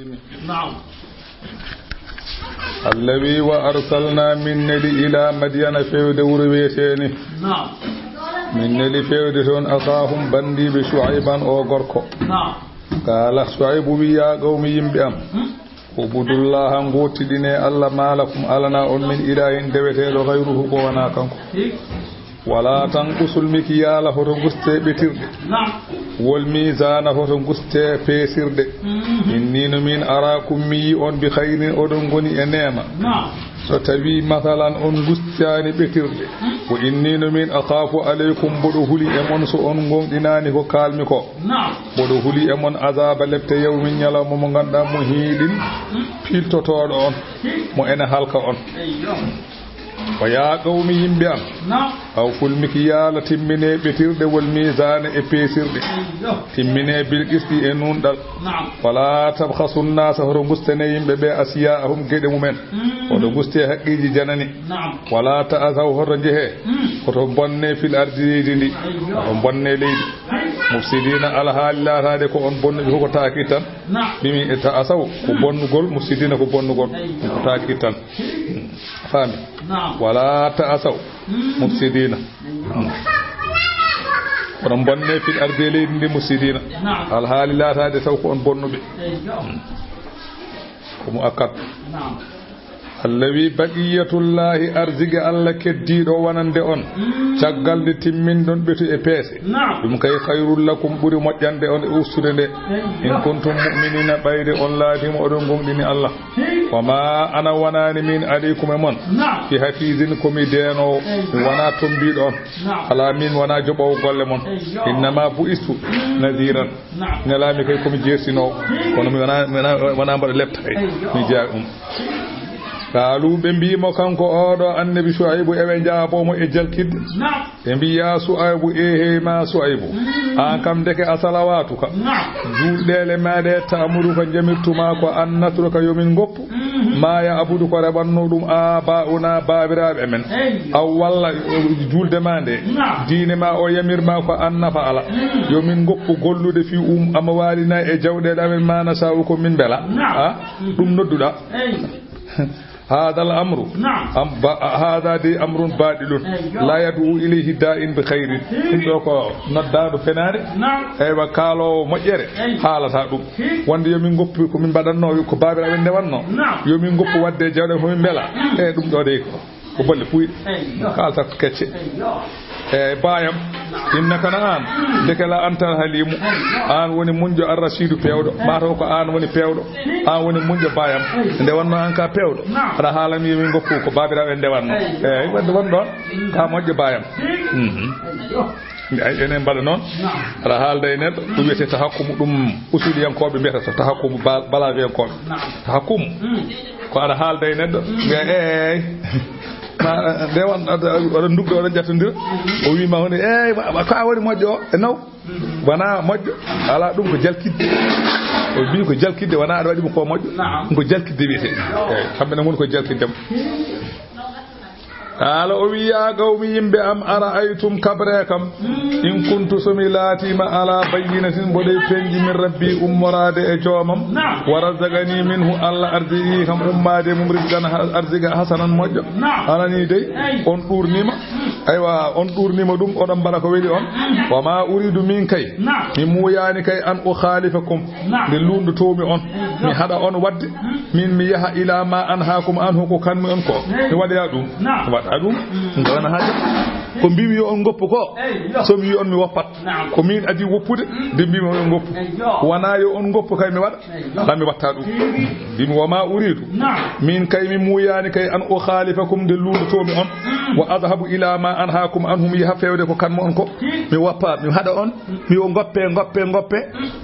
نعم. الذي وأرسلنا من نبي إلى مدين فيود وربيتين. نعم. من نبي فيود تون أخاهم بندي بشعيبا أو غركو. نعم. قال شعيب بيا قوم ينبئم. وبدوا الله أنغوتي ديني الله ما لكم ألنا من إله دويته غيره قوانا كنكو. ولا تنقصوا المكيال فتنقصتي بترد. نعم. والميزان فتنقصتي بيسرد. إني من أراكم ميئون بخير أدنغني إنما. نعم. ستبي مثلا أنقصتاني بترد. وإني من أخاف عليكم بدهولي أمون سأنغن ديناني وكالمكو. نعم. بدهولي أمون عذاب لبت يوم يلا ممغندا مهيدين فيل تطور مو أنا حلقة ويا قوم ينبئ أو كل مكيال تمني بترد والميزان إبيسرد تمني بالقسط إنون دل ولا تبخسوا الناس هرمستنين ببيع أسياءهم قد ممن ورمستي حقي جناني ولا تأذوا هرنجه ورمبني في الأرض ديني رمبني ليد مفسدين على حال لا رادكو أنبن بهو تاكيتا بمي تأسوا كبون غول مفسدين كبون غول تاكيتا فاهمي ولا تأسوا مفسدين رمبني في الأرض ليد مفسدين على حال لا رادكو أنبن بي ومؤكد الذي بقية الله أرزق الله كدير ونند أن شغال تيمين دون بيتو إبسي دم كي خير لكم بري مجاند أن أوسرد إن كنتم مؤمنين بيد الله دم أدنكم دين الله وما أنا ونان من عليكم من في حفيظكم دينو وانا تنبيد أن على من وانا جبوا قل من إنما بؤس نذيرا نلامي كيكم جيسينو وانا مبر لبتاي نجاهم قالوا بمبي مكانكو أورو النبي شعيب إبن جابومو إجلكد بمبي يا شعيب إيه ما شعيب أنكم دك أصلواتك جول دل ما ده تأمرك جميعتما كأن نترك يومين غب ما يعبدك ربنا دم آباؤنا بابراب أمن أو والله جول دمانده دين ما أو يمير ما كأن نفعل يومين غب قلوا ده في أموالنا إجود ده ما نساوكم من بلا دم ندودا هذا الأمر هذا دي أمر بادل لا يدعو إليه داء بخير إنك ندار فنار أيوة قالوا مجر حالة هذا وند يومين غوب من بدن نو كبابر من دوانو يومين غوب ود جاله من بلا دم دوديك وبل فوي قال تكتش بايام إنك نان دكلا أنت الحليم آن وني منجو الرشيد بيودو بارو آن وني بيودو آن وني منجو بايام دوانو أنك بيودو رحالا ميمين غوكو بابرا دوانو دوانو كاموجو بايام ay enen bala non ara haalda e neddo dum wiete tahakkum dum usuliyankobe mbiyata tahakkum balagiyankobe tahakkum ko ara haalda e neddo ey dewan wala ndugdo wala jattondira o wi ma woni ko a woni modjo e naw wana modjo ala dum ko jalkidde o bi ko jalkidde wana ada wadi ko modjo ko jalkidde wiete hambe na mon ko jalkidde قال يا قوم ينبئم أرأيتم كبركم إن كنت سميلاتي ما على بينة بدي فنج من ربي مراد أجوامم ورزقني منه الله أرزقه كم أماد ممرزقنا أرزق حسنا موجه أنا نيدي أنطور نيما أيوة أنطور نيما دوم أدم بركة ويلي أن وما أريد منك من مويانك أن أخالفكم للون تومي أن من هذا أن ود من مياه إلى ما أنهاكم عنه كان من أنكم نودي أدوم adum ngana haja ko mbimi yo on goppo ko so mi on mi woppat ko min adi woppude de mbimi on goppu wana yo on goppo kay mi wada la mi watta dum bimi wama uridu min kay mi muyani kay an o khalifakum de luudo to mi on wa adhabu ila ma anhaakum anhum yahfewde ko kan mo on ko mi woppa mi hada on mi o goppe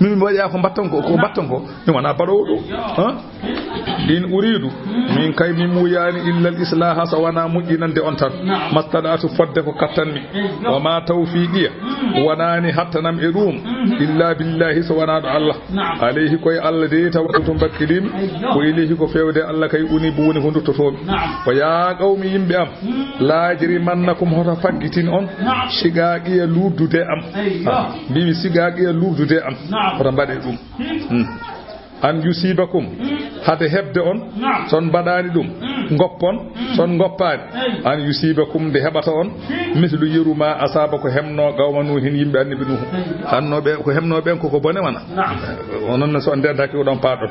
mi wadi ko batton ko mi wana bado do in uridu min kay mi muyani illa al islaha sawana mujinande on tan mastadatu fodde ko kattanmi wa ma tawfiqiya wanani hattanam e dum illa billahi sawana Allah alayhi koy Allah de tawakkaltum bakkidim ko ilayhi ko fewde Allah kay uni bu woni hundu totobe wa ya qaumi yimbe am la jiri mannakum hota faggitin on sigaaqiya luudude am bimi sigaaqiya luudude am hota bade dum an yusibakum hade hebde on son badani dum goppon son goppani an yusibakum de hebata on mislu yiruma asaba ko hemno gawma nuhin yimbe annabi nuhu hannobe ko hemno ben ko bone wana onon so nderdaki o don paadon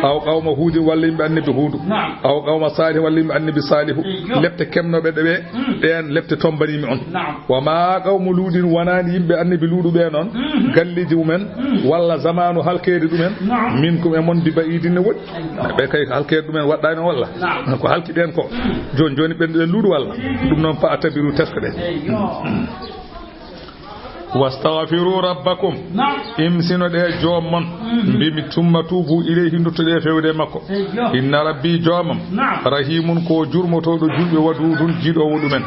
aw gawma huudi walla yimbe annabi huudu aw gawma salih walla yimbe annabi salihu lepte kemnobe de be den lepte tombani mi on wa ma gawmu ludin wanani yimbe annabi luudu be non galliji mumen walla zamanu halkede dumen minkum e mon bi baidine wodi be kay halkede dumen waddani walla ko halki den ko joni ben luudu walla dum non fa atabiru taskade wastaghfiru rabbakum imsino de joomon bimi tumma tubu ilayhi ndutude fewde makko inna rabbi joomam rahimun ko jurmotodo julbe wadudun jido wodumen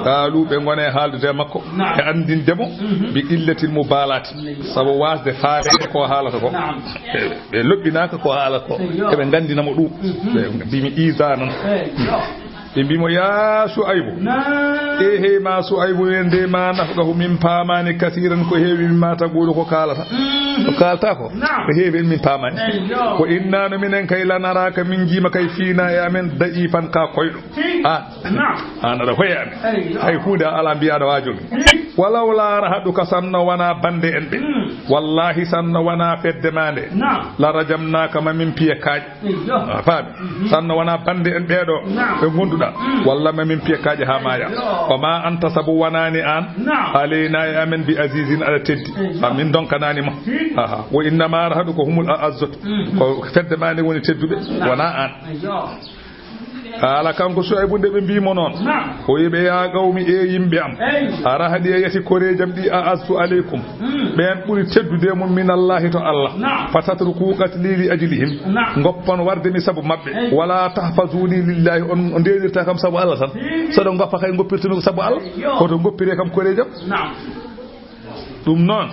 qalu be ngone haalde makko e andindemo bi illatil mubalati sabo wasde faade ko haalata ko be lobbinaka ko haalata ko e be gandinamo dum bimi izanan bimo ya suaybu ehe ma suaybu wende ma nafgahu min paamani kasiran ko heewi min mata godo ko kalata ko kalta ko heewi min paamani ko inna minen kay lanaraka min jima kay fina ya men da'ifan ka koydo ana da hoyami hay huda ala biada wajomi walaw la rahadu kasanna wana bande enbe wallahi sanna wana fedde mande la rajamnaka ma min piya kaaji faami sanna wana bande enbe do be gonduda walla ma min piya kaaji ha maya wa ma anta sabu wanani an alaina ya men bi azizin ala teddi min donkanani ma wa inna ma rahadu ko humul azzat ko fedde mande woni teddube wana an ala kanko Suaybu de be bimo non o yibe ya gawmi e yimbe am ara hadi yati korejam di azu alaikum ben buri teddude mum min Allah to Allah fatatruku qatlili ajlihim ngoppon warde mi sabu mabbe wala tahfazuni lillahi on dedirta kam sabu Allah tan so do ngoppa kay ngoppirtuno sabu Allah ko to ngoppire kam korejam dum non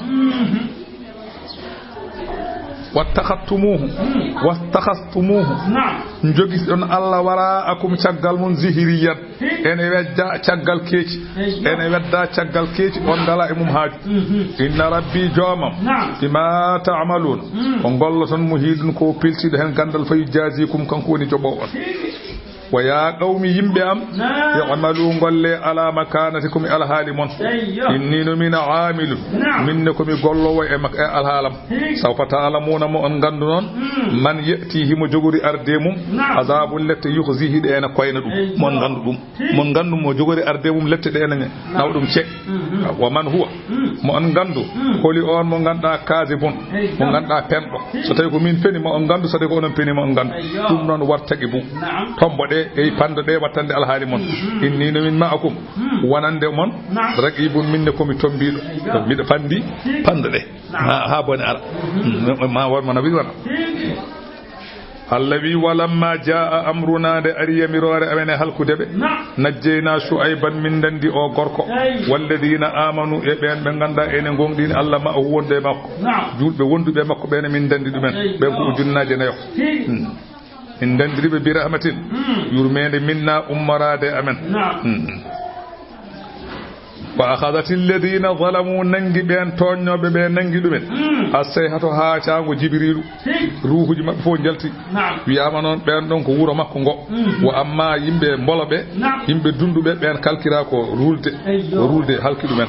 wattakhastumuhu njogis on Allah wara akum caggal mun zihiriyat ene wedda caggal keeci ene wedda caggal keeci on dala e mum haaju inna rabbi joomam bima ta'malun on golloton muhidun ko piltide hen gandal fay jazikum kanko woni jobo on wa ya qawmi yimbe am ya'malu golle ala makanatikum al halimon inni min aamilu minnakum gollowo e mak al halam sawfa ta'lamuna mo on gandu non man yatihi mo jogori arde mum azabul lati yukhzihi de na koyna dum mon gandu dum mon gandu mo jogori arde mum lette de na nawdum ce wa man huwa mo on gandu holi on mo ganda kazibun mo ganda pembo so tawi ko min feni mo on gandu so de ko on peni mo on gandu dum non wartagi bu tombo de e pande de wattande alhaali mon inni min ma'akum wanande mon raqibun minne komi tombido mido pandi pande de ha bone ara ma war man wi wana allawi walamma jaa amruna de ari yamirore amene halkudebe najjeyna Suayban min dandi o gorko walladina amanu e ben be ganda ene gongdini Allah ma o wonde makko julbe wondube makko ben min dandi dumen be ko ujunnaje nayo in dandiribe bi rahmatin yurmede minna ummarade amen wa akhadati alladhina zalamu nangi ben tonyobe be nangi dumen asayhato ha caango jibrilu ruhuji mabbe fo jalti wiyama non ben don ko wuro makko ngo wa amma yimbe mbolobe yimbe dundube ben kalkira ko rulde halki dumen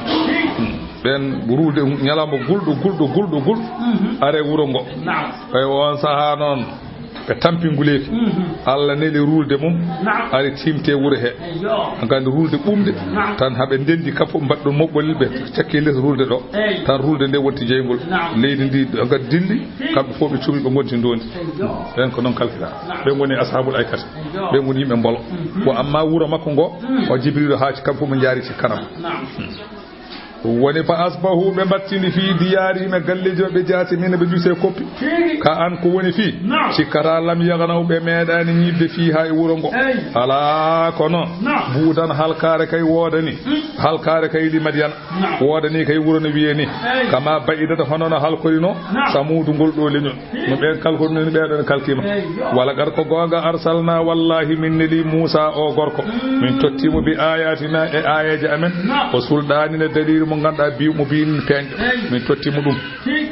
ben rulde nyalamo guldo are wuro ngo ay won saha non be tampinguleki Allah neli rulde mum ari timte wuro he ngandi rulde bumde tan habe dendi kafo baddo mobbol be ciakke les rulde do tan rulde nde wotti jeygol leydi ndi ngad dilli kambe fo be cumi be gonti ndondi ben ko non kalkira be ngoni ashabul aikata be ngoni yimbe mbolo wa amma wuro makko ngo o jibril haaci kamfo mo jaari ci kanam woni fa asbahu be battini fi diyari me gallejo be jaati min be juse koppi ka an ko woni fi cikara lam yaganaw be medani nyibbe fi hay wuro ngo ala kono buudan halkare kay wodani halkare kay li madian wodani kay wuro no wiyeni kama baidata honono halkorino samudu gol do leñol no be kalko no be don kalkima wala gar ko gonga arsalna wallahi min li Musa o gorko min tottimo bi ayatina e ayaji amen o suldani ne dalil mo ganda bi mo bin penjo min tottimo dum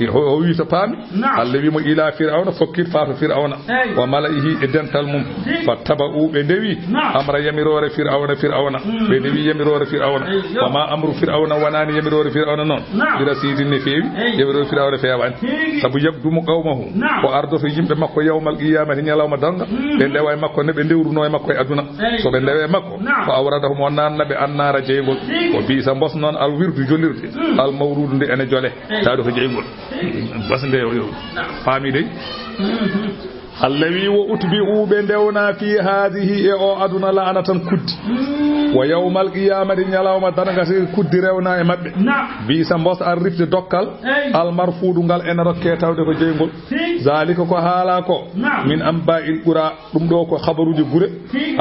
o wi to paami Allah wi mo ila fir'auna fokkit faatu fir'auna wa malaihi e dental mum fattaba'u be dewi amra yamirore fir'auna be dewi yamirore fir'auna wa ma amru fir'auna wanani yamirore fir'auna non dira sidin ne fewi yamirore fir'auna fewan sabu yabdumu qawmahu ko ardoto yimbe makko yawmal qiyamati nyalawma danga be dewa makko ne be dewruno e makko e aduna so be dewe makko fa awradahum wananna be annara jeygol o bi sa mbos non al wirdu jolirde al mawrudu de ene jole taado ko jeygol basnde yo faami de allawi wo utbi'u be ndewna fi hadhihi e o aduna la'anatan kuddi wa yawmal qiyamati nyalawma danga se kuddi rewna e mabbe bi sa mbos ar rifde dokkal al marfudu ngal en rokke tawde ko jeygol zalika ko haala ko min amba'il qura dum do ko khabaruji gure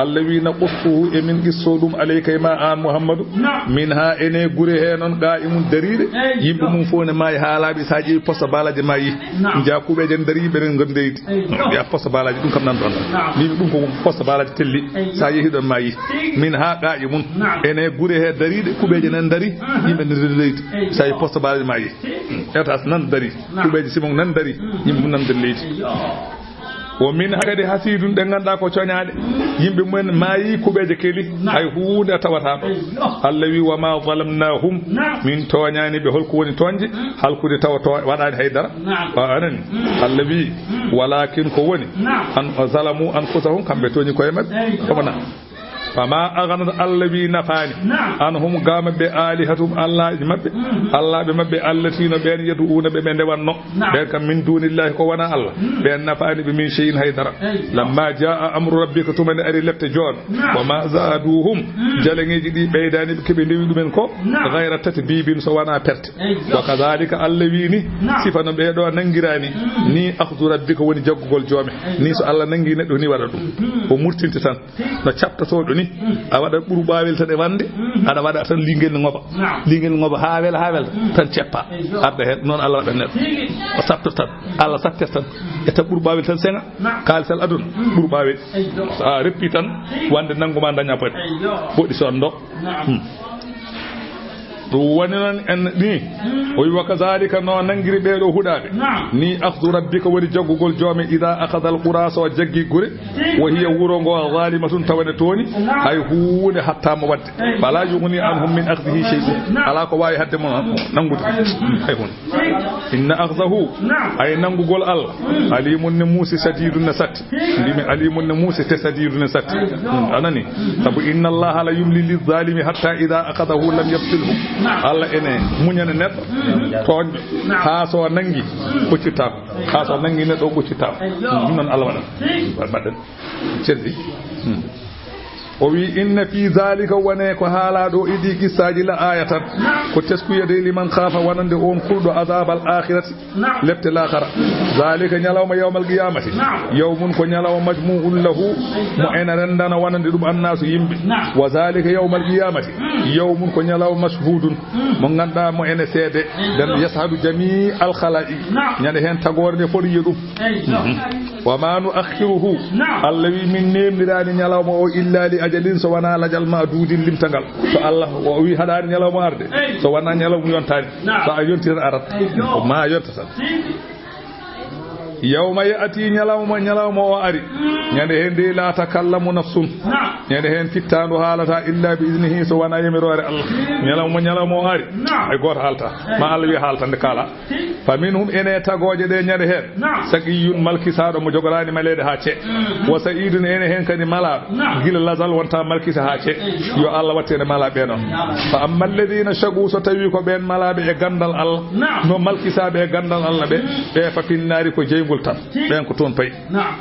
allawi na qussuhu e min qissodum alayka ma an muhammadu minha ene gure he non qa'imun daride yimbe mum fone may haalabi saji posta balaje mayi jakube den daribe ren gondeyti ya posta balaji dum kam nan don ni dum ko posta balaji telli sa yehi don mayi min ha qa'imun ene gure he daride kubeje nan dari yimbe ndirdeyti sa posta balaji mayi etas nan dari kubeje simon nan dari yimbe nan delleyti o min hakade hasidun de ganda ko coñaade yimbe men mayi kubeje keli ay huunde tawata do Allah wi wa ma zalamnahum min toñani be holko woni tonje halkude tawato wadaade haydara wa anani Allah wi walakin ko woni an zalamu anfusahum kambe toñi koye mabbe fabana fama agana allawi nafani anhum gama be alihatum allah mabbe allah be mabbe allatina ben yaduna be ndewanno be kam min dunillahi ko wana allah be nafani be min shay'in haydara lamma jaa amru rabbika tumani ari lefte jon wa ma zaduhum jalangeji di beydani be kebe ndewi dumen ko ghayra tatbibin so wana perte wa kadhalika allawi ni sifano be do nangirani ni akhdhu rabbika woni jaggugol jome ni so allah nangi neddo ni wada dum o murtinta tan no chapta to do a wada buru bawel tan e wande ada wada tan lingel ngoba haawel tan ceppa arda hen non Allah wada net o sapto tan Allah satte tan e ta buru bawel tan senga kalsal adun buru bawel a reppi tan wande nanguma daña pat bodi son do woni non en ni o wi wakazalika no nangiri be do hudabe ni akhdhu rabbika wadi jaggugol jome ida akhadha alqura so jaggi gure wa hiya wurongo zalimatun tawane toni ay huune hatta mo wadde bala yughni anhum min akhdhihi shay'un ala ko wayi hadde mon nangude ay hon inna akhdahu ay nangugol Allah alimun ne musi sadidun nasat ndimi alimun ne musi tasadidun nasat anani sabu inna Allah la yumli lizalimi hatta ida akhadahu lam yaftilhu Allah ene muñana neddo toñdo ha so nangi buccita ha so nangi neddo buccita non Allah wada badden cerdi o wi inna fi zalika wane ko haala do idi qissaji la ayatan ko teskuyede liman khafa wanande on kurdo azabal akhirati lebte l'akhara zalika nyalawma yawmal qiyamati yawmun ko nyalaw majmu'un lahu mo ena rendana wanande dum annasu yimbe wa zalika yawmal qiyamati yawmun ko nyalaw mashhudun mo ganda mo ene seede dan yashadu jami' al khala'i nyande hen tagorde fori dum wa ma nu akhiruhu allawi min nemdirani nyalawma o illa li ajalin so wana lajal ma duudin limtangal so Allah o wi hadaani nyalawma arde so wana nyalawma yontani so a yontir arat ma yonta tan yawma ya'ti nyalawma o ari nyande hende la takallamu nafsun nyande hen fittando halata illa bi iznihi so wana yamirore Allah nyalawma o ari ay goto halta ma Allah wi halta de kala faminhum ene tagoje de nyande hen sakiyun malkisado mo jogorani malede ha ce wa sa'idun ene hen kadi mala gila lazal wonta malkisa ha ce yo Allah wattene mala be non fa amma alladhina shagu so tawi ko ben mala be e gandal Allah no malkisa be gandal Allah be fa finnari ko jeygol tan ben ko ton pay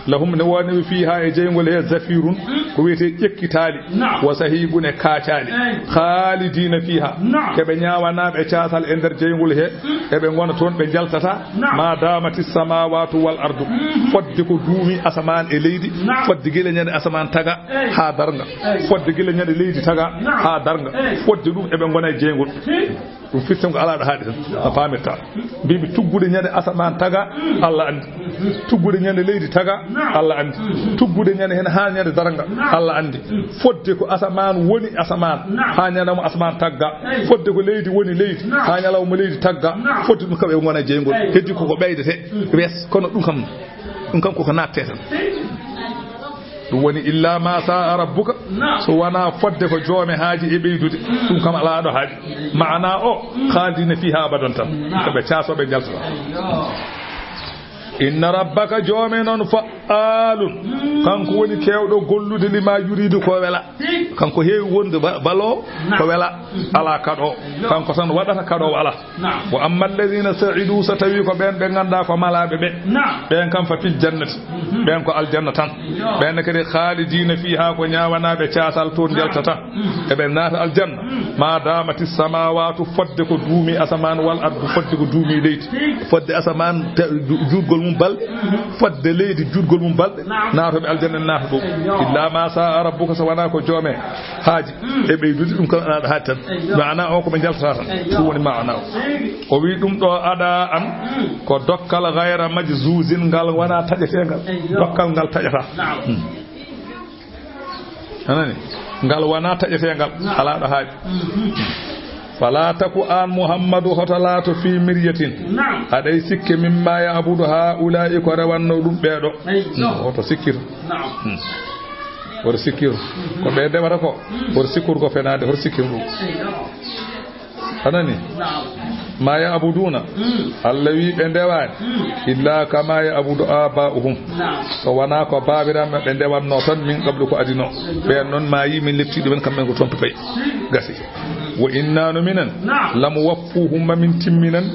lahum ne woni fiha e jeygol he zafirun ko wete ekkitali wa sahibun e kaacali khalidina fiha kebe nyaawana be ciatal e der jeygol he e be gona ton be jaltata ma damati samawati wal ardu fodde ko duumi asaman e leydi fodde gele nyande asaman taga ha darga fodde gele nyande leydi taga ha darga fodde dum e be gona e jeygol dum fistam ko ala do haadi tan faamita bibi tuggude nyande asaman taga Allah andi tuggude nyande leydi taga Allah andi tuggude nyande hen ha nyande darga Allah andi fodde ko asaman woni asaman ha nyalawma asaman tagga fodde ko leydi woni leydi ha nyalawma leydi tagga fodde dum kabe ngona jeygol heddi ko beydete wes kono dum kam ko natte tan dum woni illa ma sa rabbuka so wana fodde ko joome haaji e beydude dum kam ala do haaji maana o khalidina fiha abadan tan kabe chaaso be jalta inna rabbaka joome non fa'alun kanko woni kewdo gollude lima yuridu ko wela kanko heewi wonde balo ko wela ala kado kanko tan wadata kado ala wa amma alladhina sa'idu satawi ko ben be ganda ko malabe be ben kam fa fil jannati ben ko aljanna tan ben kadi khalidina fiha ko nyawanabe ciasal to deltata e ben nata aljanna ma damati samawati fodde ko duumi asaman wal ardu fodde ko duumi leyti fodde asaman jurgol mum bal fodde leydi jurgol mum balde naato be aljanna naato do illa ma sa rabbuka sawana ko joome haaji e beydude dum kan ana haatan maana o ko be jaltata tan dum woni maana o wi dum do ada an ko dokkal ghayra majzuzin ngal wana tajetengal dokkal ngal tajata anani ngal wana tajetengal ala do haaji fala taku an muhammadu hotalatu fi miryatin aday sikke mimma ya abudu haula'i ko rawanno dum beedo oto sikkiro or sikkiro ko be debata ko or sikkur ko fenade or sikkiro dum anani ma ya abuduna allawi be dewani illa kama ya abudu aba'uhum so wana ko babiram be dewanno ton min qablu ko adino be non ma yi min leptidi ben kamben ko tonto pay gasi wa inna numinan lam waffuhum min timminan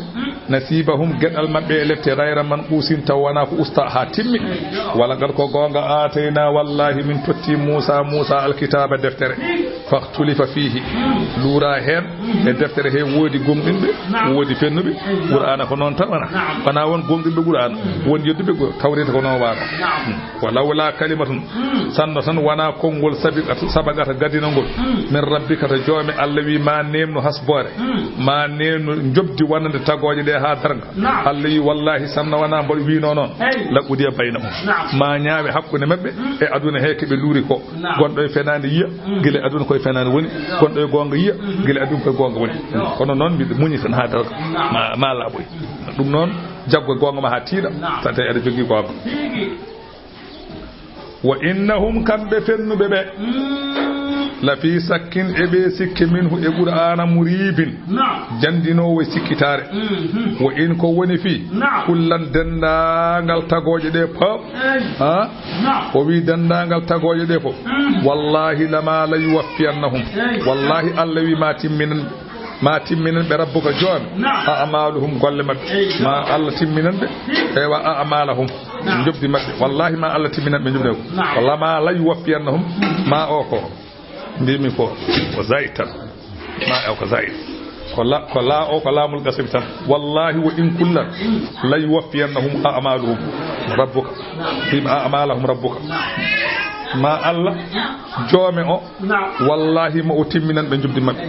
nasibahum gedal mabbe lefte ghayra man qusin tawana ko usta ha timmi wala gar ko gonga atayna wallahi min totti musa alkitaba deftere faqtulifa fihi lura hen e deftere he wodi gomdinbe wodi fennube qur'ana ko non tan wana won gomdinbe qur'ana won yeddube go tawreta ko non waara wala wala kalimatun sanno tan wana kongol sabagata gadinangol min rabbika ta joome allawi ma nemno hasbore ma nemno jobdi wonande tagoje de ha darga allahi wallahi sanna wana mbo wi non labudi bayna ma nyaabe hakkunde mabbe e aduna heke be luuri ko gondo e fenande yiya gile aduna ko fenande woni gondo e gonga yiya gile aduna ko gonga woni kono non bi muñi tan ha darga ma laboy dum non jaggo gonga ma ha tiida tante ade jogi gonga wa innahum kambe fennube be la fi sakkin ebe sikke minhu e qur'ana muribin jandino we sikkitare wa in ko woni fi kullan dendangal tagoje de pop ha o wi dendangal tagoje de pop wallahi lama la yuwaffiyannahum wallahi allawi ma timminan be rabbuka joom a'maluhum golle mabbe ma alla timminan be e wa a'malahum jobdi mabbe wallahi ma alla timminan be jobde wallahi ma la yuwaffiyannahum ma o ko ndimi ko zaitan ma o ko zait ko la o ko lamul gasib tan wallahi wa in kullan la yuwaffiyannahum a'maluhum rabbuka fi a'malahum rabbuka ma alla joome o wallahi ma o timminan be jobdi mabbe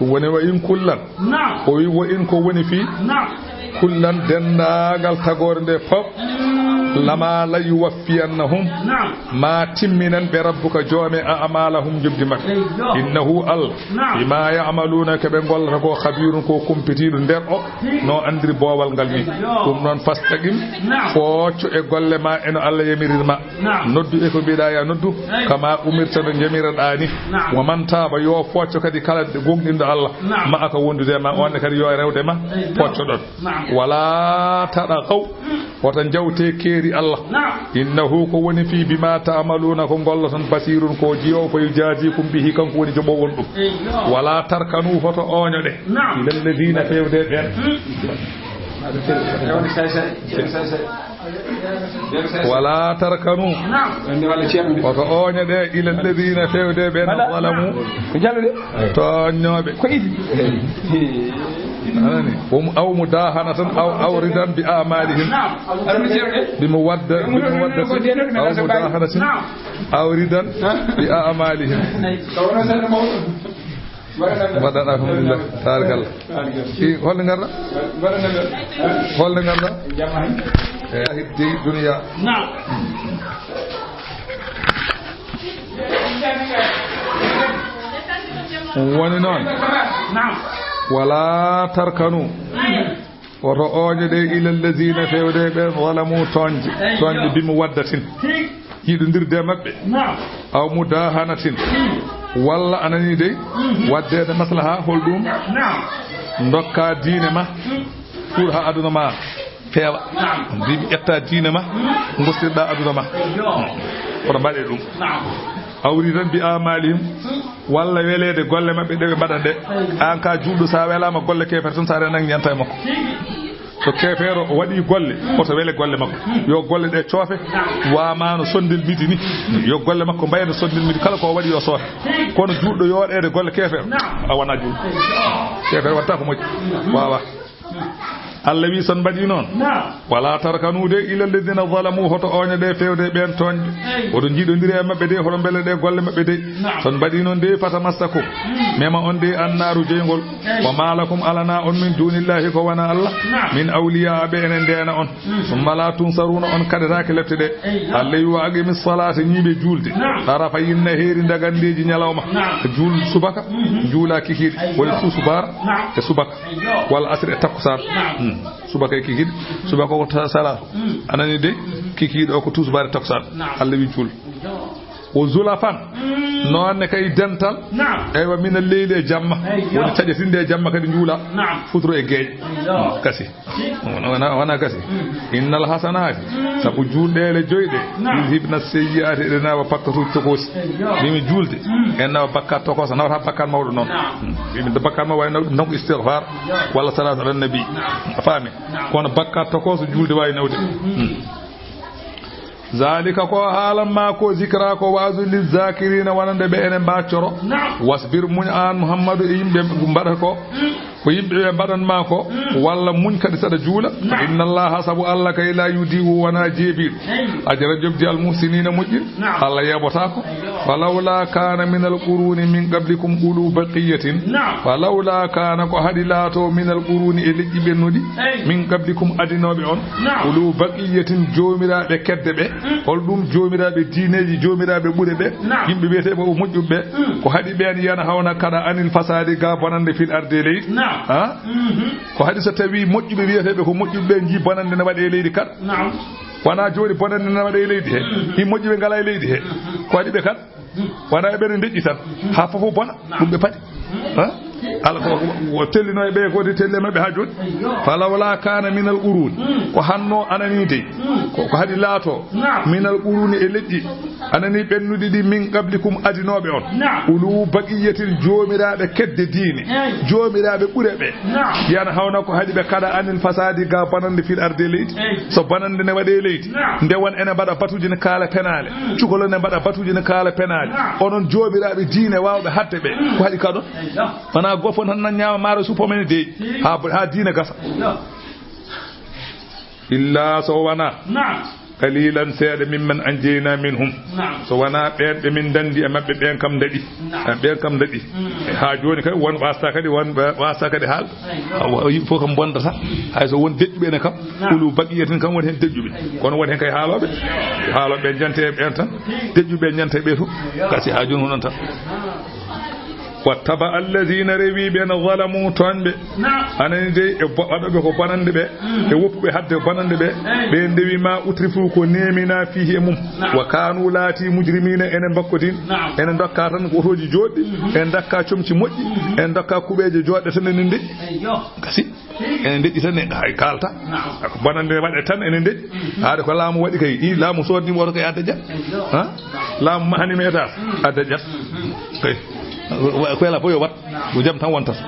woni wa in kullan o wi wa in ko woni fi kullan dendagal tagore nde fop lama la yuwaffiyannahum ma timminan be rabbuka joome a'malahum jubdi mak innahu al bima ya'maluna ka be gollata ko khabirun ko kumpitido der o no andiri bowal ngal ni dum non fastaqim focco e golle ma eno Allah yamirirma noddu e ko biida ya noddu kama umirta no jamiradani wa man taba yo focco kadi kala gongdindo Allah ma aka wondude ma on kadi yo rewde ma focco don wala tadaqaw watan jawte keri Allah innahu ko woni fi bima ta'maluna ko golloton basirun ko jiyo ko jaji kum bihi kanko woni jobo won dum wala tarkanu foto onyo de lil ladina fewde ben wala tarkanu foto onyo de ila ladina fewde ben zalamu to nyobe ko idi أو مداهنة أو رضا بأعمالهم بمودة أو مداهنة أو رضا بأعمالهم بدأنا الحمد لله تبارك الله هل نقرأ هل نقرأ هذه الدنيا woni noon wala tarkanu woto ooñe ɗe ila alladina fewde ɓe zalamu toñƴe bimo waddatin yiɗodirde maɓɓe aw mudahanatin walla anani dey waddede maslaha holɗum dokka diine ma pour ha aduna ma feewa mbimi ƴetta diine ma gostirɗa aduna ma kono mbaɗe ɗum awri tan bi amalihim walla welede golle maɓɓe ɗe ɓe mbaɗa nde an ka juuɗo sa welama golle kefere tan sa renan ñanta e makko so kefeero o waɗi golle oto wele golle makko yo golle ɗe coofe wamano sondel midi ni yo golle makko mbayno sondel midi kala ko waɗi yo soofe kono juuɗɗo yooɗede golle kefeero a wona juuɗo kefeero watta ko moƴƴi wawa Allah wi son mbaɗi noon wala tarkanude ila alladina zalamu hoto oña ɗe fewde ɓen toñƴe oɗo jiiɗodiri e maɓɓe de hoto beele ɗe golle maɓɓe de son mbaɗi noon de fatamassakum mema on de annaru jeygol wa malakum alana on min dunillahi ko wona Allah min awliya ɓe enen ndena on summa la tunsaruna on kadetake lefte ɗe Allah wi wa aqimis salata ñiiɓe julde tarafa yinna heeri dagandeji ñalawma juul subaka juula kikiɗe woni fu subara e subaka walla asre e takkusan subaka e kikiɗe subaka ko sala anani de kikiɗe o ko tusbare takkusan Allah wi juul o zulafan noonne kay dental eywa mina leyli e jamma woni taƴetinde e jamma kadi juula futuro e geeƴe kasi wona kasi innal hasanati sabu juulɗele joyɗe yuzhibna sayyi'ati ɗe nawa pakkatuji tokosi mimi juulde en nawa bakkat tokosa nawata bakkat mawɗo noon mimi bakkat ma wawi nawde istighfar walla salatu ala nabi a faami kono bakkat tokoso juulde wawi nawde zalika ko haalan ma ko zikra ko waazu lil zakirina wonande be enen baccoro wasbir muñ an muhammadu e yimbe mbaɗata ko yimbe be mbaɗanma ko walla muñ kadi saɗa juula inna allaha sabu allah kay la yudiu wona jeebiɗo ajra jobdi al muhsinina moƴƴin allah yeɓota ko falawla kana min al quruni min qablikum ulu baqiyatin falawla kana ko haɗi laato min al quruni e leƴƴi ɓennuɗi min qablikum adinoɓe on ulu baqiyatin jomiraɓe kedde ɓe holɗum jomiraɓe diineji jomiraɓe ɓuure ɓe yimɓe wiyeteɓe o moƴƴuɓe ko haɗi ɓen yana hawna kada anil fasadi ga bonande fil arde leydi ko haɗi so tawi moƴƴuɓe wiyeteɓe ko moƴƴuɓe ji bonande ne waɗe leydi kat wona joni bonande ne waɗe leydi he hi moƴƴuɓe ngala e leydi he ko haɗi ɓe kat wona e ɓene deƴƴi tan ha fofo bona ɗum ɓe paɗi ala ko tellino e ɓe kode telle maɓɓe ha joni falawla kana min al uruni ko hanno anani de ko haɗi laato min al uruni e leƴƴi anani ɓennuɗi ɗi min qablikum adinoɓe on ulu baqiyatin jomiraɓe kedde diine jomiraɓe ɓuure ɓe yana hawna ko haɗi ɓe kada anil fasadi ga bonande fil arde leydi so bonande ne waɗe leydi nde won ene mbaɗa batuji ne kaala penale cukolo ne mbaɗa batuji ne kaala penale onon jomiraɓe diine wawɓe hadde ɓe ko haɗi kaɗon wona gofon tan nan ñaama maaro suppomene deeƴi ha diine gasa illa so wona qalilan seeɗa mimman anjeyna minhum so wona ɓen ɓe min dandi e maɓɓe ɓen kam daɗi ɓen kam daɗi ha joni kadi won wasta kadi haal yimɓe fof kam bondata hay so won deƴƴuɓene kam ulu baqiyatin kam woni hen deƴƴuɓe kono woni hen kay haaloɓe jante e ɓen tan deƴƴuɓe ñanta e ɓe to kasi ha joni honon tan wattaba alladina rewi ɓen zalamu toñɓe anani de e waɗoɓe ko bonande ɓe e woppuɓe hadde bonande ɓe ɓe ndewi ma utrifu ko nemina fihi e mum wa kanu laati mujrimina enen bakkodin enen dokka tan ko otoji joɗɗi en dakka comci moƴƴi en dokka kuɓeje joɗɗe tan enen deƴƴi kasi enen deƴƴi tan hay kalta ko bonande waɗe tan enen deƴƴi haade ko laamu waɗi kay i laamu sodnima oto kay a daƴƴat laamu mahanima état a daƴƴat kay ko ela fo yo wat ko jam tan wontata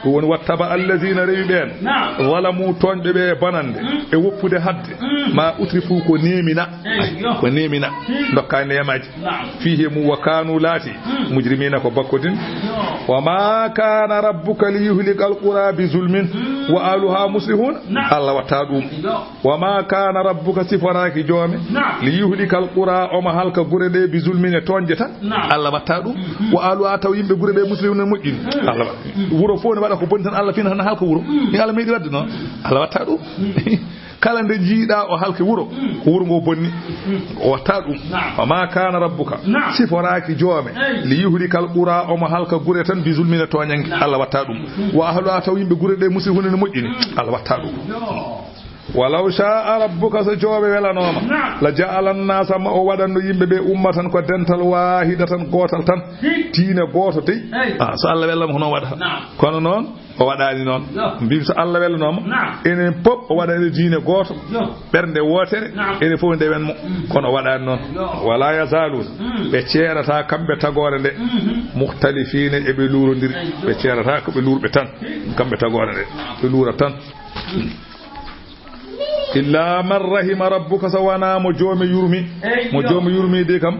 ko woni wattaba alladina rewi ɓen zalamu toñɓe ɓe bonande e woppude hadde ma utrifu ko nemina dokka nemaji fihi mu wa kanu laati mujrimina ko bakkodin wa ma kana rabbuka liyuhlika alqura bi zulmin wa aluha muslihun Allah watta ɗum wa ma kana rabbuka sifanaki joome liyuhlika alqura oma halka gure ɗe bi zulmin e toñje tan Allah watta ɗum wa aluha taw yimɓe gure ɗe muslihun e moƴƴini Allah wuro fof ne waɗa ko boni tan Allah fina tan halka wuro ni Allah meeɗi wadde noon Allah watta ɗum kala nde jiiɗa o halke wuro ko wuro ngo bonni o watta ɗum wama kana rabbuka siforaki joome li yuhlikal qura omo halka gure tan bi zulmina toñangi Allah watta ɗum wa ahluha taw yimɓe gure ɗe musi hunde ne moƴƴini Allah watta ɗum walaw sha'a rabbuka so jooɓe welanoma la ja'ala an-nasa ma o waɗanno yimɓe ɓe ummatan ko dental wahidatan gotal tan diine goto dey so Allah welama hono waɗata kono noon o waɗani noon mbimi so Allah welanoma enen pop o waɗani diine goto ɓernde wotere enen fof ndewen mo kono waɗani noon wala yazaluna ɓe ceerata kamɓe tagore nde mukhtalifina eɓe luurodiri ɓe ceerata ko ɓe luurɓe tan kamɓe tagore nde ɓe luura tan illa man rahima rabbuka sawana mo joomi yurmi de kam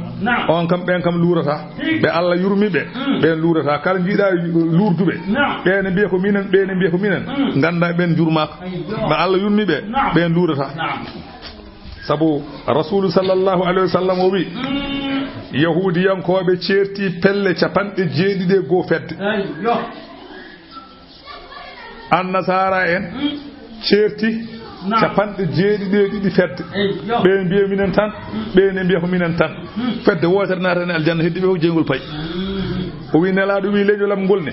on kam ben kam luurata be Allah yurmi be ben luurata kala jiida luurdube ben biya ko minen ganda ben jurmaka be Allah yurmi be ben luurata sabu rasul sallallahu alaihi wasallam o wi yahudiyankoɓe certi pelle capanɗe jeeɗiɗe go fedde annasara en certi capanɗe jeeɗiɗi fedde ɓe mbiya minen tan ɓe mbiya ko minen tan fedde wotere natane aljanna heddiɓe ko jeygol payi o wi nelaɗo wi leƴolam ngol ne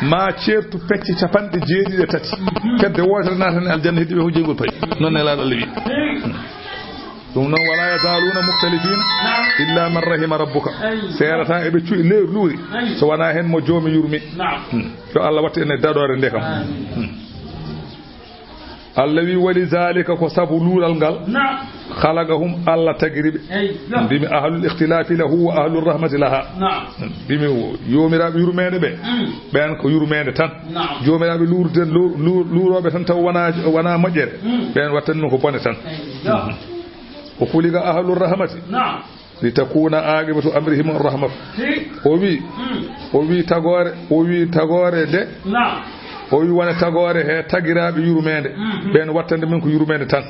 ma ceertu pecce capanɗe jeeɗiɗe tati fedde wotere natane aljanna heddiɓe ko jeygol payi noon nelaɗo Allah wi ɗum noon wala yazaluna mukhtalifina illa man rahima rabbuka serata eɓe cuuɗi lewru luuri so wona hen mo joomi yurmi yo Allah watta ene daɗore nde kam Allah wi wali zalika ko sabu luural ngal khalaqahum Allah tagribe bimi ahlul ikhtilafi lahu wa ahlur rahmati laha bimi yomiraɓe yurmede ɓe ɓen ko yurmede tan jomiraɓe luurden luuroɓe tan taw wona moƴƴere ɓen wattanno ko bone tan o fuliga ahlur rahmati litakuna aqibatu amrihim arrahmatu o wi tagore de o wi wona tagore he tagiraɓe yurmede ɓen wattande min ko yurmede tan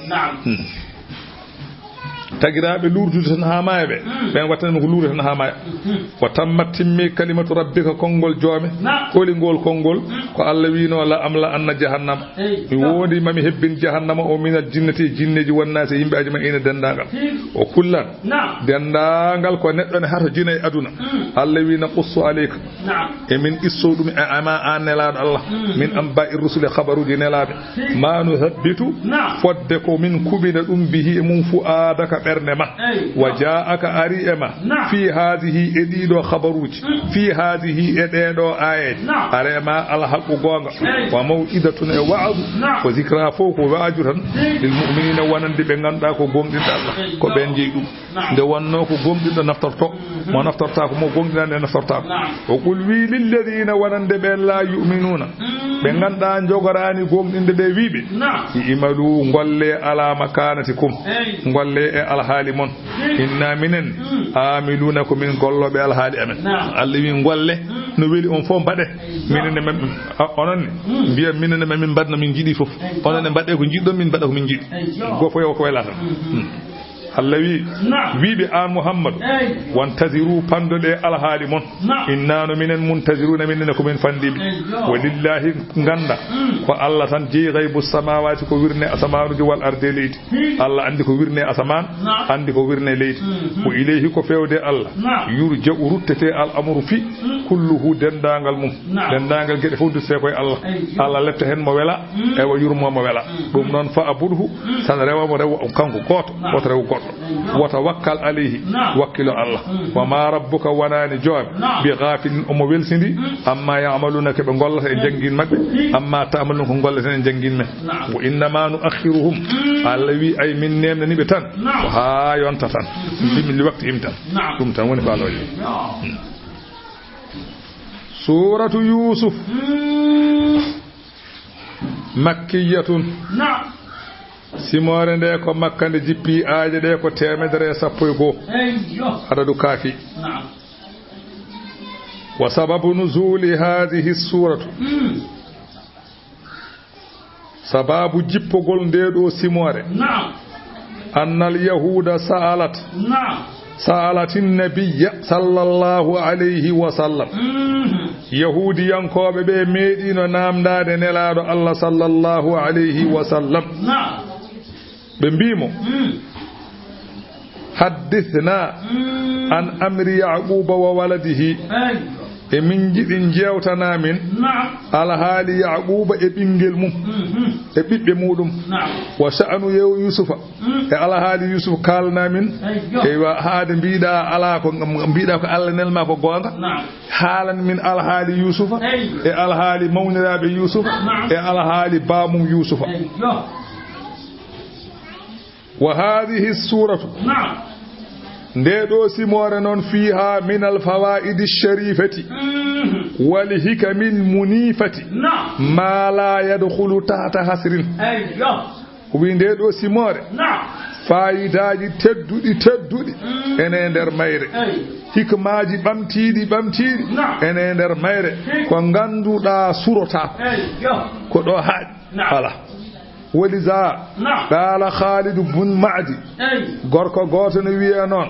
tagiraɓe luurdude tan ha maya ɓe ɓen wattande min ko luurde tan ha maya wa tammat timmi kalimatu rabbika konngol joome kolingol konngol ko Allah wino la amla anna jahannama mi woodi mami hebbin jahannama o minal jinnati jinneji wonnasi yimɓe aji ma ina dendagal o kullan dendagal ko neɗɗo ne hato jina e aduna Allah wi na qussu alayka e min qisso ɗum e ama an nelaɗo Allah min amba'i rusuli khabaruji nelaɓe ma nu habbitu fodde ko min kubina ɗum bihi e mum fu adaka ɓernde ma wa ja'aka ari e ma fi hadihi e ɗiɗo khabaruji fi hadihi e ɗeɗo ayeji arema alhaqqu gonga wa maw'idatun e wa'du ko zikra fo ko wa'ju tan lil mu'minina wonande ɓe ganduɗa ko gonɗinɗo Allah ko ɓen jeeyi ɗum nde wonno ko gonɗinɗo naftorto mo naftorta ko mo gonɗinande naftorta o qul wi lil ladina wonande ɓe la yu'minuna ɓe ganduɗa jogorani gonɗinde ɓe wiɓe imalu golle ala makanatikum golle e alhaali mon inna minen amiluna ko min golloɓe alhaali amen Allah wi golle no weli on fof mbaɗe minenne men onon ne mbiya minenne men min mbaɗno min jiiɗi fof onon ne mbaɗe ko jiɗɗon min mbaɗa ko min jiiɗi gofo yo ko welata Allah wi wiɓe an Muhammadu wantaziru pandoɗe alhaali mon innano minen muntaziruna minne ko min fandiɓe walillahi ganda ko Allah tan jeeyi gaybu samawati ko wirne asamanuji wal arde leydi Allah andi ko wirne asaman andi ko wirne leydi ko ilayhi ko fewde Allah yurja'u ruttete al amru fi kulluhu dendangal mum dendangal gueɗe fof dutte koye Allah lefta hen mo wela e wa yurmo mo wela ɗum noon fa abudhu tan rewamo rew kanko goto woto rew goɗɗo wata wakkal alayhi wakkilo Allah wa ma rabbuka wanani jooɓe bi ghafilin omo welsidi amma ya'maluna ke ɓe gollata e jangguin mabɓe amma ta'maluna ko gollata e jangguin men wa innama nu'akhiruhum Allah wi ay min nemnaniɓe tan ko ha yonta tan bimi li wakti im tan ɗum tan woni faaloje suratu yusuf makkiyatun simore nde ko makka nde jippi aaje ɗe ko 110 adadu kaafi wa sababu nuzuli hadhihi suratu sababu jippogol nde ɗo simore annal yahuda sa'alatin nabiyya sallallahu alayhi wa sallam yahudiyankoɓe ɓe meeɗino namdade nelaɗo Allah sallallahu alayhi wa sallam بمبيمو حدثنا عن أمر يعقوب وولده من جد جاوتنا من على حال يعقوب ابنجل مو ابي مودم وشأن يوسف على حال يوسف قالنا من ايوا هاد بيدا على كو بيدا كو الله نلما كو غونغا حالا من على حال يوسف على حال مونراب يوسف على حال بام يوسف وهذه السورة ندو سيمور نون فيها من الفوائد الشريفة والحكم المنيفة ما لا يدخل تحت حصر وبندو سيمور فايداجي تدودي ene nder mayre hikmaaji bamtiidi ene nder mayre ko ganduda surota ko do haaji ala ولذا قال خالد بن معدي غوركو غوتو وي نون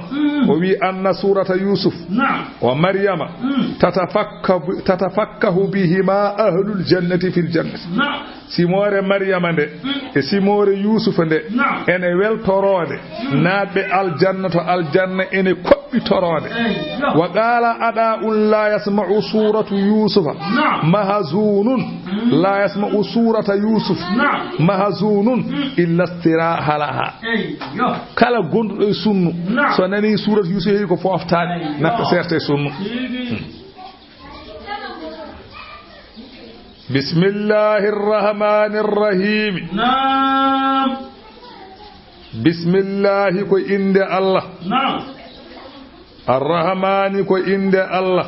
وي ان سوره يوسف ومريم تتفكه بهما اهل الجنه في الجنه سيمور مريم دي سيمور يوسف دي ان weltorode naabe aljanna ene kobbi torode وقال ادا لا يسمع سوره يوسف محزون لا يسمع سوره يوسف mahzunun illa istiraha laha kala gondo e sunnu so nani surat yusuf ko foftade nakko serte sunnu bismillahir rahmanir rahim naam bismillah ko inde allah naam arrahman ko inde allah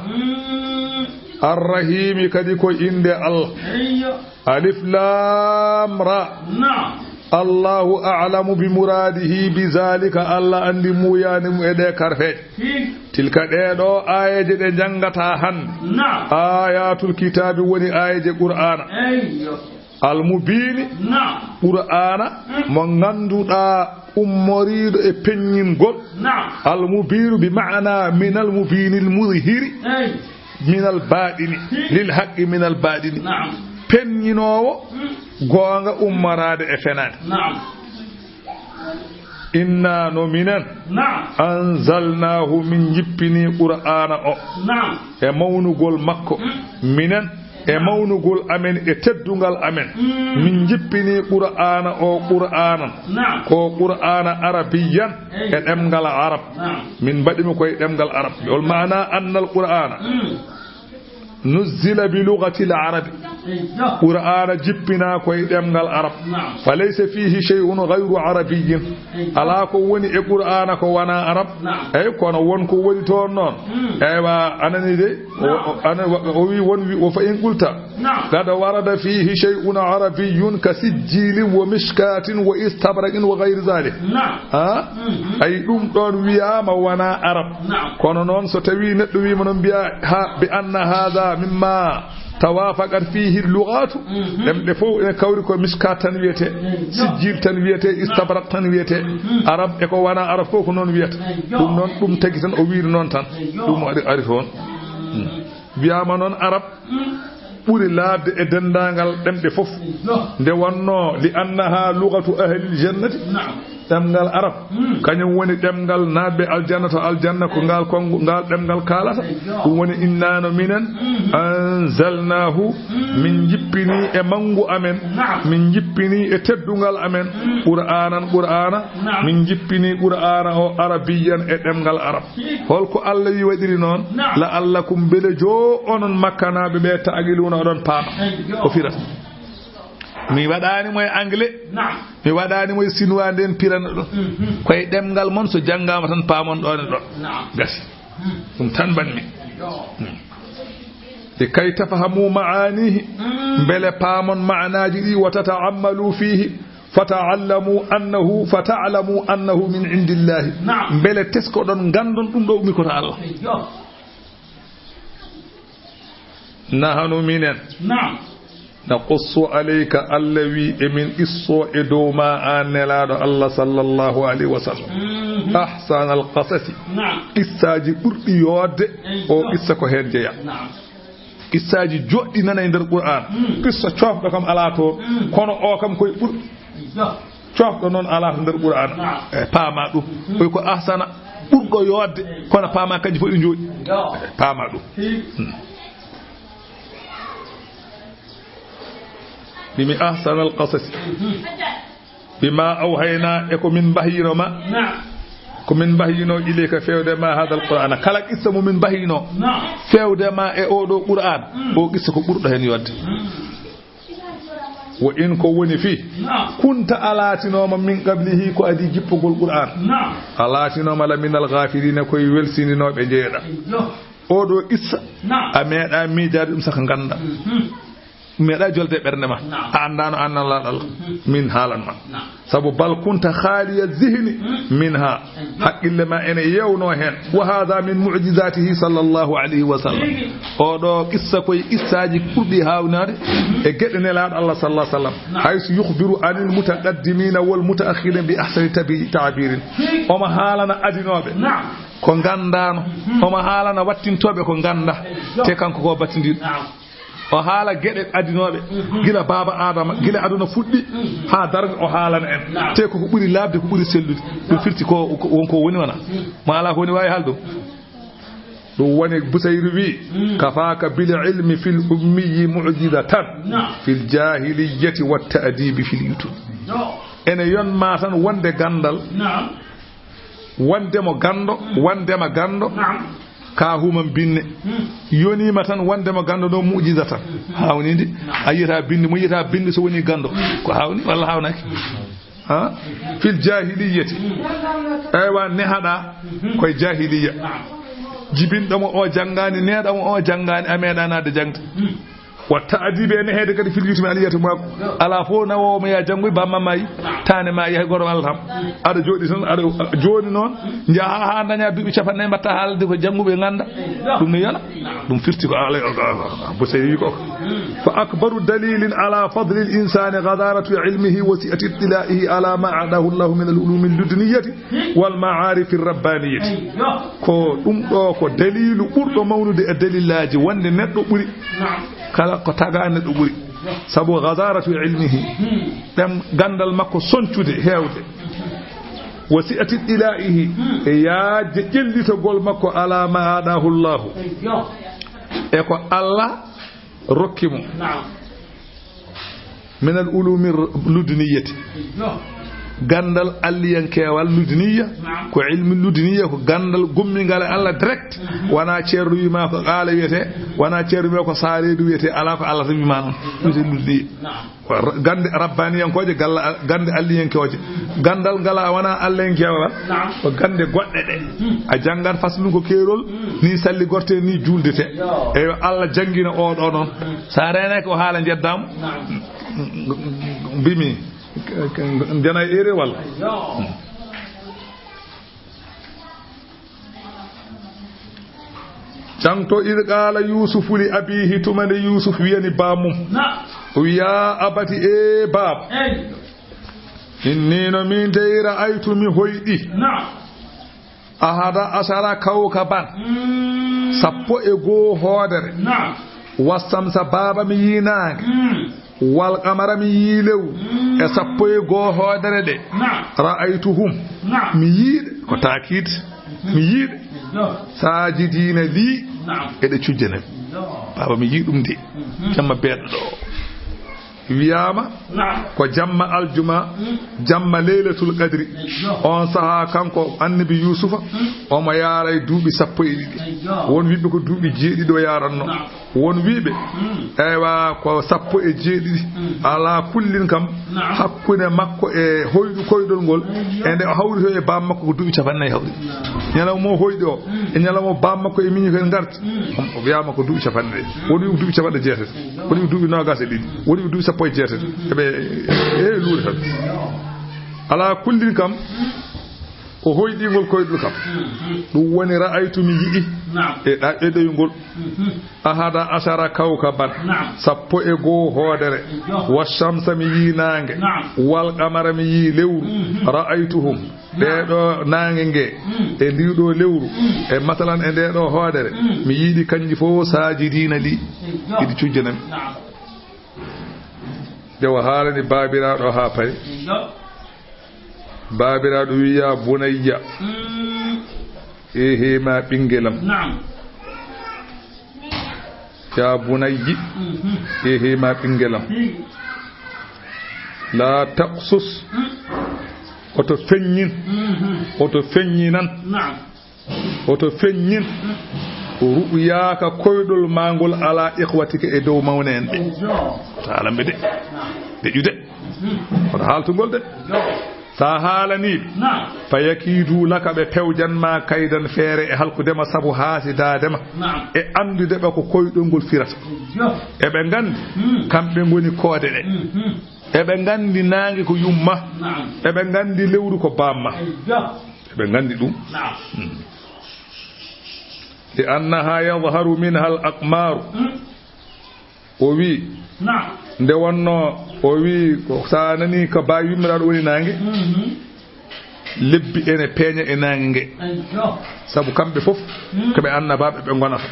arrahim kadi ko inde allah ألف لام را الله أعلم بمراده بذلك الله أندي مويان مؤدى كرفت تلك دو آية دي جنغتا هن آيات الكتاب وني آية قرآن المبين قرآن من دا مريد بنين قل المبين بمعنى من المبين المظهر من الباطن للحق من الباطن penninowo gonga ummarade e fenade inna no minen anzalnahu min jippini qur'ana o e mawnugol makko minen e mawnugol amen e teddungal amen min jippini qur'ana o qur'anan ko qur'ana arabiyan e demgal arab min badimi koy demgal arab wal maana anna al qur'ana نزل بلغة العرب قرآن جبنا كوي دمغال عرب فليس فيه شيء غير عربي ألا كوني قرآن كوانا عرب أي كون وون كوني تون نون أيوا أنا ندي أنا وون وفإن قلت قد ورد فيه شيء عربي كسجيل ومشكات واستبرق وغير ذلك أي دم دون وياما وانا عرب كون نون ستوي ندوي من بأن هذا مما توافقت فيه اللغات لم دفو كوريكو مسكات تنويته سجيل تنويته استبرق تنويته عرب اكو وانا عرب كوكو نون ويت دum non dum tagi tan o wiiri non tan dum ari ton wi'ama non arab ɓuri laabde e dendangal ɗemɗe fof nde wonno li annaha lugatu ahli ljannati ɗemgal arab kañum woni ɗemgal naɓe aljanna to aljanna ko ngal kongo ngal ɗemgal kalata ɗum woni innano minen anzalnahu min jippini e mangu amen min jippini e teddungal amen qur'ana min jippini qur'ana o arabiyan e ɗemgal arab holko allah wi waɗiri noon la allakum bele jo onon makkanaɓe ɓe ta'aqiluna oɗon paama ko firata mi waɗani moye anglais mi waɗani moye chinois nden pirana ɗon koye ɗemgal mon so janggama tan paamon ɗone ɗon gasi ɗum tan banmi e kay tafahamu maanihi bele paamon ma'naji ɗi wa tata'ammalu fihi fata'lamu annahu min indillahi bele tesko ɗon gandon ɗum ɗo umi kota Allah nahanu minen نقص عليك اللوي من إصو إدوما آنلاد الله صلى الله عليه وسلم أحسن القصص إساجي برئي يود أو إساكو هنجيا إساجي جودي نانا عند القرآن قصة شوف بكم على طول كونو أو كم كوي بر cofɗo noon ala to nder qur'an paama ɗum oy ko ahsana ɓurɗo yodde kono paama kanji fof ɗi jooɗi paama ɗum bimi ahsana alqasas bima awhayna e ko min bahino ma ko min bahino ilayka fewde ma hada alqur'ana kala qissa mo min bahino fewde ma e oɗo qur'an o qissa ko ɓurɗo hen yodde wo in ko woni fi kunta alatinoma min qablihi ko adi jippugol qur'an alatinoma la min alghafirina koye welsininoɓe jeeɗa oɗo qissa a meeɗa miijade ɗum saka ganda meeɗa jolde ɓernde ma a andano annalaɗal min haalan ma sabu bal kunta khaliya zihni minha haqqille ma ene yewno hen wa hada min mu'jizatihi sallallahu alayhi wa sallam oɗo qissa koye qissaji ɓurɗi hawnade e gueɗe nelaɗo Allah sallallahu alayhi wa sallam hayso yukhbiru anil mutaqaddimina wal mutaakhirin bi ahsani tabirin omo haalana adinoɓe ko gandano omo haalana wattintoɓe ko ganda te kanko ko battidiɗo o haala gueɗe adinoɓe gila baba adama gila aduna fuɗɗi ha darga o haalana en te ko ɓuuri labde ko ɓuuri sellude ɗum firti ko wonko woni wona mo ala ko woni wawi haldo ɗum woni Busayri wi kafaka bil ilmi fil ummiyi mu'jizatan fil jahiliyyati wat ta'dibi fil yutub ene yonma tan wonde gandal wondemo gando wondema gando ka human binne yonima tan wondema gando do mu'jiza tan hawnidi a yita bindi mo yita bindi so woni gando ko hawni walla hawnaki ha fil jahiliyyati aywa ne hada koy jahiliyya jibindamo o jangani nedamo o jangani amedana de jangta watta adibe ne hede kadi fil yutumi aliyatu mako ala fo nawo mo ya jangoy bamma mayi tane ma yahay goro alham ada jodi tan ada joni non jaha ha daña dubi cafanne mbatta haalde ko jangube nganda dum ne yana dum firti ko ala bo sey ko fa akbaru dalilin ala fadli al insani ghadaratu ilmihi wa si'ati ittila'ihi ala ma adahu Allah min al ulum al ludniyyati wal ma'arif ar rabbaniyyati ko dum do ko dalilu burdo mawnude e dalilaji wonde neddo buri kala ko tagane do buri sabu ghazaratu ilmihi dam gandal makko soncude hewde wasi'ati ilahi ya jellito gol makko ala ma adahu Allah e ko Allah rokkimo min al ulum ludniyyati gandal alliyankewal ludniya ko ilmi ludniya ko gandal gummingal Allah direct wana ceerdu wima ko qala wiyete wana ceerdu wima ko saareedu wiyete ala ko Allah tawi manon ludniya gande rabbaniyankoje galla gande alliyankoje gandal ngala wana alliyankewal ko gande godde de a jangan faslu ko kerol ni salli gorte ni juldete e Allah jangina o do non sa rene ko haala jeddam bimi jana ere wal canto id qala yusuf li abihi tumane yusuf wiyani bamum ya abati e bab inni no min tayra aytu mi hoydi ahada asara kawkaban sappo e go hodere wasamsa baba mi yinaange wal qamara mi yilew e sappo e go hodere de ra'aytuhum mi yide ko takid mi yide sajidina li e de cujjana baba mi yidum de jamma beddo wiyama ko jamma aljuma jamma laylatul qadri on saha kanko annabi yusufa o mo yaray duubi sappo e didi won wibe ko duubi jeedi do yaranno won wibe ewa ko sappo e jeedi ala kullin kam hakkunde makko e hoydu koydol gol ende o hawri to e bam makko ko duubi cafanna e hawri nyala mo hoydi o e nyala mo bam makko e miñi ko ngarti o wiyama ko duubi cafanna woni duubi cafanna jeetati woni duubi nogas e didi woni duubi sappo e jeetati ebe e luuri tan ala kullin kam o hoyɗingol koyɗol kam ɗum woni ra'aytu mi yi'i e ɗaɗɗeɗoyngol ahada asara kawkaban sappo e goo hoodere wa shamsa mi yi naange wal qamara mi yi lewru ra'aytuhum ɗeɗo naange nge e ndiɗo lewru e masalan e ndeɗo hoodere mi yiɗi kanji fof sajidina li iɗi cujjanami dewa haalani baabiraɗo ha pari babiraɗo wiya bunayya ehe ma ɓingelam ya bunayyi ehe ma ɓingelam la taqsus oto feññin oto feññinan oto feññin ru'yaka koydol mangol ala ikhwatika e dow mawne en ɓe alambe de deƴude oto haaltugol de sa haalaniɓe fayakiidu laka ɓe pewjanma kaydan feere e halkudema sabu haasidadema e andudeɓe ko koyɗol ngol firata eɓe gandi kamɓe goni koode ɗe eɓe gandi naange ko yumma eɓe gandi lewru ko bamma eɓe gandi ɗum li annaha yadharu minha al aqmaru o wi nde wonno o wi sa nani ko ba yummiraɗo woni naange lebbi ene peeña e naange nge sabu kamɓe fof koɓe annabaɓe ɓe gonata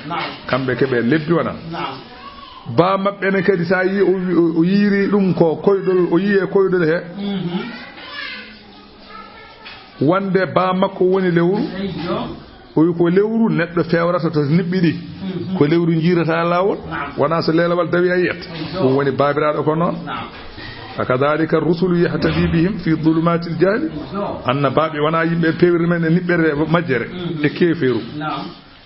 kamɓe keɓe lebbi wona ba maɓɓe ne kadi sa yi o yiiri ɗum ko koyɗol o yiye koyɗol he wonde ba makko woni lewru o wi ko lewru neɗɗo fewrata to niɓɓiɗi ko lewru jiirata lawol wona so lelawal dawi a yiyat ɗum woni babiraɗo ko noon fakadalika rusulu yahtadi bihim fi dhulumatil jahli annabaɓe wona yimɓe pewri men e niɓɓere majjere e keeferu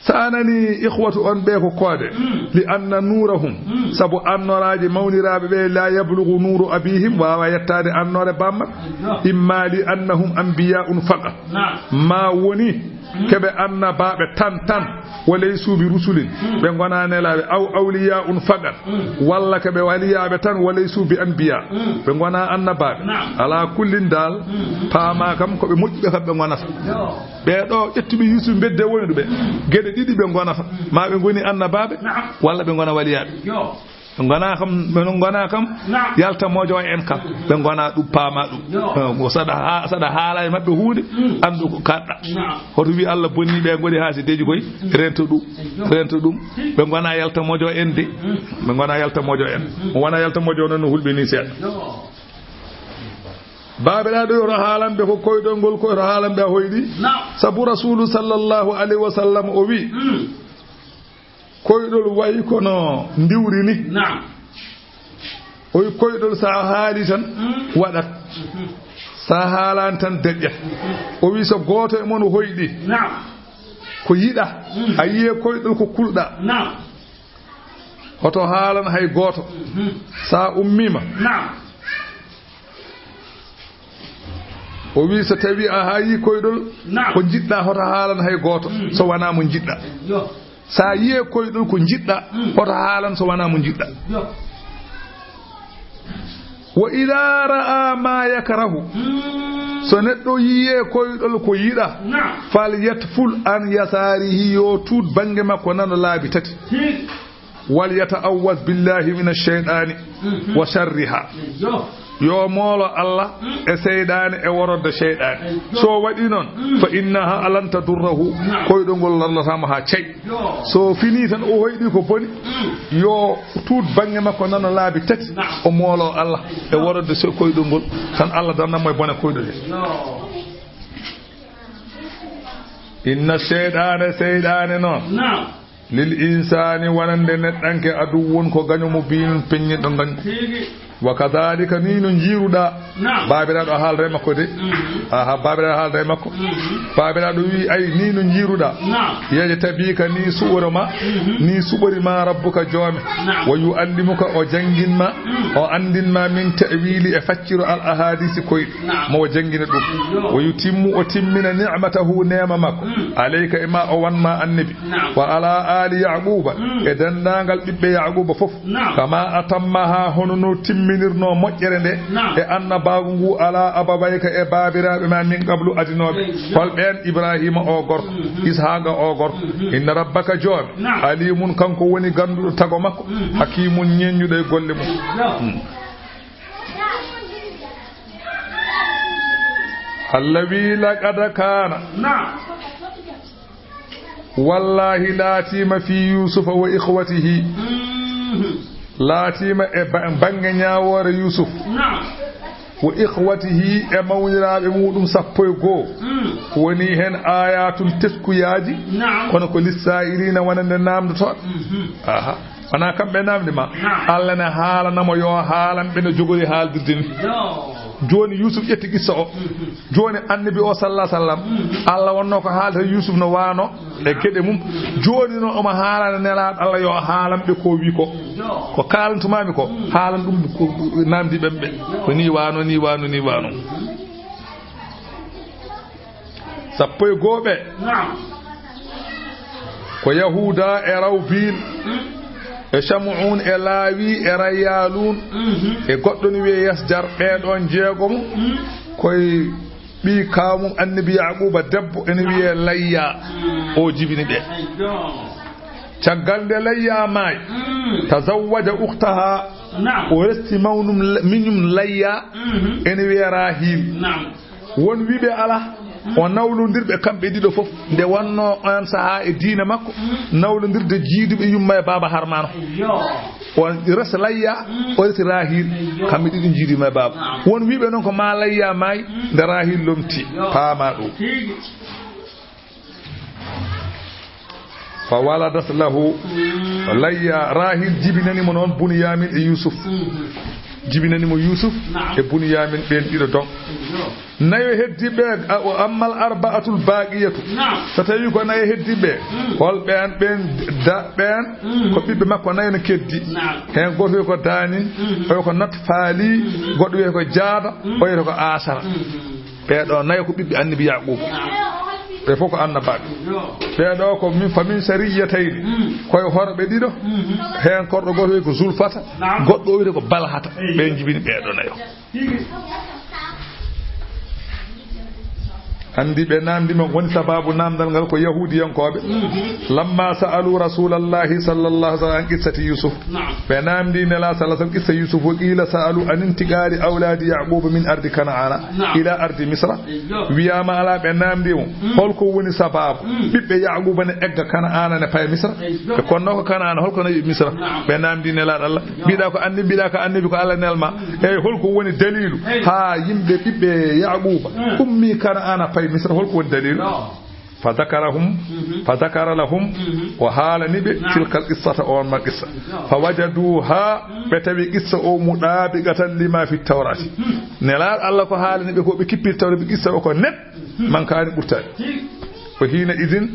sanani ikhwatu on be ko koode li anna nurahum sabu annoraji mawniraɓe ɓe la yablughu nuru abihim wawa yettade annore bamma imma li annahum anbiya'un faqat ma woni kebe annabaɓe tan walaysu bi rusulin ɓe gona nelaɓe aw awliya'un faqat walla kebe waliyaɓe tan walaysu bi anbiya ɓe gona annabaɓe ala kullin dal paama kam koɓe moƴƴuɓe kam ɓe gonata ɓeɗo ƴettuɓe yusuf bedde woni ɗuɓe gueɗe ɗiɗi ɓe gonata ma ɓe goni annabaɓe walla ɓe gona waliyaɓe ɓe gona kam ɓe gona kam yaltamojo en kam ɓe gona ɗum paama ɗum saɗa haala e mabɓe hunde andu ko kaɗɗa hoto wi Allah bonni ɓe goni haasideji koy rento ɗum ɓe gona yaltamojo en de ɓe gona yaltamojo en wona yaltamojo noon no hulɓini seeɗa babiraɗo yoto haalanɓe ko koyɗol ngol koyto haalanɓe a hoyɗi sabu rasulu sallllahu alayhi wa sallam o wi koyɗol wayi kono ndiwri ni o wi koyɗol sa haali tan waɗat sa haalani tan deƴƴat o wi so gooto e mon hoyɗi ko yiɗa a yiye koyɗol ko kulɗa hoto haalan hay gooto sa ummima o wi so tawi a haayi koyɗol ko jiɗɗa hoto haalan hay gooto so wona mo jiɗɗa sa yiye koyɗol ko jiɗɗa hoto haalan so wona mo jiɗɗa wa ida ra'a ma yakrahu so neɗɗo yiye koyɗol ko yiɗa fal yatful an yasarihi yo tuut bange makko nano laabi tati wal yata'awwaz billahi minash shaytani wa sharriha yo moolo Allah e seydane e worode seydane so waɗi noon fa innaha alanta durrahu koyɗol ngol lorlatama ha cey so fini tan o hoyɗi ko boni yo tuut bange makko nano laabi tati o moolo Allah e worode koyɗol ngol tan Allah dannamo e bone koyɗol he inna seydane noon lil insani wonande neɗɗanke adu won ko gañomo biin peññiɗo gañ wa kadhalika ni no jiruɗa babiraɗo haalde makko de aha babiraɗo haalde makko babiraɗo wi ay ni no jiruɗa yeje tabika ni suɓoro ma ni suɓori ma rabbuka joome wa yuallimuka o janginma o andinma min ta'wili e facciro al ahadisi koyɗe mo jangina ɗum wa yutimmu o timmina ni'matahu nema makko alayka e ma o wanma annabi wa ala ali yaquba e dendagal ɓiɓɓe yaquba fof kama atammaha hono no timminirno moƴƴere nde e annabagu ngu ala ababayka e babiraɓe ma min qablu adinoɓe holɓen ibrahima o gorko ishaqa o gorko inna rabbaka jooɓe alimun kanko woni ganduɗo tago makko hakimun ñeññuɗo e golle mum Allah wi laqad kana wallahi laatima fi yusufa wa ikhwatihi laatima e bange ñawoore yusuf وإخوته أموننا بمودم سبويغو وني هن آيات تسكياجي كنا كل السائلين وننام دتوت آها أنا كم بنام دما الله نحالا نما يو حالا بين جوجي حال دين joni Yusuf yetti gissa o joni annabi o sallallahu alaihi wasallam Allah wonno ko haalta Yusuf no wano e gede mum joni no o ma haalana nelaad Allah yo haalam be ko wi ko kalantumami ko haalan dum ko namdi bembe ko ni wano sappo e gobe ko yahuda e rawbil e shamuun e laawi e rayalun e goddo ni wiye yasjar be don jeegom koy bi kaamum annabi yaquba debbo en wiye layya o jibini be caggalde layya may tazawwaja ukhtaha o resti mawnum minum layya en wiye rahil won wibe ala o nawlondirbe kambe dido fof nde wonno on saha e diina makko nawlondirde jiidube yumma e baba harmano o res layya o res rahil kambe didi jiidi ma baba won wibe non ko ma layya may nde rahil lomti paama do fa waladat lahu layya rahil jibinani mo non bunyamin e yusuf jibinani mo yusuf e bunyamin ben dido don nayo heddibe ammal arba'atul baqiyatu tatawi ko nayo heddibe hol ben da ben ko bibbe makko nayo no keddi hen goto ko dani o ko natfali goddo wi ko jaada o wi ko asara be do nayo ko bibbe annabi yaqub be foko annabaade be do ko min famin sariyatayn koy horbe dido hen kordo goto wi ko zulfata goddo wi ko balhata be jibini be do nayo andi be namdi mon woni sababu namdal ngal ko yahudiyankobe lamma sa'alu rasulallahi sallallahu alaihi wasallam qissati yusuf be namdi ne la sallallahu alaihi qissa yusuf wa qila sa'alu an intigari awladi yaqub min ardi kana'ana ila ardi misra wiyama ala be namdi mo holko woni sababu bibbe yaqub ne egga kana'ana ne pay misra be konno ko kana'ana holko ne misra be namdi ne la Allah bida ko annabi ko Allah nelma e holko woni dalilu ha yimbe bibbe yaqub ummi kana'ana مصر هل كون دليل فذكر لهم وحال نبي تلك القصة أو ما قصة فوجدوها بتبي قصة أو مطابقة لما في التوراة نلال الله كحال نبي كو بكبير التوراة بقصة أو كنت من كان برتال فحينئذ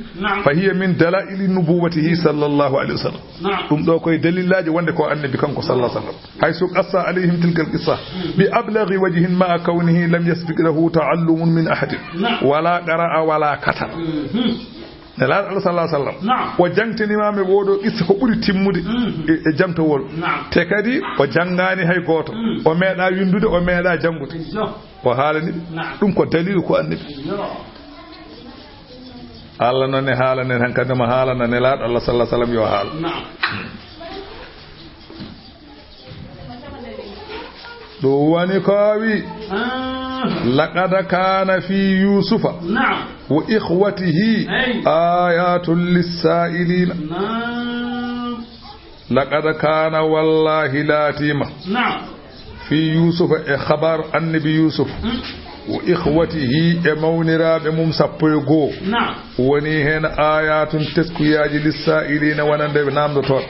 فهي من دلائل نبوته صلى الله عليه وسلم ثم دو كوي دليل لاجي وند كو النبي كانكو صلى الله عليه وسلم حيث قصى عليهم تلك القصة بأبلغ وجه مع كونه لم يسبق له تعلم من أحد ولا قرأ ولا كتب نلال الله صلى الله عليه وسلم وجنتني ما مي وودو قصة ko buri timmude e jamtowol te kadi o jangani hay goto o meeda windude o meeda jangude o haalani dum ko dalilu ko annabi Allah non e haalane tan kadama haalana ne laad Allah sallallahu alaihi wasallam yo haal do wani kawi laqad kana fi yusufa wa ikhwatihi ayatul lisailin laqad kana wallahi latima fi yusufa e khabar annabi yusuf wa ikhwatihi e mawnirabe mum sappo e go woni hen ayatun taskuyaji lisailina wanande be namdo ton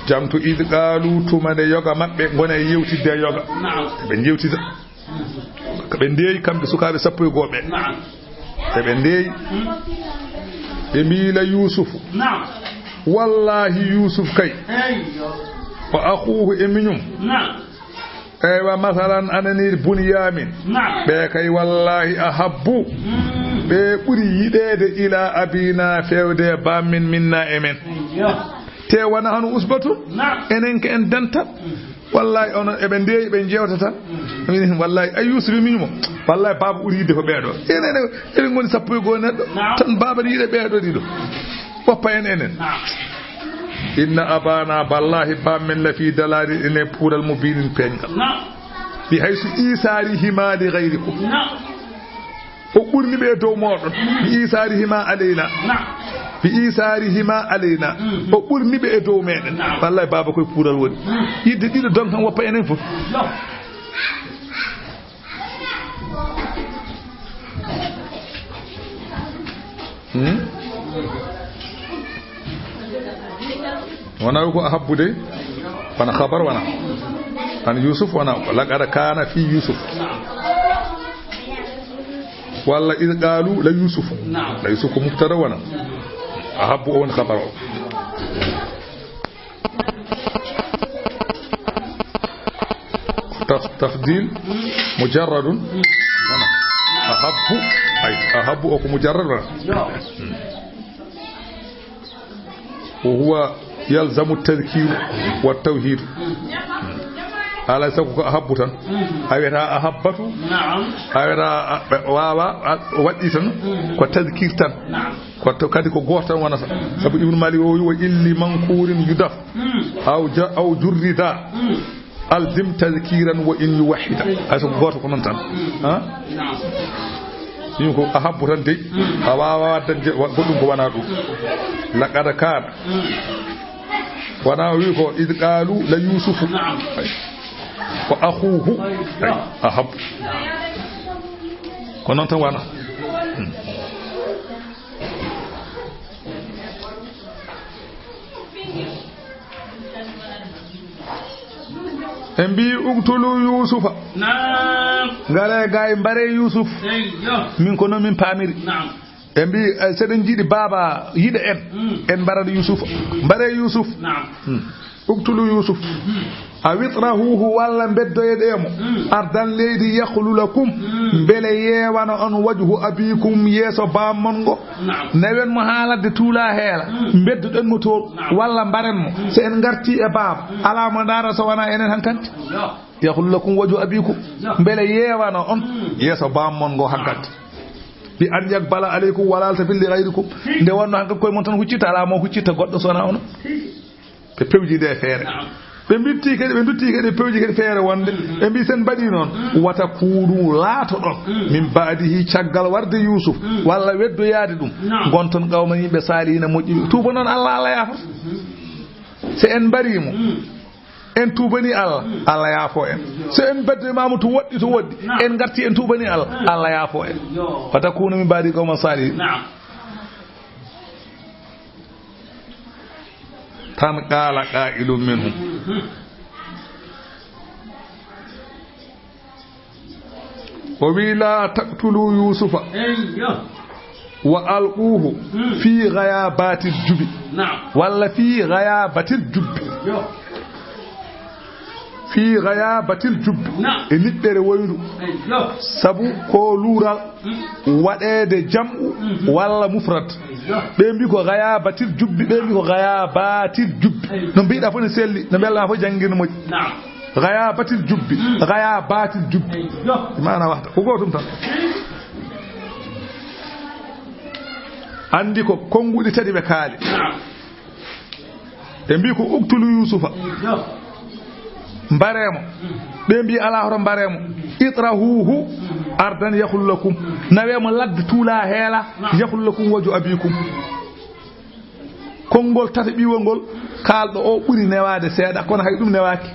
jamtu id qalu tumade yoga mabbe gona yewtide yoga be jewtida be ndeey kambe sukaabe sappo e gobe be ndeey be mila yusuf wallahi yusuf kay wa akhuhu e minyum ewa masalan anani bunyamin be kay wallahi ahabbu be buri yidede ila abina fewde bamin minna emen te wana hanu usbatu enen ke en danta wallahi on e be ndeey be jewtata min wallahi ay yusuf minimo wallahi baba buri yidde ko beedo enen ngoni sappo go neddo tan baba yide beedo dido poppa enen inna abana ballahi bamin la fi dalali ene pural mubinin penga bi haysu isari hima li ghayrikum o burni be dow modon bi isari hima alaina bi isari hima alaina o burni be dow meden wallahi baba koy pural woni yidde dido don tan woppa enen fof وانا يكو أحب دي وانا خبر وانا عن يوسف وانا لقد كان في يوسف ولا إذ قالوا لا يوسف لا يوسف مبتدا وانا أحب وانا خبر تفضيل مجرد وانا أحب أي أحب أو مجرد وانا وهو يلزم التذكير والتوحيد على سبب أحبة أيها أحبته أيها واوا وديتن كتذكيرتن كتكادي كغوتن وانا سبب ابن مالي وإلي منكور يدف أو جرد ألزم تذكيرا وإن يوحد أسبب غوتن كننتن ينكو أحبة دي أواوا ودن كوانا لقد كان وانا ويكو إذ قالوا ليوسف وأخوه أحب كنت وانا embi uktulu yusufa ngale gay mbare yusuf min kono min pamiri embi seden jidi baba yide en barade yusuf mbare yusuf uktulu yusuf awitrahu walla beddoyedemo ardan leydi yakhlu lakum bele yewana on wajhu abikum yeso bammongo newen mo haalade tuula heela bedduden mo to walla mbarenmo se en garti e baba ala mo dara so wana enen hankanti yakhlu lakum wajhu abikum bele yewana on yeso bammongo hankanti bi an yakbala alaykum wala tafil ghayrikum nde wonno hanka koy mon tan huccita ala mo huccita goddo sona on be pewji de feere be bitti kede be dutti kede pewji kede feere wonde e bi sen badi non wata kuudu laato don min baadihi caggal warde yusuf walla weddo yaade dum gonton gawmani be salina moji tuba non allah allah yafa se en barimo en tubani allah allah yaafo en se en bedde mamu to woddi en garti en tubani allah allah yaafo en wata kunu min baadi gawma sali tan qala qa'ilun minhum wa la taqtulu yusufa wa alquhu fi ghayabati al-jubi wala fi ghayabati al-jubi fi ghayabati al-jubi e niddere woyru sabu ko lural wadede jam'u wala mufrad be mbi ko ghayabati al-jubi be mbi ko ghayabati al-jubi no biida fo ne selli no bella fo jangino mo ghayabati al-jubi ghayabati al-jubi maana wahda ko gotum tan andi ko kongudi tadi be kaali e mbi ko uktulu yusufa mbaremo be mbi ala horo mbaremo itrahuhu ardan yakhul lakum nawemo ladde tuula heela yakhul lakum waju abikum kongol tati biwongol kaldo o buri newade seeda kono hay dum newaaki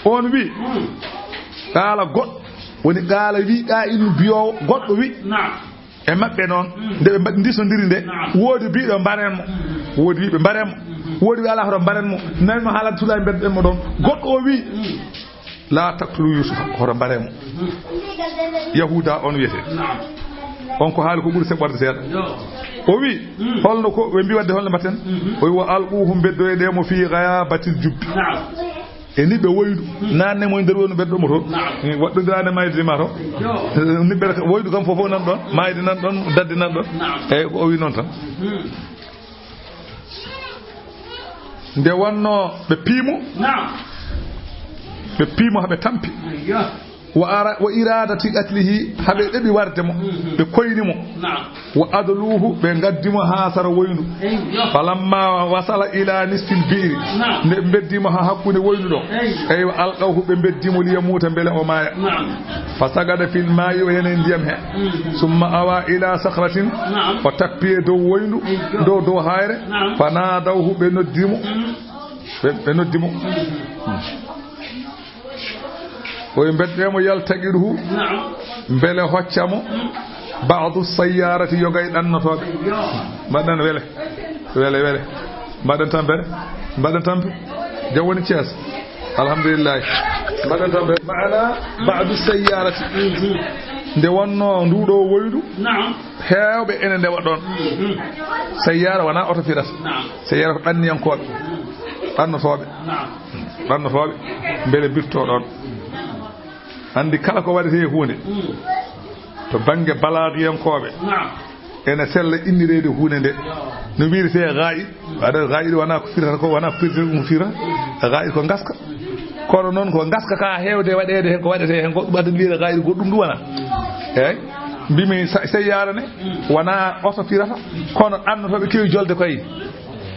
on wi kala god woni kala wi ka inu biyo goddo wi e mabbe non de be ndisondiri de wodi biido mbaremo wodi be mbaremo wodi ala horo mbaremo nan mo halat tula bedde mo don goddo o wi la taqtulu yusuf horo mbaremo yahuda on wiete on ko haali ko buri seborde seeda o wi holno ko be mbi wadde holno batten o wi wa alquhum beddoyde mo fi ghayabatil jubbi e nibe woydu nanne mo nder wonu beddo mo to waddo dane mayde ma to nibe woydu kam fofo nan don mayde nan don daddi nan don e o wi non tan nde wonno be piimo habe tampi wa iradati qatlihi habe debi warde mo be koyni mo wa adluhu be gaddimo ha sara woynu falamma wasala ila nisfil bi'ri ne beddimo ha hakkunde woynu do ay alqahu be beddimo li yamuta bele o maya fasagada fil ma'i wa yanen diyam he summa awa ila sakhratin wa takpiye do woynu do hayre fanadawhu be noddimo o beddemo yaltaqiruhu bele hoccamo بعض السيارة يوغاي أنطوب بدن ولا بدن تامبر جواني تياس الحمد لله بدن تامبر معنا بعض السيارة nde wonno nduɗo woydu heewɓe ene ndewa ɗon sayyara wona oto firas sayyara ko ɗanniyankoɓe ɗannotoɓe beele birto ɗon andi kala ko waɗete hunde to banggue balagiyankoɓe ene sella innirede hunde nde no wiirete gaayi waɗa gaayi wona ko firata ko wona ko firte ɗum fira gaayi ko gaska kono noon ko gaska ka heewde waɗede hen ko waɗete hen goɗɗum adden wiide gaayi goɗɗum ɗum wona eyyi mbimi sayyara ne wona oto firata kono ɗannotoɓe kewi jolde koye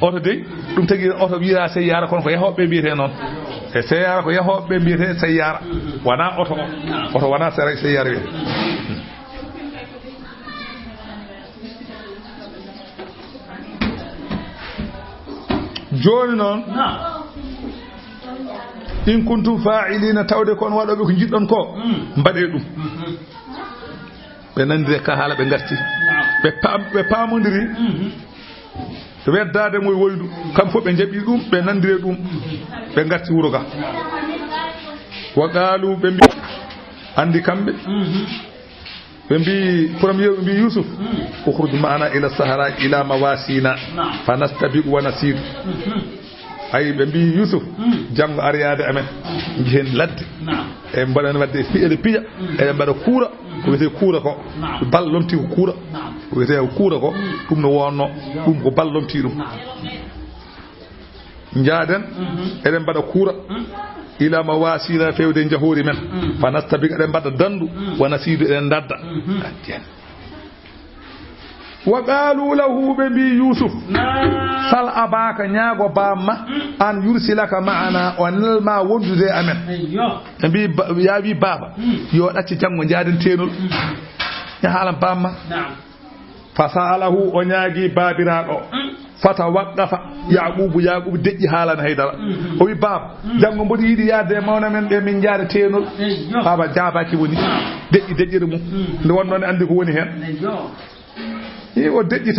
oto dey ɗum tagui oto wiira sayyara kono ko yahoɓe mbiyete noon e sayyara ko yahoɓe mbiyete sayyara wona oto oto wona sayyara wiyete joni noon in kuntum fa'ilina tawde kon waɗoɓe ko jiɗɗon ko mbaɗe ɗum ɓe nandire ka haala ɓe garti ɓe pamodiri weddade moye woydu kam fof ɓe jaɓi ɗum ɓe nandire ɗum ɓe garti wuro ga wa qalu ɓe mbi andi kamɓe ɓe mbi premier ɓe mbi Yusuf ukhruj ma'ana ila sahara ila mawasina fa nastabiqu wa nasidu ay ɓe mbi Yusuf janggo ariyade amen jihen ladde e mbaɗani wadde fi'ele piƴa e mbaɗa kuura ko wiyete kuura ko bal lomti ko kuura ko wiyete ko kuura ko ɗum no wonno ɗum ko bal lomti ɗum jaaden eɗen mbaɗa kuura ila ma wasina fewde jahori men fa nastabiq eɗen mbaɗa dandu wona siidu eɗen dadda wa qalu lahu ɓe mbi Yusuf sal abaka ñaago bamma an yursilaka ma'ana o nelma wondude amen ɓe mbi ya wi baba yo ɗacci janggo jaaden tenol ya haalan bamma fa sa'alahu o ñaagi babiraɗo fata waqqafa yaqubu deƴƴi haalana haydara o wi baba janggo mboɗo yiiɗi yaade mawna men ɓe min jaada tenol baba jaabaki woni deƴƴire mum nde wonno ne andi ko woni hen o deƴƴi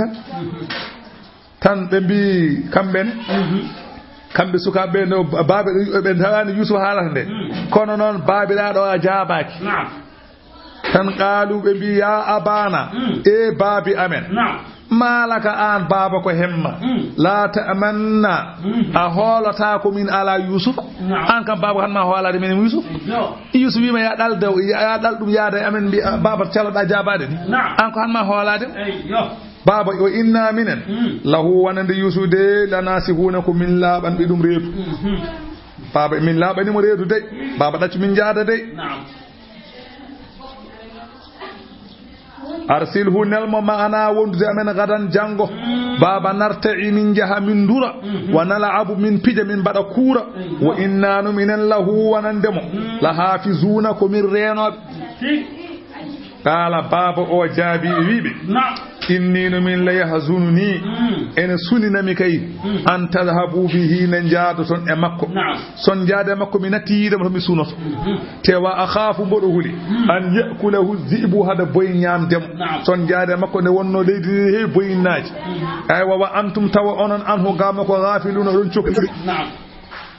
tan ɓe mbi kamɓene kamɓe sukaɓe no baaɓe ɓe tawani Yusuf haalata nde kono noon baabiraɗo a jaabaki tan qaalu ɓe mbi ya abana e baabi amen malaka an baba ko hemma la ta'manna a hoolata ko min ala Yusuf an kam baba han ma hoolade min Yusuf Yusuf wima ya dal ɗum yaada amen mbi baba caloɗa jabade ni an ko han ma hoolade baba o inna minen lahu wonande Yusuf de lanasihuna ko min laaɓan ɓe ɗum reedu baba min laaɓanimo reedu de baba ɗaccu min jaada de arsilhu nelmo ma'ana wondude amen gadan jango baba narta'i min jaha min dura wa nal'abu min pija min bada kura wa inna minen lahu wanandemo la hafizuna ko min renobe kala baba o jaabi wiibe inni min la yahzununi en suninami kay an tadhhabu bihi nan jaado ton e makko son jaade makko mi natiide mo mi sunoto tewa akhafu bodo huli an yakulahu zibu hada boy nyamdem son jaade makko ne wonno leydi he boy naaji ay wa antum tawa onon anhu gama ko ghafiluna don cokri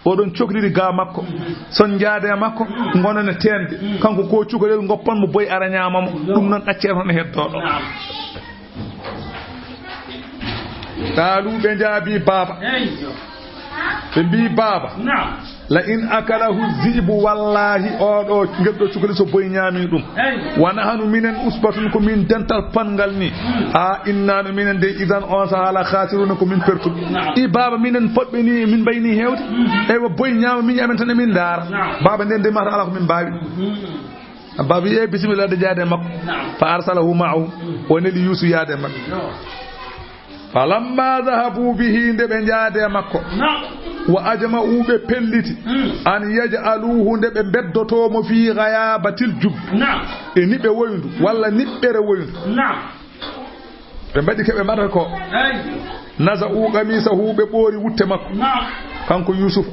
oɗon cohliri ga makko son jaade makko gonone tende kanko ko cukalel goppan mo boy ara nyamamo ɗum non ɗaccere hono heddoɗo قالوا بنجابي بابا بي بابا la in akalahu zibu wallahi oɗo geddo cukali so boy nyami dum wana hanu minen usbatun ko min dental pangal ni a innanu minen de idan on sa ala khasiruna ko min pertu i baba minen fodbe ni min bayni hewde e wo boy nyama min amen tan min dar baba den de mata ala ko min bawi baba e bismillah de jaade makko fa arsalahu ma'ahu woneli yusu yaade makko falamma dhahabu bihi de be jaade makko wa ajma'u be pelliti an yaj'aluhu de be beddoto mo fi ghayabatil jub e nibe woyndu walla nibbere woyndu be mbadi ke be mata ko naza'u qamisahu be bori wutte makko kanko Yusuf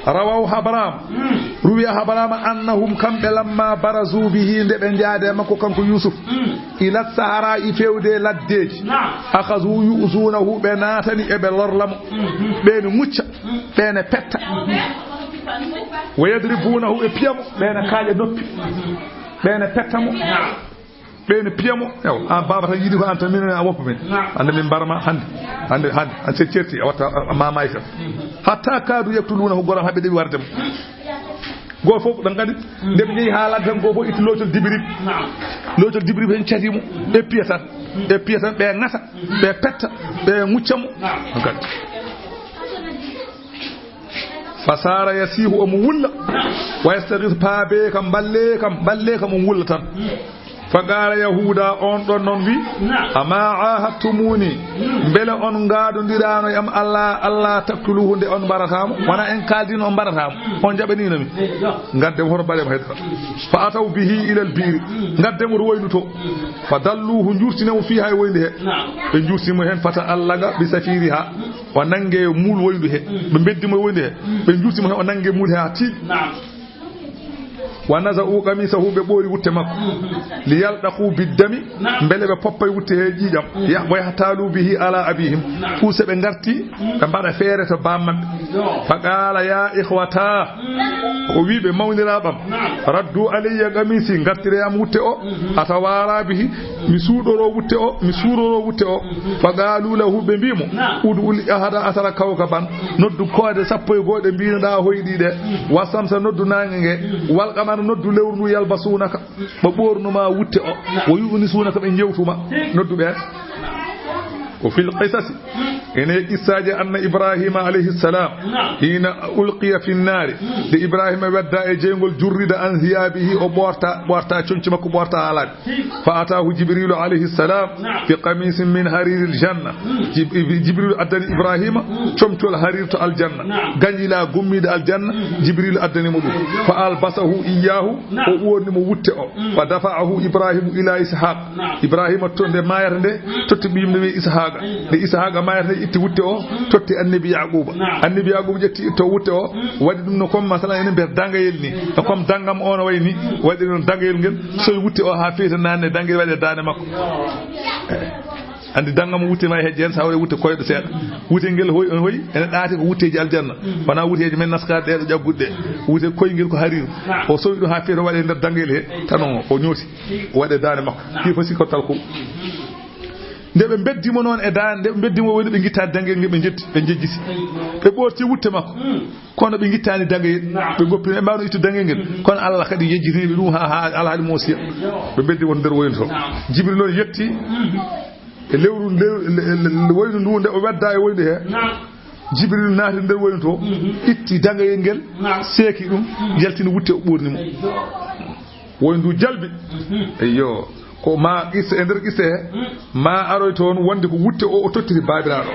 rawahu habram ruwi habarama annahum kamɓe lamma barazu bihi nde ɓe jaade makko kanko Yusuf ila sahara i fewde laddeji akhazu yuzunahu ɓe natani eɓe lorlamo ɓene mucca ɓene petta wa yadribunahu ɓe piyamo ɓene kaaƴe noppi ɓene pettamo ɓene piyamo ew an baba tan yiɗi ko an tan minen a woppa men ande min mbarama hande an se certi a watta mamay kam hatta kaadu yaktulunahu goram haɓe ɗeɓi wardemo go fof ɗan kadi nde ɓe jeeyi haalade tan go fof itti locol dibrib hen catimo ɓe piya tan ɓe ngata ɓe petta ɓe muccamo ɗan kadi fasara yasihu omo wulla wa yastaghith paabe kam balle kam on wulla tan faqala yahuda on ɗon noon wi ama ahadtumuni beele on gaadondirano yam Allah taktuluhu nde on baratamo wona en kaldino on baratamo on jaɓaninami gaddemo hoto mbaɗemo hedda fa ataw bihi ila albiri gaddemo to woynuto fa dalluhu jurtinemo fi hay woyndi he ɓe jurtimo hen fata allaga bi safiri ha o nangue muul woyndu he ɓe beddimo woyndi he ɓe jurtimo hen o nangue muul he ha tiiɗi wa naza'u qamisahu be ɓoori wutte makko li yalɗaqu biddami mbele ɓe poppay wutte he ƴiiƴam wa yahtalu bihi ala abihim fu se ɓe garti ɓe mbaɗa feere to bammaɓe fa qala ya ihwata o wi ɓe mawniraɓam raddu alayya qamisi gartireyam wutte o atawara bihi mi suuroro wutte o fa qalu lahu ɓe mbimo ud'ul ahada asara kawkaban noddu koode 11 mbinoɗa hoyɗi ɗe wasamsa noddu nange nge walqama noddu lewru ndu yalbasunaka ba ɓornuma wutte o wo yu'nisunaka ɓe jewtuma noddu ɓe ko fil qisasi ene qissaji anna ibrahima alayhi salam hina ulqiya fi nnari de ibrahima wedda e jeygol jurrida an hiyabihi o ɓorta coñci makko ɓorta haalade fa atahu jibrilu alayhi salam fi qamisin min hariril janna jibrilu addani ibrahima comcol harir to aljanna gañila gummiɗo aljanna jibrilu addanimo ɗum fa albasahu iyahu o ɓornimo wutte o fa dafa'ahu ibrahimu ila ishaq ibrahima to nde mayata nde totti ɓiyimde wi ishaq de ishaqa mayata itti wutte o totti annabi yaquba ƴetti itto wutte o waɗi ɗum no comme masalan enen mbiyata dangayel ni no comme dangam o no wayni waɗi ɗon dangayel ngel sowi wutte o ha feeta nanne dangayel waɗe dande makko andi dangam wutte ma hejje hen sa waɗi wutte koyɗo seeɗa wutte ngel hoyi ene ɗaati ko wutteji aljanna wona wutteji men naskade ɗeɗo ƴabbuɗe wutte koyngel ko hariru o sowi ɗum ha feeta waɗe nder dangayel he tan o ñooti waɗe dande makko ki fo sikkottal ko nde ɓe beddimo noon e dande nde ɓe beddimo woni ɓe guittani dangel ngel ɓe jejjiti ɓe ɓorti wutte makko kono ɓe guittani dangel ɓe goppino ɓe mbawno ittu dangel ngel kono Allah kadi yejjitiniɓe ɗum ha alhaali mosiya ɓe beddi won nder woyno to jibril noon yetti e lewru woyno ndu nde o wedda e woyno he jibril naati nder woyno to itti dangel ngel seeki ɗum yaltini wutte o ɓornimo woyno ndu jalbi eyyo ko ma qissa e nder qissa he ma aroy toon wonde ko wutte o tottiri babiraɗo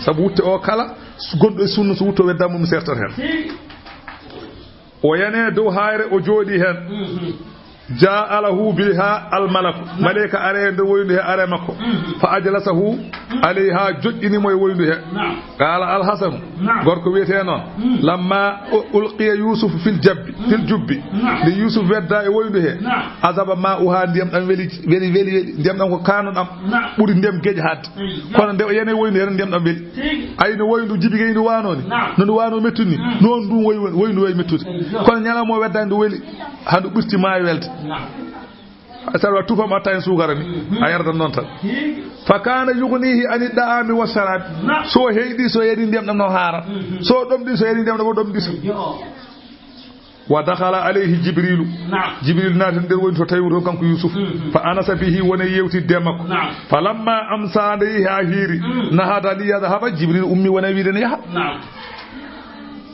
sabu wutte o kala gonɗo e sunna so wutto weddama mum sertat hen o yane dow hayre o jooɗi hen ja'alahu biha almalaku malaika are nder woyndu he are makko fa ajlasahu alayha joƴƴinimo e woyndu he qala alhasanu gorko wiyete noon lamma ulqiya yusuf fil jubbi nde yusuf wedda e woyndu he azaba ma uha ndiyam ɗam weli ndiyam ɗam ko kano ɗam ɓuri ndiyam geeƴe hadde kono nde o yene woyndu he ndiyam ɗam weli ayno woyndu jibigay ndu wanoni no ndu wano mettuni noon ɗum woyndu wayi mettude kono ñalawma o wedda ndu weli handu ɓurti maayo welde saɗa tufam atta hen sukara ni a yardan noon tan fa kana yugnihi ani da'ami wa sharab so heyɗi so yedi ndiyam ɗam no haara so ɗomɗi so yedi ndiyam ɗam o ɗomɗita wa dakhala alayhi jibrilu naati nder woni to tawi to kanko yusuf fa anasa bihi wona yewtidde makko fa lamma amsa nde ha hiiri nahada li yadhaba jibril ummi wona wiide yaha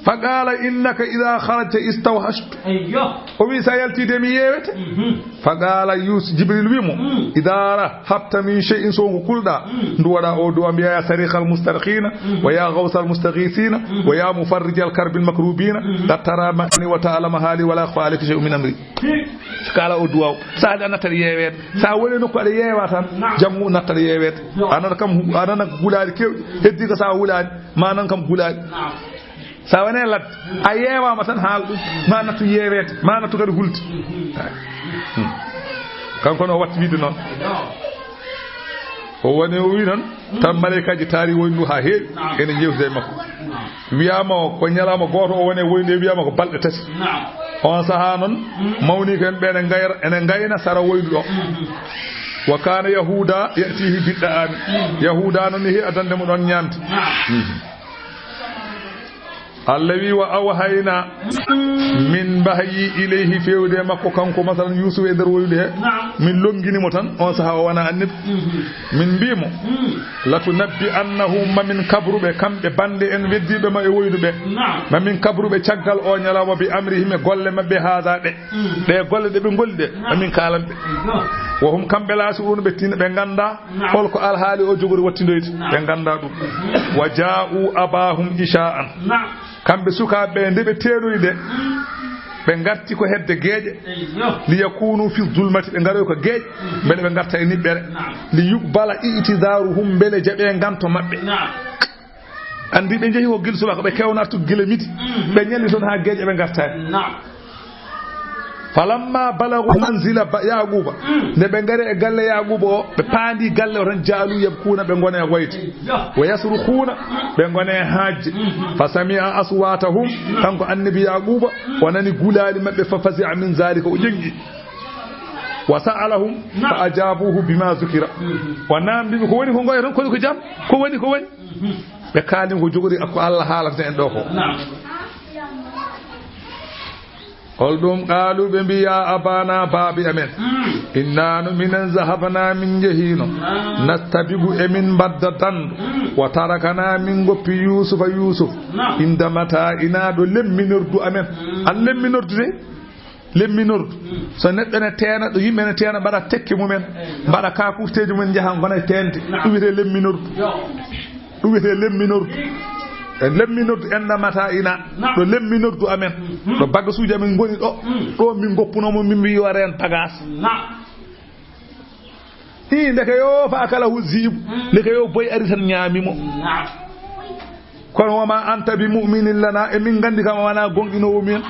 فقال إنك إذا خرجت استوحشت ومن سيالتي دمي يوت فقال يوسف جبريل بيمو إذا رهبت من شيء سوء كل دا دوانا أو دوام يا سريخ المسترخين ويا غوث المستغيثين ويا مفرج الكرب المكروبين تترى مكني وتعلم حالي ولا يخفى عليك شيء من أمري قال أو دوام سعد نتر يوت ساولي نكو على يوت جمو نتر يوت أنا نقول لك هديك ساولي ما نكم قول sawane lad a yeewama tan haal ɗum ma nattu yeewete ma nattu kadi hulti kanko no watti wiide noon o woni o wi noon tan malaikaji taari woyndu ha heewi ene jewtida e makko wiyama ko ñalama goto o woni woyndu e wiyama ko balɗe tati on saha noon mawni ko en ɓe ene gayna sara woyndu ɗo wa kana yahuda yatihi bidda ami yahuda noon he adande mo ɗon ñamde Allah wi wa awhayna min bahyi ilayhi fewde makko kanko masalan Yusuf e der woyde he min longini mo tan on saha o wana annabi min bimo latu nabbi annahu min kabrube kambe bande en weddibe ma e woydu be min kabrube caggal o nyalawa bi amrihim golle mabbe haada de golle de be golde min kalambe wa hum kambe laasuun be tin be ganda holko al haali o jogori wattindoyde be ganda dum wa jaa'u abahum isha'an kambe sukaɓe nde ɓe teeɗoyde ɓe garti ko hedde geeƴe li yakunu fi zulmati ɓe garoy ko geeƴe beele ɓe garta e niɓɓere li yuqbala itidaruhum beele jaɓe ganto maɓɓe andi ɓe jeehi ko gil subaka ɓe kewnartu gila midi ɓe ñalli toon ha geeƴe ɓe gartani falamma balagu manzila yaquba nde ɓe ngari e galle yaquba o ɓe paandi galle o tan jaalu yabkuna ɓe gone woyte wa yasrukhuna ɓe gone haajje fa sami'a aswatahum kanko annabi yaquba wonani gulaali maɓɓe fa fasi'a min zalika o jengi wa sa'alahum fa ajabuhu bima zukira wa nambiɓe ko woni ko ngoya tan ko jam ko woni ɓe kaalin ko jogori ko Allah haalata en ɗo ko holɗum qaalu ɓe mbi ya abana baabi amen innanu minen zahabna min jehino nastabigu emin badda dandu wa tarakana min goppi yusuf inda mata ina ɗo lemminordu amen an lemminordu de lemminordu so neɗɗo ne teena ɗo yimɓe ne teena mbaɗa tekke mumen mbaɗa kakurteji mumen jahan gona tente ɗum wiyete lemminordu lemminordu enna mata ina ɗo lemminordu amen ɗo bagasuji amen goni ɗo min goppunomo min mbi yo ren bagas ndeke yo fa kala huzibu ndeke yo boy ari tan ñaamimo kono wama anta bi mu'minin lana e min gandi kam wana gonɗinowo min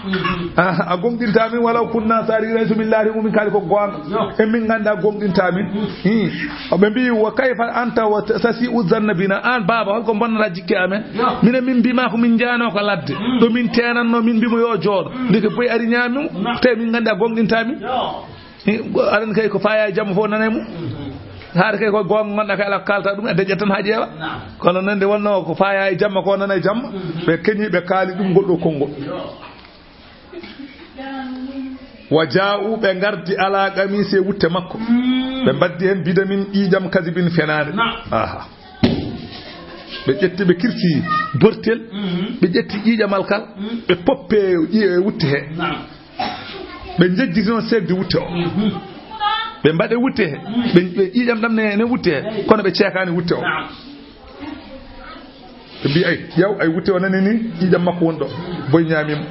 a gonɗinta min walaw kunna sarina so billahi mumin kaali ko gonga e min gandi a gonɗinta min ɓe mbi wa kayfa anta wa tasi'u zanna bina an baba holko bonnata jikke amen minen min mbima ko min jaano ko ladde ɗo min tenanno min mbimo yo jooɗo ndeke boy ari ñaamimo tawi min gandi a gonɗinta min aɗen kay ko faya jamma fof nanay mum haade kay ko gonga gonɗa kay ala kalta ɗum e deƴƴat tan ha ƴeewa kono nande wonno ko faya e jamma ko nana e jamma ɓe keñi ɓe kaali ɗum goɗɗo konngol wa jaa'u ɓe gardi ala qamise wutte makko ɓe mbaddi hen bidamin ƴiƴam kasibin fenade aha ɓe ƴetti ɓe kirti dortel ɓe ƴetti ƴiƴamal kal ɓe poppe wutte he ɓe jejjiti noon segde wutte o ɓe mbaɗe wutte he ɓe ƴiƴam ɗam ne wutte he kono ɓe ceekani wutte o ɓe mbi ay ƴew ay wutte o nani ni ƴiƴam makko woni ɗo boy ñaamimo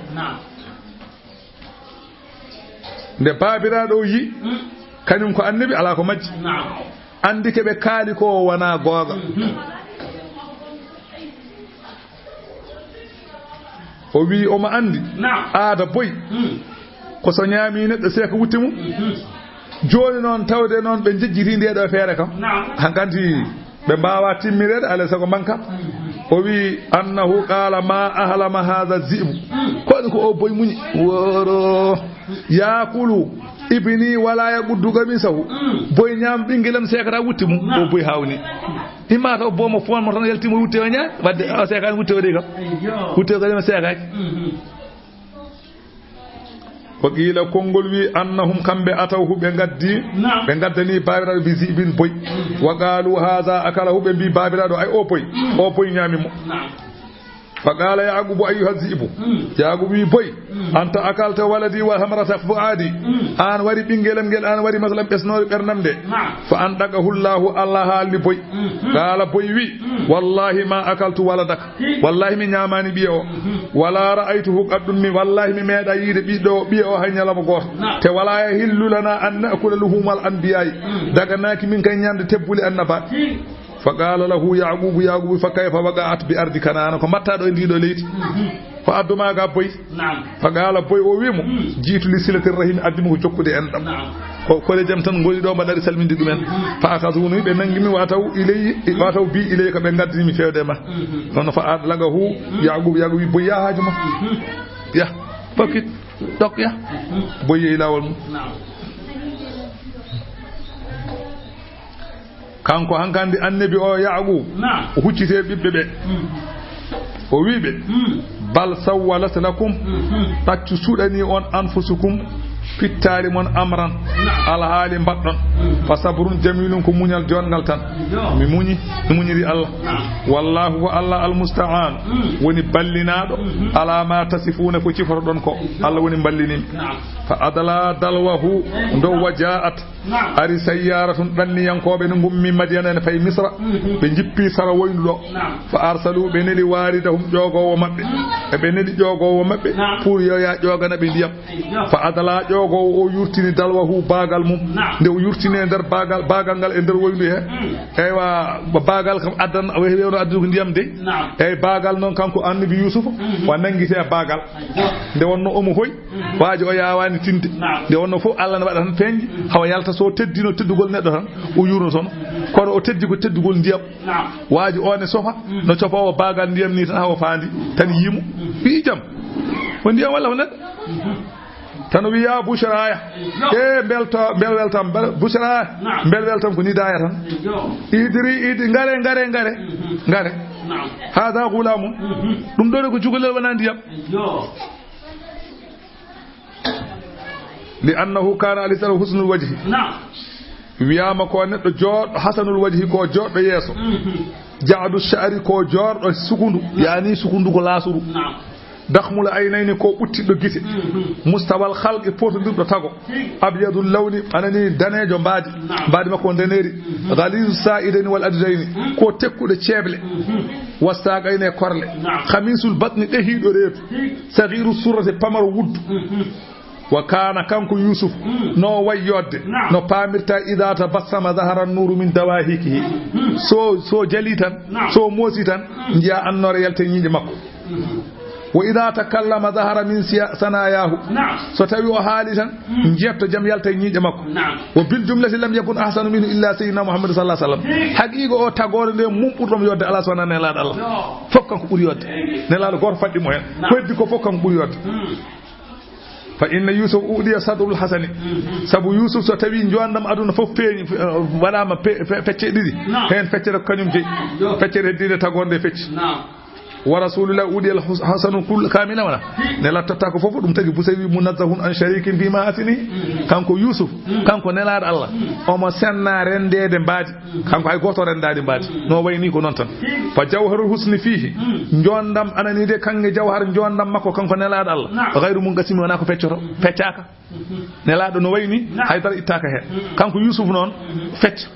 nde baabiraɗo o yi kañum ko annabi ala ko majji andi ke ɓe kaali ko wona googa o wi omo andi aada boy ko so ñaami neɗɗo seeka wutte mum joni noon tawde noon ɓe jejjiti ndeɗo feere kam hankanti ɓe mbawa timmirede alay sago manka o wi annahu qala ma ahlama hadha zibu koɗo ko o boy muñi woro yakulu ibni wala yaquddu gamisahu boy ñam ɓinguelam sekata wutte mum o boy hawni imma taw bomo fonmo tan yaltimo wutte o ñaa wadde o sekani wutte o de kam wutte o kadima sekaki ko qila konngol wi annahum kambe atawhu ɓe gaddi ɓe gaddani babiraɗo bi zibin boy wa qalu hadha akalahu ɓe mbi babiraɗo ay o boy ñamimo fa qala yaqubu ayyuha zibu yaqubu wi boy anta akalta waladi wa hamrata fuadi an wari ɓinguelam ngel an wari masalan ɓesnore ɓernam de fa an ɗagahu llahu allah haalni boy qala boy wi wallahi ma akaltu waladaka wallahi mi ñamani ɓiye o wala ra'aytuhu qaddum mi wallahi mi meeɗa yiide ɓiye o hay ñalama goto te wala yahillu lana an nakula luhumal anbiya'i daganaki min kay ñamde tebbuli annaba fa qala lahu yaqubu fa kayfa waqa'at bi ardi kanana ko mbatta ɗo e ndiɗo leydi fa adduma ga boy fa gala boy o wimo jiitu li silatir rahim addimo ko jokkude en dam ko le jam tan goli do badari salmindi dumen fa akazunu be nangimi wataw ilay wataw bi ilay ko be gaddini fewde ma non fa ad laga hu yagu wi boy ya hajuma ya fakit dok ya boy ilawol mu kanko hankandi annabi o yagu huccite bibbe be o wiibe bal sawwalat lakum taccu suɗani on anfusukum fittaali mon amran alhaali mbaɗɗon fa sabrun jamilun ko muñal jongal tan mi muñiri Allah wallahu wa Allah almusta'an woni ballinaɗo ala ma tasifuna ko cifoto ɗon ko Allah woni ballinimi fa adala dalwahu ndo wajaat ari sayyaratun ɗanniyankoɓe no gummi madiyana ne fay misra ɓe jippi sara woyndu ɗo fa arsalu ɓe neli waridahum ƴogowo maɓɓe eɓe neli ƴogowo maɓɓe pour yo ya ƴogana ɓe ndiyam fa adala ƴogowo o yurtini dalwahu bagal mum nde o yurtini e nder bagal ngal e nder woyndu he eywa bagal kam addan wewno adduko ndiyam de eyyi bagal noon kanko annabi Yusufa wa nangite bagal nde wonno omo hoy waaji o yawani tinde nde wonno fof Allah ne waɗa tan feñji hawa yalta so teddino teddugol neɗɗo tan o yurno toon kono o teddi ko teddugol ndiyam waaji one sofa no cofowo bagal ndiyam ni tan hawa faandi tan yimo wi jam ko ndiyam walla ko neɗɗo tan wiya bushraya bel weltam bushraya bel weltam ko nidaya tan idi ngare hada gulamu dum do ko jugolel wana ndiyam li annahu kana alisal husnul wajhi wiyama ko neddo joddo hasanul wajhi ko joddo yeso jaadu sha'ri ko joddo sukundu yani sukundu ko lasuru dakhmul aynayni ko buttido gite mustawal khalqi potodirdo tago abyadul lawni anani danejo baadi makko daneri ghalizu sa'idaini wal adjaini ko tekkude ceble wastaqayne korle khamisul batni dehido reetu saghiru surrati pamar wuddu wa kana kanko Yusuf no wayyodde no pamirta idha tabassama dhahara an-nuru min dawahihi so jalitan so mositan njiya annore yalte nyinde makko wa idha takallama dhahara min sanayahu so tawi o haali tan jetto jam yalta ñiije makko wa bil jumlati lam yakun ahsanu minhu illa sayyidina Muhammad sallallahu alaihi wasallam haqiqo o tagore nde mum ɓurɗomo yodde Allah subhanahu wa ta'ala Allah fof kanko ɓuri yodde nelaɗo goto faddi mo hen heddi ko fof kanko ɓuri yodde fa inna Yusuf udiya sadrul hasani sabu Yusuf so tawi jondam aduna fof peñi waɗama fecce ɗiɗi hen feccere ko kañum jeyi feccere heddide tagorde fecci wa rasulullah udiyal hasanu kull kamila wala nela tatta ko fofu dum tagi busawi munazzahun an sharikin bima asini kanko Yusuf kanko nelaade Allah o mo senna rendede baadi kanko ay goto rendade baadi no wayni ko non tan fa jawharul husni fihi jondam anani de kange jawhar jondam makko kanko nelaade Allah ghayru mun gasimi wana ko feccaka nelaado no wayni haydara ittaka he kanko Yusuf non fecc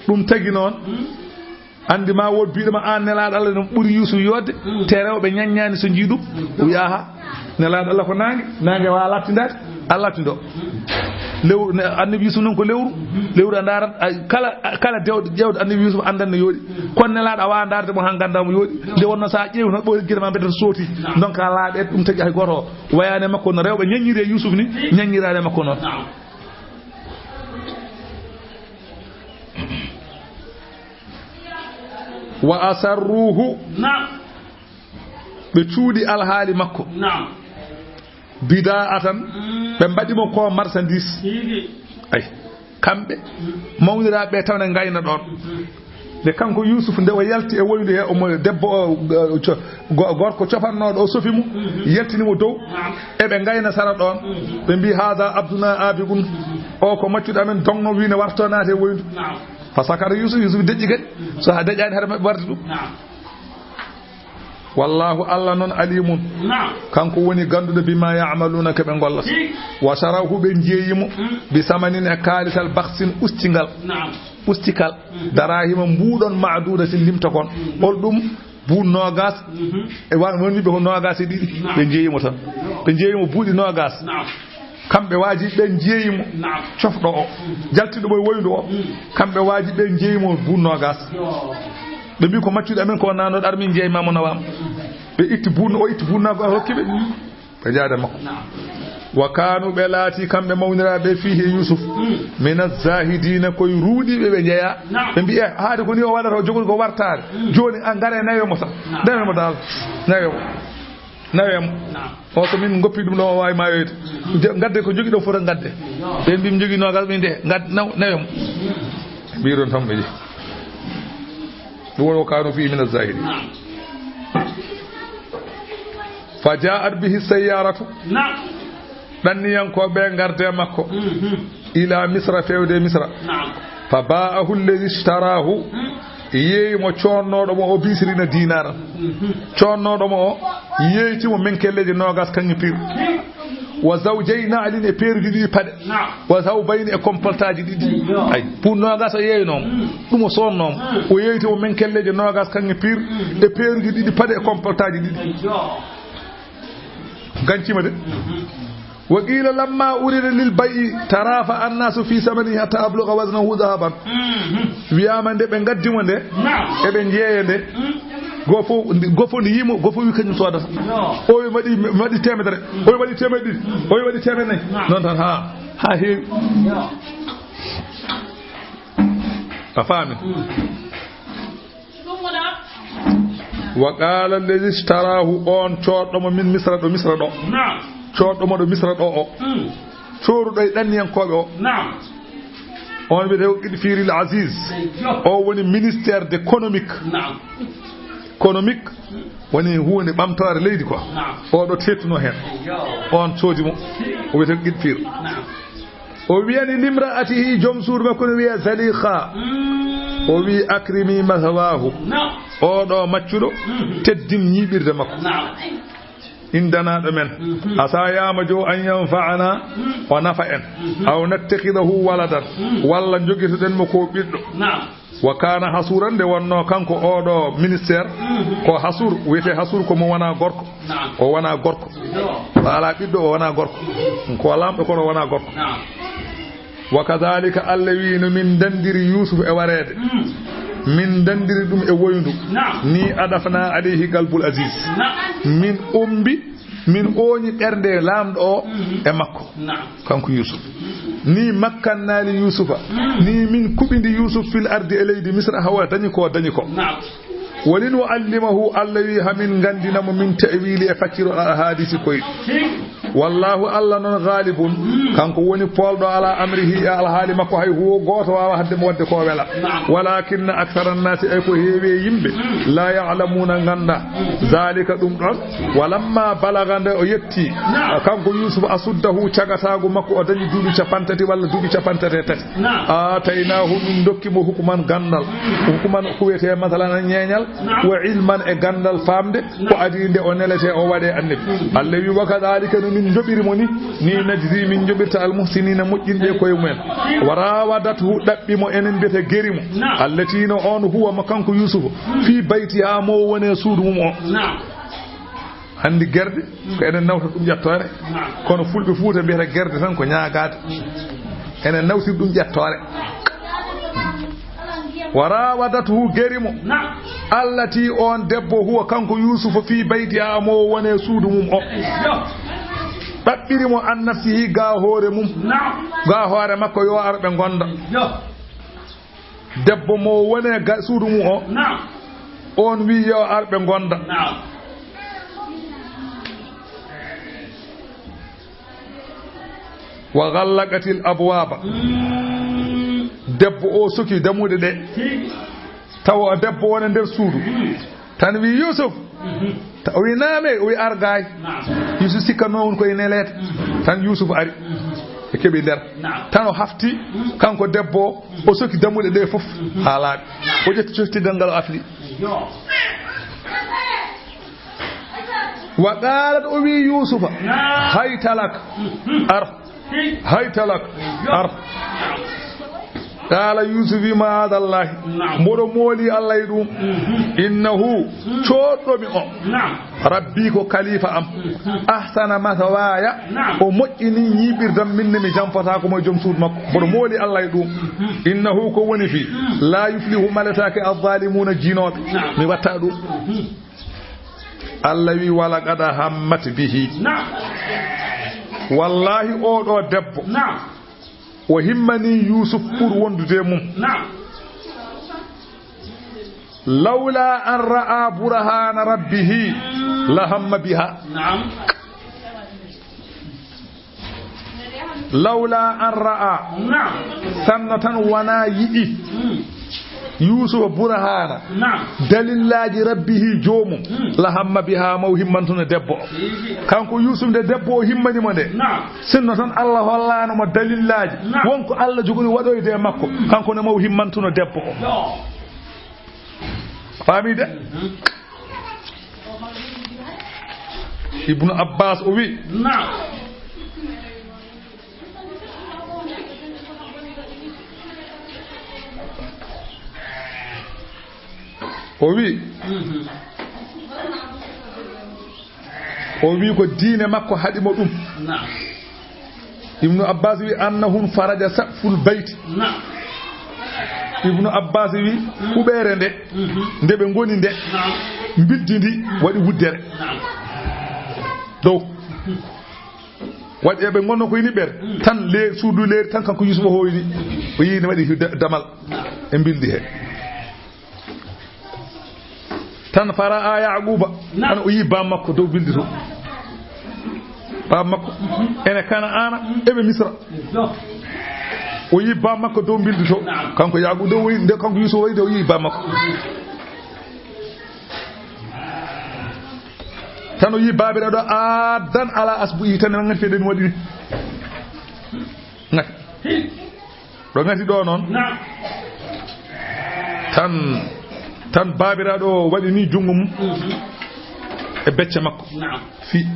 dum tagi non andi ma wod biidama an nelaado Allah no buri Yusuf yodde te rewbe nyanyani so jiidu wiyaha nelaado Allah ko nange wa lattindade Allah tindo lew annabi Yusuf non ko lewru andarat kala jewdo annabi Yusuf andan no yodi kon nelaado wa andarde mo han gandamo yodi de wonno sa ƴeewi no boy gidama beddo soti donc laabe dum tagi hay goto wayane makko no rewbe nyanyire Yusuf ni nyanyirade makko non wa asarruhu be cuudi alhaali makko bida'atan be mbadimo ko marchandise ay kambe mawnira be tawne ngayna don de kanko Yusuf nde o yalti e woyde he o mo debbo gorko cofannodo o sofimu yaltinimo dow e be ngayna sara don be mbi hada abduna abigun o ko maccuda men dongno wi ne warto naate woydu fasakar Yusuf deji gadi so ha dejani har mabbe warti dum wallahu Allah non alimun kanko woni gandude bima ya'maluna ke be gollat wa sharahu be jeeyimo bi samanin e kalisal bakhsin ustikal darahima mbudon ma'duda sin limta kon holdum bu nogas e woni be nogas e didi be jeeyimo tan be jeeyimo buudi nogas kambe waaji ben jeeyimo cofdo o jaltido boy woyndu o kambe waaji ben jeeyimo bu nogas be bi ko maccude amen ko nano dar min jeey mamono wam be itti bunno o itti bunna ko hokkibe be jaada makko wa kanu belati kambe mawnirabe fihi yusuf min az-zahidin koy ruudi be jeya be bi'a haade ko ni o wadata o jogol ko wartaade joni an gare nayo mo sa nayo mo dal nayo o to min goppi dum do way mayoyde gadde ko jogi do fota gadde be bim jogi no gal be de gad nayo biiron tambe ji dum kanu fihi min az-zahidin faja'at bihi sayyaratu ɗanniyanko ɓe garde makko ila misra fewde misra fa ba'ahu alladhi ishtarahu yeeyimo connoɗomo o bisirina dinar connoɗomo o yeeytimo men kelleje nogas kanƴe pir wa zawjayna alin e peeruji ɗiɗi paɗe wa zawbayni e comportaji ɗiɗi ay pour nogas o yeeynomo ɗum o sonnomo o yeeytimo men kelleje nogas kanƴe pir e peeruji ɗiɗi paɗe e comportaji ɗiɗi gancima de وقيل لما أريد للبيع ترافع الناس في ثمنه حتى أبلغ وزنه ذهبا ويامن دي بن غدي وندي e be jeeyende gofo ni yimo gofo wi kanyum soda o wi madi temedere o wi madi temeddi o wi madi temedne non tan ha heewi afami وقال الذي اشتراه on coddomo min misra do coddomo do misra do o corudo e danniyankobe o on be rew firil aziz o woni ministère d'économique économique woni huunde bamtare leydi quoi o do tettuno hen on sodimo o wete gid fir o wiani limraatihi jom suur makko no wiya zalikha o wi akrimi masawahu o do maccudo teddim nyibirde makko indana do men asayama jo an yanfa'ana wa nafa'an aw nattakhidahu waladan walla jogitoden mo ko biddo wa kana hasuran de wonno kanko o do ministère ko hasur wete hasur ko mo wana gorko o wana gorko wala biddo o wana gorko ko lamdo ko wana gorko wa kadhalika allawin min dandiri yusuf e warede min dandiri dum e woyndu ni adafna alayhi galbul aziz min umbi min oñi berde lamdo o e makko kanko yusuf ni makkanna li yusufa ni min kubindi yusuf fil ardi elaydi misra hawa dañi ko walin wa'allimahu allawi hamin gandina mo min ta'wili e fakiru al hadisi koy wallahu alla non ghalibun kanko woni poldo ala amrihi al hali makko hay huwo goto wawa hadde mo wadde ko wela walakin akthara an-nas ay ko heewe yimbe la ya'lamuna ganda zalika dum don walamma balagande o yetti kanko yusuf asuddahu cagatago makko o dañi duubi capantati walla duubi capantati tati taynahu min dokkimo hukuman gandal hukuman kuwete masalan nyenyal wa ilman e gandal famde ko adinde o nelete o wade annabi allawi wakadalika min jobiri moni ni najzi min jobirta al muhsinina mujjinde koy mumen warawadatu dabbimo enen bete gerimo allatina on huwa makanko yusuf fi bayti ha mo wone suudu mum o handi gerde ko enen nawta dum jattore kono fulbe fuuta bieta gerde tan ko nyaagaade enen nawti dum jattore warawadatu gerimo allati on debbo huwa kanko yusuf fi bayti ha mo wone suudu mum o babbirimo an nafsihi ga hoore mum ga hoore makko yo arbe gonda debbo mo wone ga suudu mum o on wi yo arbe gonda wa ghallaqatil abwaba debbo o soki damude de taw debbo wona nder suudu tan wi yusuf o wi naame o wi argay yusuf sikano won ko enelete tan yusuf ari e kebe der tan o hafti kanko debbo o soki damude de fof halaabe o jetti costi dangal afli wa qalat o wi yusufa haytalak ar haytalak ar قال يوسف ما هذا الله مودو مولي الله يدوم انه تشودومي او ربي كو خليفه ام احسن مثوايا او موجيني نيبيردam minne mi jamfata ko mo jom suud makko mودو مولي الله يدوم انه كو وني في لا يفلح ملتاك الظالمون جينوت مي واتا دو Allah wi wala qada hammat bihi wallahi oɗo debbo o himmani Yusuf pour wondude mum lawla an ra'a burhana rabbih la hamma biha lawla an ra'a sannatan wana yi'i Yusuf burhana dalillaji rabbihi jomum la hamma biha maw himmantuna debbo kanko Yusuf de debbo himmani mo de sinno tan Allah hollano mo dalillaji wonko Allah jogori wadoyde makko kanko ne maw himmantuna debbo fami de Ibnu Abbas o wi o wi ko diine makko haɗimo ɗum Ibnu Abbas wi annahum faraja saqful bayt Ibnu Abbas wi huɓere nde ɓe ngoni nde biddi ndi waɗi wuddere dow waɗi eɓe gonno ko yini ɓere tan le suudu leeri tan kanko Yusufa hoyni o yini waɗi damal e bildi he tan fara a Yaquba tan o yi bam makko dow bildi to bam makko ene kana ana eɓe Misra o yi bam makko dow bildi to kanko Yaquba dow nde kanko Yusuf wayi dow yi bam makko tan o yi babira ɗo adan ala asbuyi tan ngati feɗen waɗi ngati ɗo ngati ɗo noon tan babiraɗo waɗi ni jungo mum e becce makko fi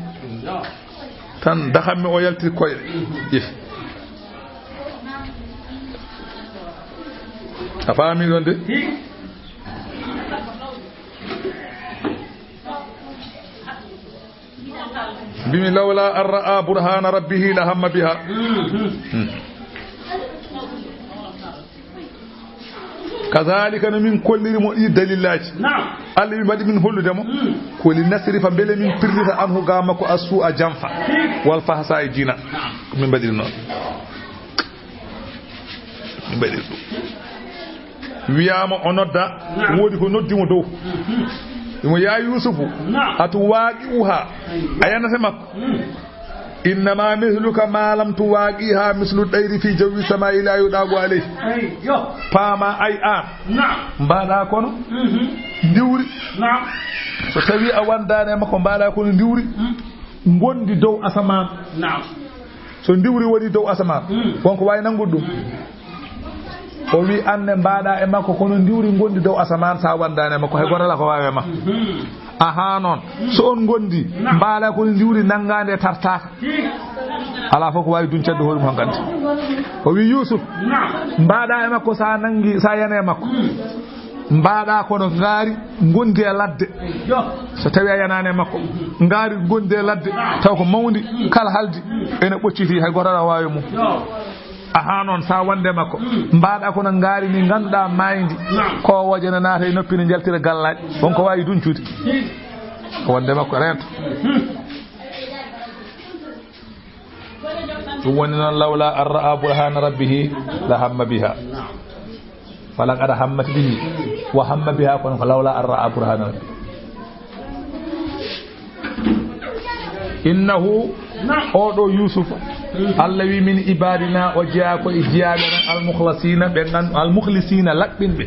tan dahamme o yaltiri koyɗe yefi a faami ɗon de bimi lawla an ra'a burhana rabbihi la hamma biha kazalika no min kollirimo ɗi dalillaji Allah wi mbaɗi min holludemo ko li nasrifa beele min pirlita anhu ga makko asu a janfa wal fahsa e jina min mbaɗiri noon min mbaɗiri ɗum wiyama o nodda woodi ko noddimo dow imo ya Yusufu atu waqi'uha a yanata makko innama mithluka ma lam tuwaqiha mislu dayri fi jawi samai la yudagu alayhi pama ay an mbaɗa kono ndiwri so tawi a wandane makko mbaɗa kono ndiwri gondi dow asaman so ndiwri woni dow asaman wonko wawi nangude ɗum o wi anne mbaɗa e makko kono ndiwri gondi dow asaman sa wandane makko hay gorala ko wawe ma aha noon so on gondi mbaala ko ndiwri nangande tartaka ala fof ko wawi duncande hoɗum hankante o wi Yusuf mbaɗa e makko sa nangi sa yana e makko mbaɗa kono ngaari gondi e ladde so tawi a yanani e makko ngaari gondi e ladde taw ko mawdi kala haldi ene ɓocciti hay goto aɗa wawi mum aha noon sa wonde makko mbaɗa kono ngaari ni ganduɗa maydi ko wojene naata e noppi ne jaltira gallaji wonko wawi duncude ko wonde makko rento ɗum woni noon lawla an ra'a burhana rabbihi la hamma biha falaqad hammat bihi wa hamma biha kono ko lawla an ra'a burhana rabbihi innahu oɗo Yusuf Allah wi min ibadina o jeeya ko e jeeyaɓe almukhlasina ɓe gandu almukhlisina laɓɓinɓe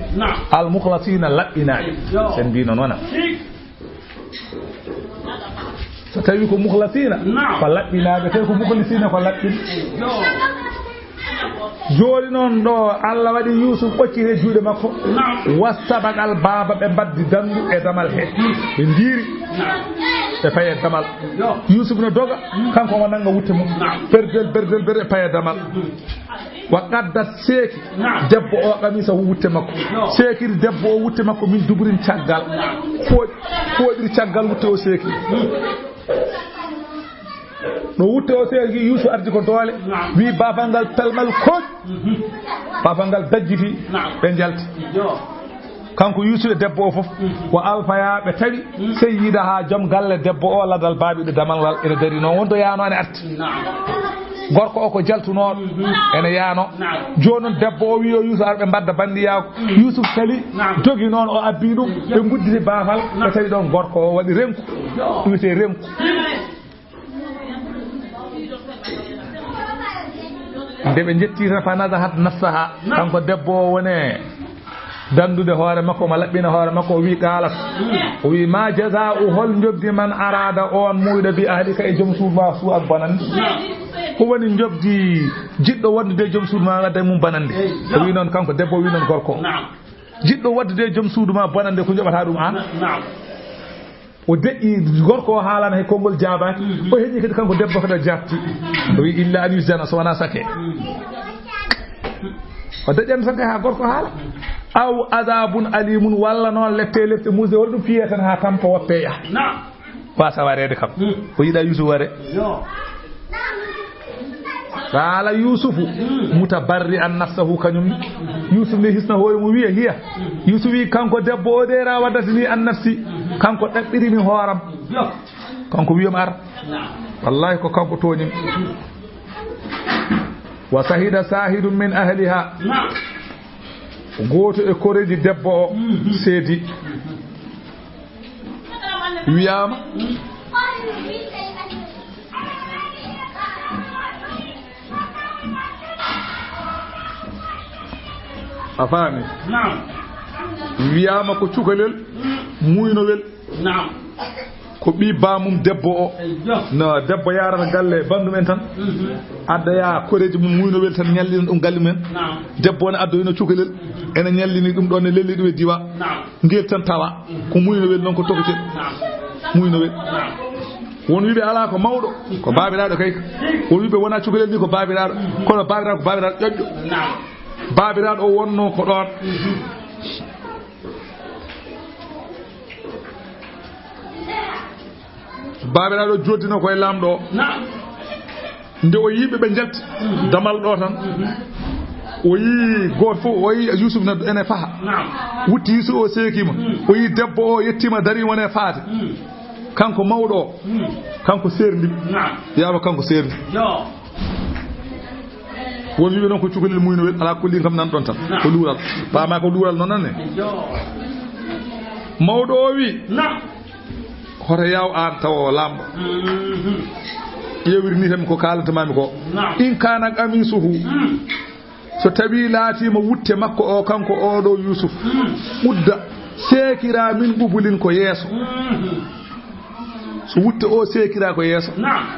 almukhlasina laɓɓinaɓe sen mbino noona so tawi ko mukhlasina ko laɓɓinaɓe tawi ko mukhlisina ko laɓɓin joni noon ɗo Allah waɗi Yusuf ɓocciti e juuɗe makko wastabaqal baba ɓe mbaddi dandu e damal he ɓe ndiiri e paye damal Yusuf no doga kanko mo nanga wutte mum berdel e paye damal wa qaddat seeki debbo o qamisa wutte makko seekiri debbo o wutte makko min duburin caggal foɗiri caggal wutte o seeki no wutte o seeki Yusuf ardi ko doole wi bafal ngal pelmal kooj bafal ngal dajjiti ɓe jalti kanko Yusuf debbo o fof ko alfaya be tawi sayyida ha jom galle debbo o ladal baabi do damal ene dari non wondo yaano ane arti gorko o ko jaltuno ene yaano jonon debbo o wi o Yusuf arbe badda bandiyaako Yusuf tali dogi non o abbi dum be gudditi baafal be tawi don gorko o wadi renku wite renku ndebe jettita fa nazahat nafsaha kanko debbo wone dandude hoore makko ma labbina hoore makko wi qalat o wi ma jazaa'u hol jobdi man arada on muyda bi ahlika e jom suuba su ak banande ko woni jobdi jiddo wadde jom suudu ma wadde mum banande o wi non kanko debbo wi non gorko jiddo wadde jom suudu ma banande ko jobata dum an o de'i gorko haalana he kongol jabaki o heji kadi kanko debbo ko da jatti o wi illa an yuzana so wana sake o deƴen sake ha gorko haala aw adabun alimun walla non lefte musée wol dum fiye tan ha tampa woppe ya wasa warede kam o yida Yusuf ware qala Yusuf mutabarri an nafsuhu kanyum Yusuf ne hisna hoore mu wiya hiya Yusuf wi kanko debbo o de ra wadatini an nafsi kanko dabbirimi hooram kanko wiyam ar wallahi ko kanko toñim wa sahida sahidun min ahliha goto e koreji debbo o seedi wiyama a faami wiyama ko cukalel muynowel ko bi bamum debbo o no debbo yarata galle bandu men tan adda ya koreji mum muynowel tan nyallina dum galle men debbo ne addo ino cukalel ene nyallini dum don ne lelli dum e diwa ngel tan tawa ko muynowel non ko tokotel muynowel won wibe ala ko mawdo ko babiraado kay won wibe wona cukalel ni ko babiraado kono babiraado jojjo babiraado o wonno ko don babiraado joddino koy lamdo nde o yibe be jalti damal do tan o yi goto fu o yi Yusuf na ene faha wutti Yusuf o sekima o yi debbo o yettima dari wona faati kanko mawdo kanko serndi yaaba kanko serndi won wibe non ko cukalel muyno wel ala kulli kam nan don tan ko luural baama ko luural non nanne mawdo o wi hoto yaw an taw lambo yewiri ni tan ko kalanta mami ko in kana qamisuhu so tabi laatima wutte makko o kanko o do Yusuf udda sekira min bubulin ko yeso so wutte o sekira ko yeso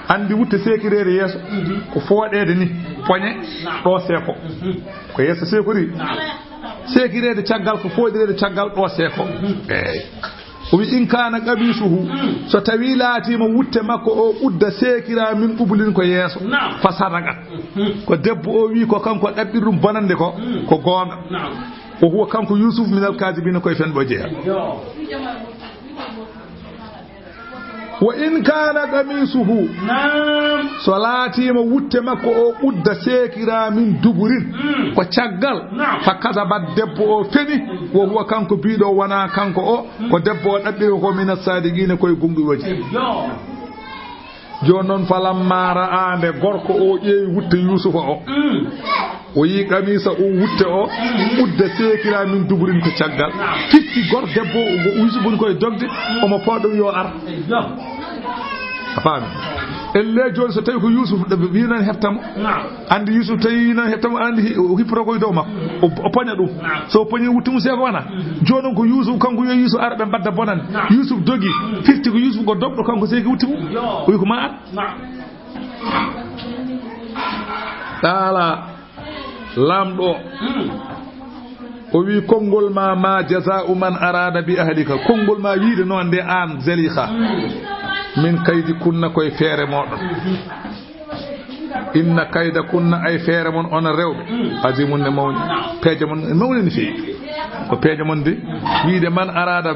andi wutte sekirere yeso ko foodede ni poñe do seko ko yeso sekori sekirede caggal ko foodirede caggal do seko o wi in kana qabisuhu so tawi laatima wutte makko o udda sekira min bubulin ko yeso fa sadaqa ko debbo o wi ko kanko dabbirum bonande ko gonga o huwa kanko Yusuf min al-kadibin ko fen bo jeya wa in kana qamisuhu so laatima wutte makko o udda sekira min duburin ko caggal fa kadaba debbo o feni wo huwa kanko biido wana kanko o ko debbo o dabbiro ko min as-sadiqina koy gumdu waji jonon falamma raande gorko o ƴeewi wutte Yusufa o yi qamisa o wutte o udda sekira min duburin ko caggal fitti gor debbo o Yusuf koy dogde omo podum yo ar afami elle joni so tawi ko Yusuf wi nan heftamo andi Yusuf tawi nan heftamo andi hipporo koy dow makko o poña dum so poñi wuttumu seko wana jonon ko Yusuf kanko yo Yusuf arbe badda bonan Yusuf dogi fitti ko Yusuf go dobdo kanko seki wuttumu o wi ko ma tala lamdo o wi kongol ma jazaa'u man arada bi ahlika kongol ma wiide non de an Zalikha min kaydi kunna koy feere modon inna kayda kunna ay feere mon on rewbe azimun ne mawni peje mon mawni ni fi ko peje mon de wiide man arada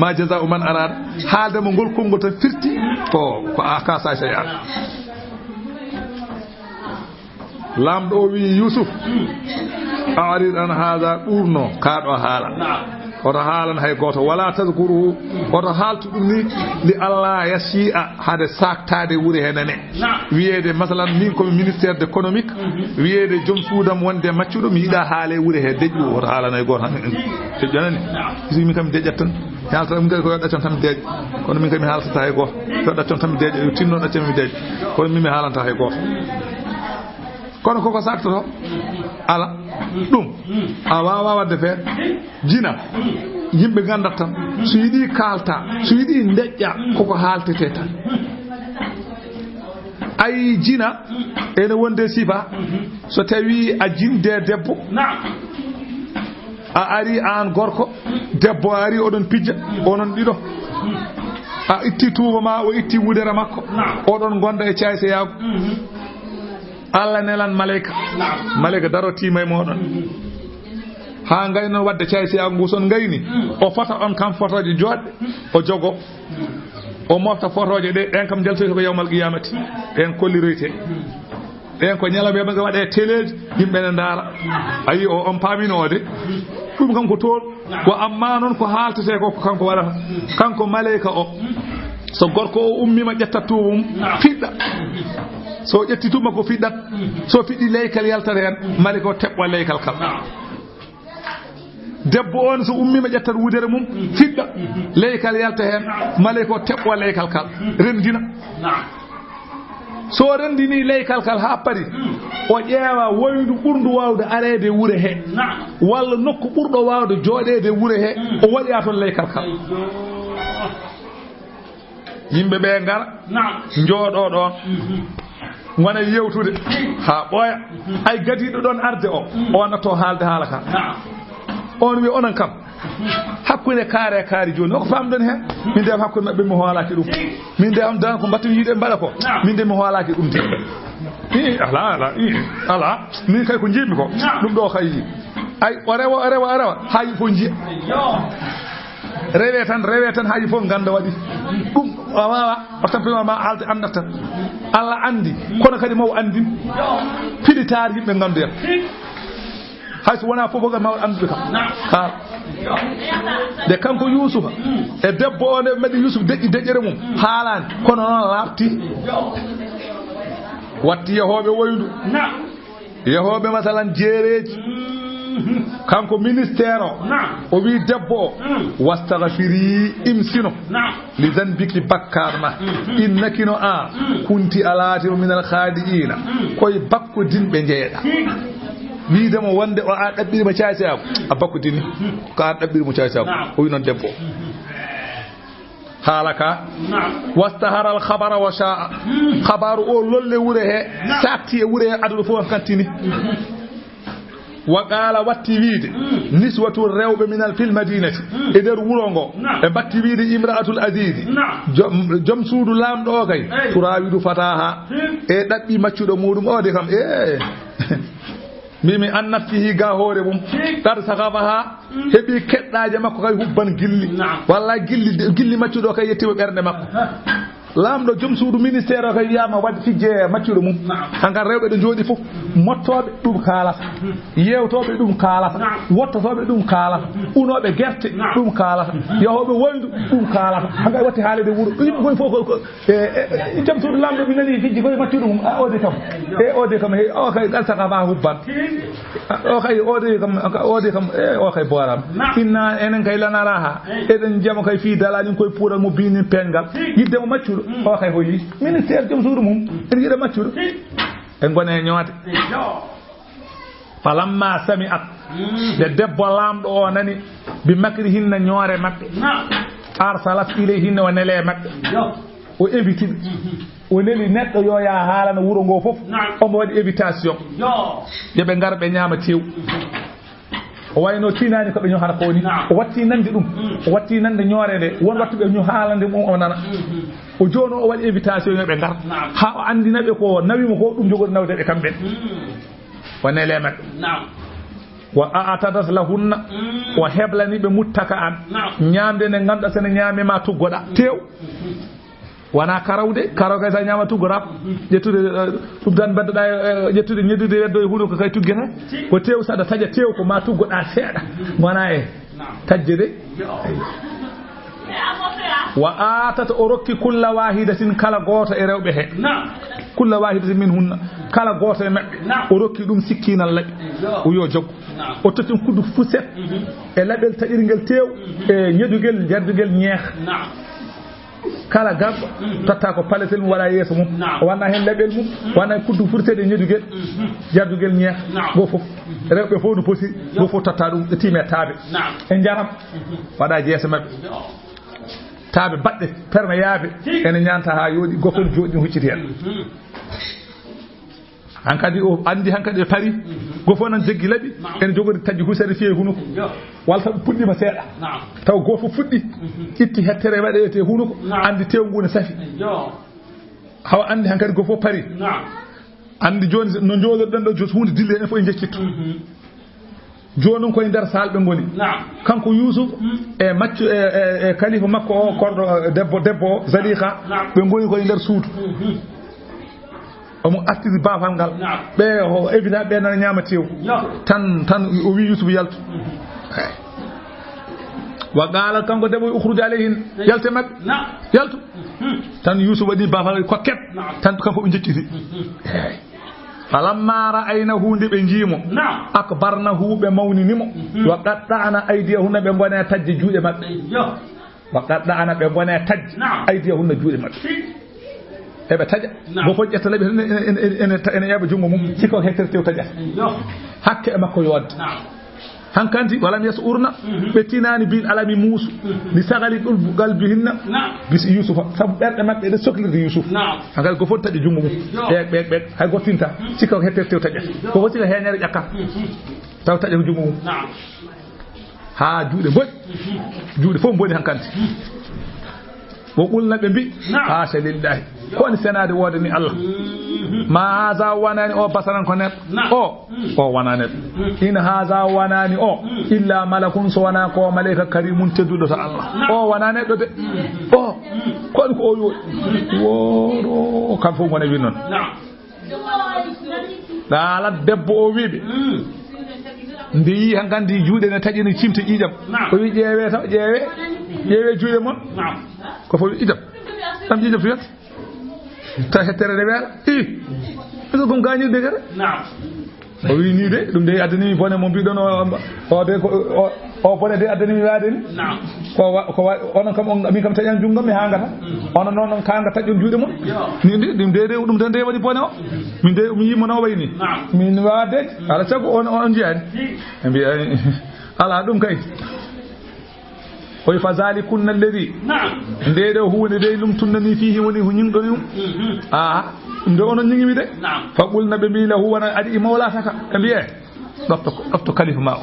ma jazaa'u man arada haalde mo gol kongol tan firti ko akasa shay'an lamdo wi Yusuf a'rid an hadha urno kaado haala oto haalan hay goto wala tazkuru oto haaltu ɗum ni li Allah yasi'a hade saktade wure henane wiyeede masalan min komi ministére de économique wiyeede joom suudam wonde maccuɗo mi yiɗa haale wure he deƴƴu oto haalan hay goto deƴƴanani si min kam deƴƴat tan yalta min kadi ko ɗaccon tan mi deeƴa kono min kadi mi haaltata hay goto yo ɗaccon tan mi deeƴa yo tinno ɗaccon mi deeƴa kono min mi haalanta hay goto kono koko saktoto ala ɗum a wawa wadde feere jina yimɓe gandat tan so yiɗi kalta so yiɗi deƴƴa koko haaltete tan ay jina ene wonde sifa so tawi a jinde debbo a ari an gorko debbo ari oɗon pijja onon ɗiɗo a itti tuuba ma o itti wudere makko oɗon gonda e cayse yaago Allah nelan malayka daro timay moɗon ha gayno wadde cayse yaago ngu son gayni o fota on kam fotoje joɗɗe o jogo o mofta fotoje ɗe ɗen kam jaltoyta ko yawmal qiyamati ɗen kolliroyte ɗen ko ñalawma ɓe waɗe téléje yimɓe ne ndaara ayi o on paamino de ɗum kam ko toon ko amma noon ko haaltete ko kanko waɗata kanko malayka o so gorko o ummima ƴetta tuumum fiɗɗa so ƴetti tuma ko fiɗɗat so fiɗɗi leykal yaltat hen malayka o teɓɓa leykal kam debbo on so ummima ƴettat wudere mum fiɗɗa leykal yalta hen malayka o teɓɓa leykal kal rendina so rendini leykal kal ha pari o ƴeewa woydu ɓurdu wawde arede wure he walla nokku ɓurɗo wawde jooɗede wure he o waɗiya toon leykal kal yimɓe ɓe ngara jooɗo ɗon gona yewtude ha ɓooya ay gadiɗo ɗon arde o natto haalde haala ka on wi onon kam hakkude kaare e kaari joni oko famɗon hen min de hakkude mabɓe mi hoolaki ɗum min de am dan ko mbatten yiide mbaɗa ko min de mi hoolaki ɗum de ala min kay ko jiimi ko ɗum ɗo kay ay o rewa hayi fof jiya rewe tan haji fof ganda waɗi ɗum a wawa o tampima ma haalde andat tan Allah andi kono kadi mawo andin piɗitar yimɓe gandu en hayso wona fof oga mawo andude kam ha de kanko Yusufa e debbo o nde meɗi Yusuf deƴƴi deƴƴere mum haalani kono noon lafti watti yahoɓe woydu yahoɓe masalan jeereji kanko ministére o wi debbo o wastaghfiri imsino li zanbiki bakkar ma innakino a kunti alatiru min al khadiina koye bakkodinɓe jeeɗa wiidemo wonde o a ɗaɓɓirimo caysaako a bakkodini ko a ɗaɓɓirimo caysaako o wi noon debbo haala ka wastahara al khabara wa sha'a khabaru o lolle wure he sakti e wure he aduɗo fof kantini wa qala watti wiide niswatu rewɓe minal fil madinati e nder wuro ngo e batti wiide imra'atul azizi joom suudu lamɗo o kay turawidu fataha e ɗaɓɓi maccuɗo muɗum o de kam mimi annat fihi ga hoore mum tar sakabaha heeɓi keɗɗaje makko kay hubban gilli walla gilli maccuɗo kay yettima ɓernde makko lamɗo joom suudu ministére o kay wiyama wadde fijje maccuɗo mum hankkadi rewɓe ɗo jooɗi fof mottoɓe ɗum kaalata yewtoɓe ɗum kaalata wottotoɓe ɗum kaalata unoɓe guerte ɗum kaalata yahoɓe woydu ɗum kaalata hankkadi watti haalede wuuro yimɓe gooni fof joom suudu lamɗo mi nani fijji koye maccuɗo mum ode kam o kay ɗal saka ma hubban o kay ode kam o kay boram inna enen kay lanara ha eɗen jama kay fi dalañin koye puural mo binin pengal yiddemo maccuɗo o kay hoyi ministére joom suudu mum en yiɗa maccuɗo en gone ñoote falamma sami'at de debbo lamɗo o nani bi makri hinna ñoore maɓɓe arsalat ilayhinna o nele maɓɓe o invite ɓe o neli neɗɗo yo ya haalana wuro ngo fof omo waɗi invitation yoɓe ngara ɓe ñaama tew o wayno tinani koɓe ñohata ko ni o watti nande ɗum o watti nande ñoore nde won wattuɓe ñu haalande mum o nana o joni o waɗi invitation yoɓe ngar ha o andinaɓe ko nawima ko ɗum jogori nawdeɓe kamɓen o nele maɓɓe wa a'tadat lahunna o heblaniɓe muttaka an ñamde nde ganduɗa sene ñamema tuggoɗa tew wana karawde karaw sa nyama tugo rap jettude dum tan badda jettude ñeddude weddo e huno ko kay tuggeta ko tew sada taja tew ko ma tuggo da seeda wana e tajjede wa atata urukki kull wahidatin kala goto e rewbe he kull wahidatin minhunna kala goto e mabbe urukki dum sikkinal labi o yo joggo o totin kuddu fuset e label tadirgel tew e ñedugel jardugel ñeex kala gabbo totta ko paletel wala yeso mum wana hen label mum wana kuddu furtede ñedugel jardugel ñeex go fof rewbe fof no posi go fof totta dum e time taabe en jaram wada jeesa mabbe taabe badde perna yaabe ene nyanta ha yodi gofol jodi hucciti hen hankadi o andi hankadi pari gofo nan jeggi labi en jogori taji husere fiye hunuko walta puddima seeda taw gofo fuddi itti hettere wadete hunuko andi tewngune safi hawa andi hankadi gofo pari andi joni no jododon do jos hunde dille en fo e jeccitto jonon koy der salbe ngoni kanko Yusuf e maccu e khalifa makko o kordo debbo Zaliha be ngoni koy der suudu omo attiri bafal ngal be o evita be nan nyama tew tan o wi Yusuf yaltu wa qala kanko debbo ukhruj alayhin yalte mak yaltu tan Yusuf wadi bafal ko ket tan kanko be jekkiti falamma ra'aynahu ndibe njimo akbarnahu be mawninimo wa qatta'na aydiyahunna be ngone tajji juude mabbe wa qatta'na be ngone tajji aydiyahunna juude mabbe ebe taja bo fo jetta labi en yaba jungo mum siko hektertew taja hakke makko yod hankanti walam yasurna be tinani bil alami musu ni sagali dul galbihinna bis Yusuf sab berde mabbe de soklirde Yusuf hangal ko fon taji jungo mum be hay gotinta siko hektertew taja ko woti ko heñare jakka taw taja jungo mum ha juude fo mboni hankanti wo qulna be bi ha lillahi kon senade wodani Allah ma haza wanani o basaran ko net o wanani in haza wanani o illa malakun so wana ko malaika karimun teddudo ta Allah o wanani do de o kon ko o yo woro kam fo ngone wi non dala debbo o wibe ndi hangandi juude ne tajini cimte ijam o wi jeewe taw jeewe juude mon ko fo ijam tam jijam fiyat ta hettere de wel eso dum gañi de gere o wi ni de dum de adani bone mo bi don o de o bone de adani waden ko onon kam on mi kam tajan jungam mi hangata onon non kanga tajjon juude mon ni dum de dum tan de wadi bone o min de mi yimo no wayni min wade ala tago on jiani mbi ala dum kay oy fazalikun alladhi ndeedo huune de lum tunnani fihi woni hunyin do ndo onon nyimi de faqulna bi lahu wana adi mawla taka biye dofto kalifa ma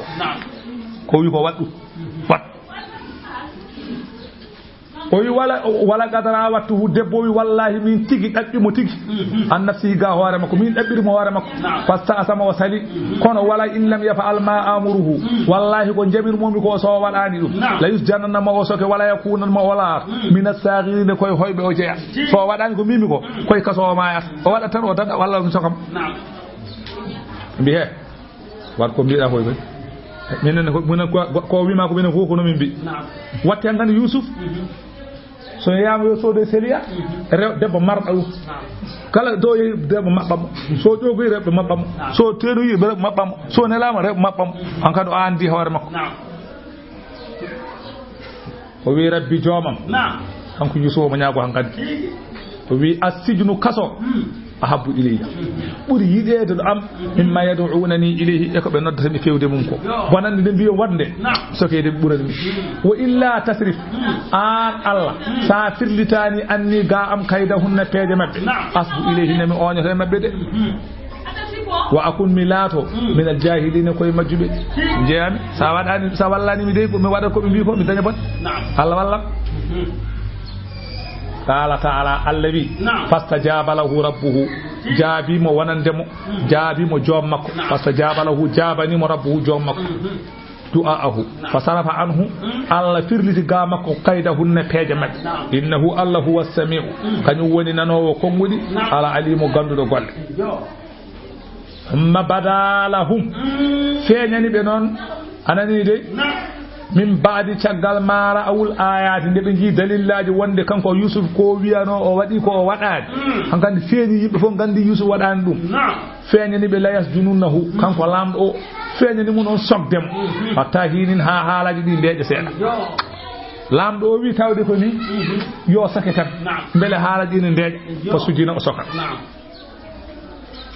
ko wi ko waddu wat o wi wala gadara wattu debbo wi wallahi min tigi dabbi mo tigi an nafsi ga hoore makko min dabbiri mo hoore makko fasta asama wa sali kono wala in lam yafa'al ma amuruhu wallahi ko jabir momi ko so wadani dum la yusjanna ma o soke wala yakuna ma wala min as-saghirin koy hoybe o jeya so wadani ko mimi ko koy kaso ma o wada tan o dada walla dum sokam bi he wat ko biida koy minen ko wi ma ko minen ko no min bi watte ngani Yusuf so yaama yo so de selia rew debbo marɗaw kala do yi debbo mabbam so jogoy rewbe mabbam so teedu yi rewbe mabbam so nelama rewbe mabbam an kadu andi hoore makko o wi rabbi joomam kanko Yusuf mo nyaago hankadi o wi asijnu kaso ahabbu ilayya buri yidede do am mimma yad'unani ilayhi e ko be noddata mi fewde mum ko bonande de biyo wadde sokede burani wa illa tasrif an Allah sa firlitani anni ga am kayda hunna peede mabbe asbu ilayhi nami onyoto mabbe de wa akun milato min al jahilin koy majjube jeami sa wadani sa wallani mi de ko mi wada ko mi bi ko mi daña bon Allah wallam قال تعالى الذي فاستجاب له ربه جابي مو ونندمو جابي مو جوم مكو فاستجاب له جابني مو ربه جوم مكو du'aahu fasarafa anhu Allah firliti ga makko kaydahunne peeje mabbe innahu Allah huwa as-sami'u kanyum woni nanowo kongudi ala alimu gandudo golle ma badalahum feñani be non anani de min baadi caggal mara awul ayati de be ji dalillaji wonde kanko Yusuf ko wiyano o wadi ko o wadani hankandi feñi yimbe fo gandi Yusuf wadani dum feñani be layas jununahu kanko lamdo o feñani mun on sogdem hatta hinin ha haalaji di ndeje seeda lamdo o wi tawde ko ni yo sake tan bele haalaji ni ndeje ko sujina o soka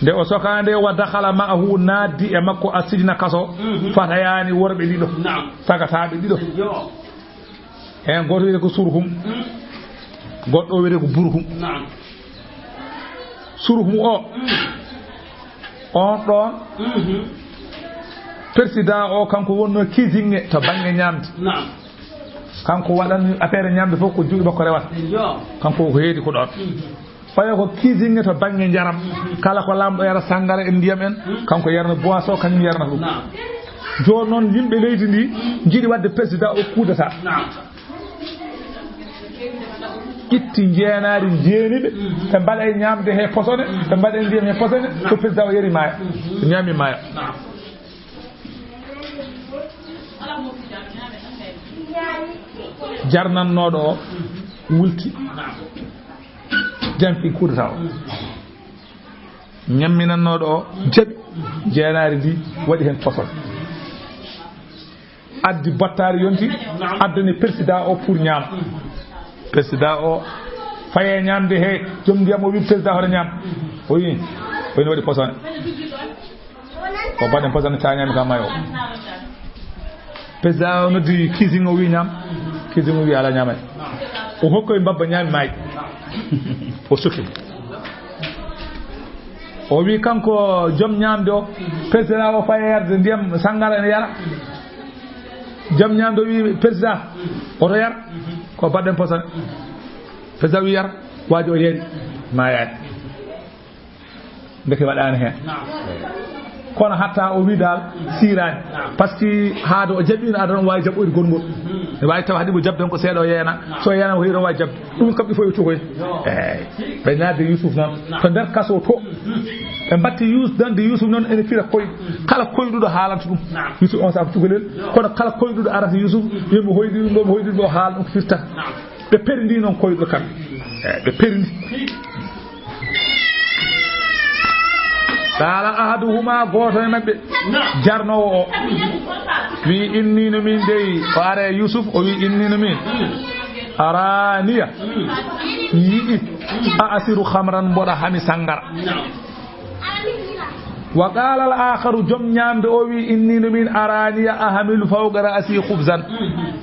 nde o sokande wa dakhala ma'ahu nadi e makko asijna kaso fatayani worbe dido sagatabe dido en goto wede ko surhum goddo wede ko burhum surhum o on don président o kanko wonno kizinge to bange nyamde kanko wadan affaire nyamde fo ko juubi bako rewata kanko ko heedi ko don fayo ko kizinge to bange jaram kala ko lamdo yara sangara en ndiyam en kanko yarna boisson kanyum yarna dum jo non yimbe leydi ndi jidi wadde président o kudata itti jeenaari jeenibe te bala e nyamde he posone te bala e ndiyam he posone ko président o yari maya nyami maya jarnannodo o wulti jampi kudata o ñamminannoɗo o jaɓi jeenaari ndi waɗi hen posol addi bottari yonti addani président o pour ñaama président o faye ñamde he joom ndiyam o wi président hoto ñaam o wi oyni waɗi posone o baɗen posone ta ñaami kam mayo président o noddi kising o wi ñaam kising o wi ala ñaamay o hokkoye mbabba ñaami maayi o suki o wi kanko joom ñamde o président o fayerde ndiyam sangara ene yara joom ñamde o wi président oto yar ko badden posone président wi yar waaji o yari mayani ndeke waɗani hen kono hatta o wi dal sirani par ce que haade o jaɓino adon wawi jaɓɓoyde gongol ne wawi taw haɗimo jabden ko seeɗa o yeena so yeena o hiiro wawi jabde ɗum kamɓe fof yo cogoy eyyi ɓe nadde Yusuf noon to nder kaso to ɓe batti dande Yusuf noon ene fira koyɗo kala koyɗuɗo haalanta ɗum Yusuf on saabu cukalel kono kala koyɗuɗo arata Yusuf yomi hoyɗi ɗum ɗo mi hoyɗi ɗum ɗo haala ɗum ko firtata ɓe perindi noon koyɗo kamɓe eyyi ɓe perindi قال أحدهما غوتو مبbe jarnowo o wi innino min dey o are Yusuf o wi innino min araniya yi asiru khamran boda hami sangara wa qala al-akharu jom nyamde o wi innino min araniya ahamilu fawqa ra'si khubzan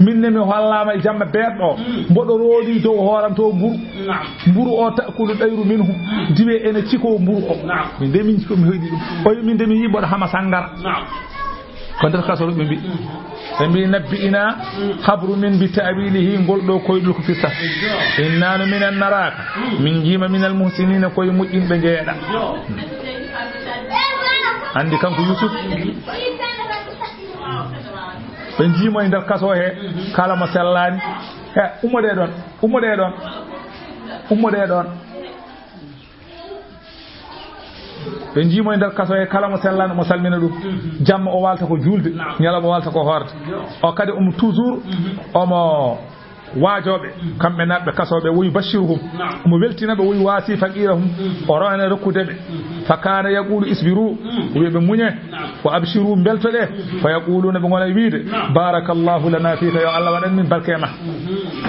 minne mi hollama jamma beddo bodo rodi dow horam to mburu o takulu dayru minhum diwe ene ciko mburu o min de min ciko mi hoydi dum o min de mi yibodo hama sangara ko der kasoro be mbi nabbi ina khabru min bi ta'wilihi goldo koydul ko fista innanu minan naraka min jima minal muhsinina koy mujjimbe jeeda andi kanko Yusuf ɓe jiimo e nder kaso he kala mo sellani he ummode ɗon ɓe jiimo e nder kaso he kala mo sellani mo salmina ɗum jamma o walta ko julde ñalama o walta ko horde o kadi omo toujours omo waajoɓe kamɓe naɓɓe kasoɓe woyi bashiruhum omo weltinaɓe woyi waasi faqirahum o rowene rokkudeɓe fa kana yaqulu isbiru wiɓe muñe wa abshiru beltoɗe fa yaquluna ɓe gona wiide barakallahu lana fika yo Allah waɗan min barke ma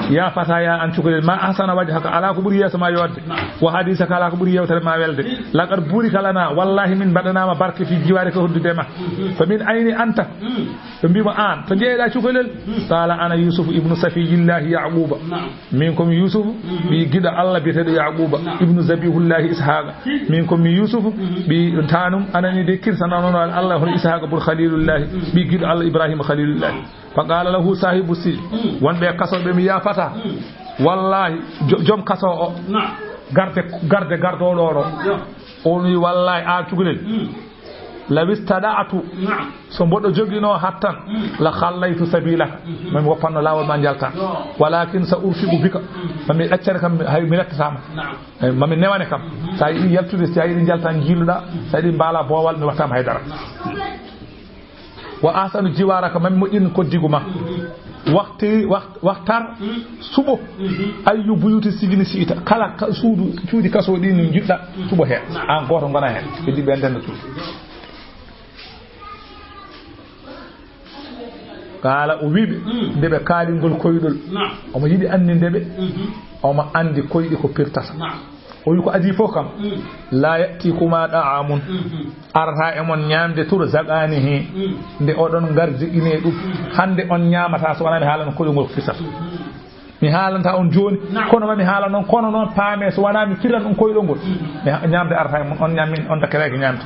ya fata ya an cukalel ma ahsana wajhaka ala ko ɓuuri yeeso ma yodde wa hadisaka ala ko ɓuuri yewtere ma welde laqad burika lana wallahi min mbaɗanama barke fi jiwari ko hoddude ma fa min ayni anta ɓe mbima an to jeeɗa cukalel qala ana Yusuf ibnu safiyillahi yaquba min komi Yusuf bi gida Allah biteɗo yaquba ibnu zabihullahi ishaqa min komi Yusuf bi tanum anani de kirsanono Allah hono ishaqa bur khalilullahi bi gida Allah ibrahima khalilullahi fa qala lahu sahibu si wonɓe kasoɓe mi yafata wallahi joom kaso o garde gardoɗo o on wi wallahi a cukalel lawistada'tu so mboɗo jogino hattan la khallaytu sabilaka mami woppanno lawol ma jalta walakin sa urfiqu bika mami accere kam hay mi lettatama mami newane kam sa yi yaltude sa yi jalta jiluɗa sa yi mbala bowal mi wattama haydara wa ahsanu jiwaraka mami moƴƴin koddiguma waxtar suɓo ayyu buyuti sigini siita kala suudi kaso ɗi no jiɗɗa suɓo heen an goto gona heen heddi ɓe ndenda suudi kala o wiɓe ndeɓe kaalingol koyɗol omo yiɗi annindeɓe omo andi koyɗi ko pirtata o wi ko adi fof kam la yatikuma da'amun arata e mon ñamde tour zagani he nde oɗon gardi ine ɗum hande on ñamata so wonani haalano koyngol ko fisata mi haalanta on joni kono mami haala noon kono noon paame so wona mi firan on koyɗol ngol mi ñamde arata e mon on ñammin on dakkereki ñamde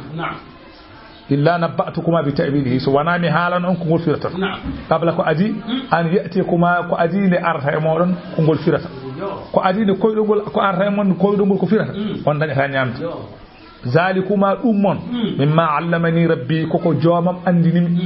illa nabbatukuma bi ta'wilihi so wona mi haalano on ko ngol firata qabla ko adi an yatikuma ko adi nde arata e moɗon ko ngol firata ko adi nde koyɗol ngol ko arata e mon koyɗol ngol ko firata on dañata ñamde zalikuma ɗum mon mimma allamani rabbi koko joomam andinimi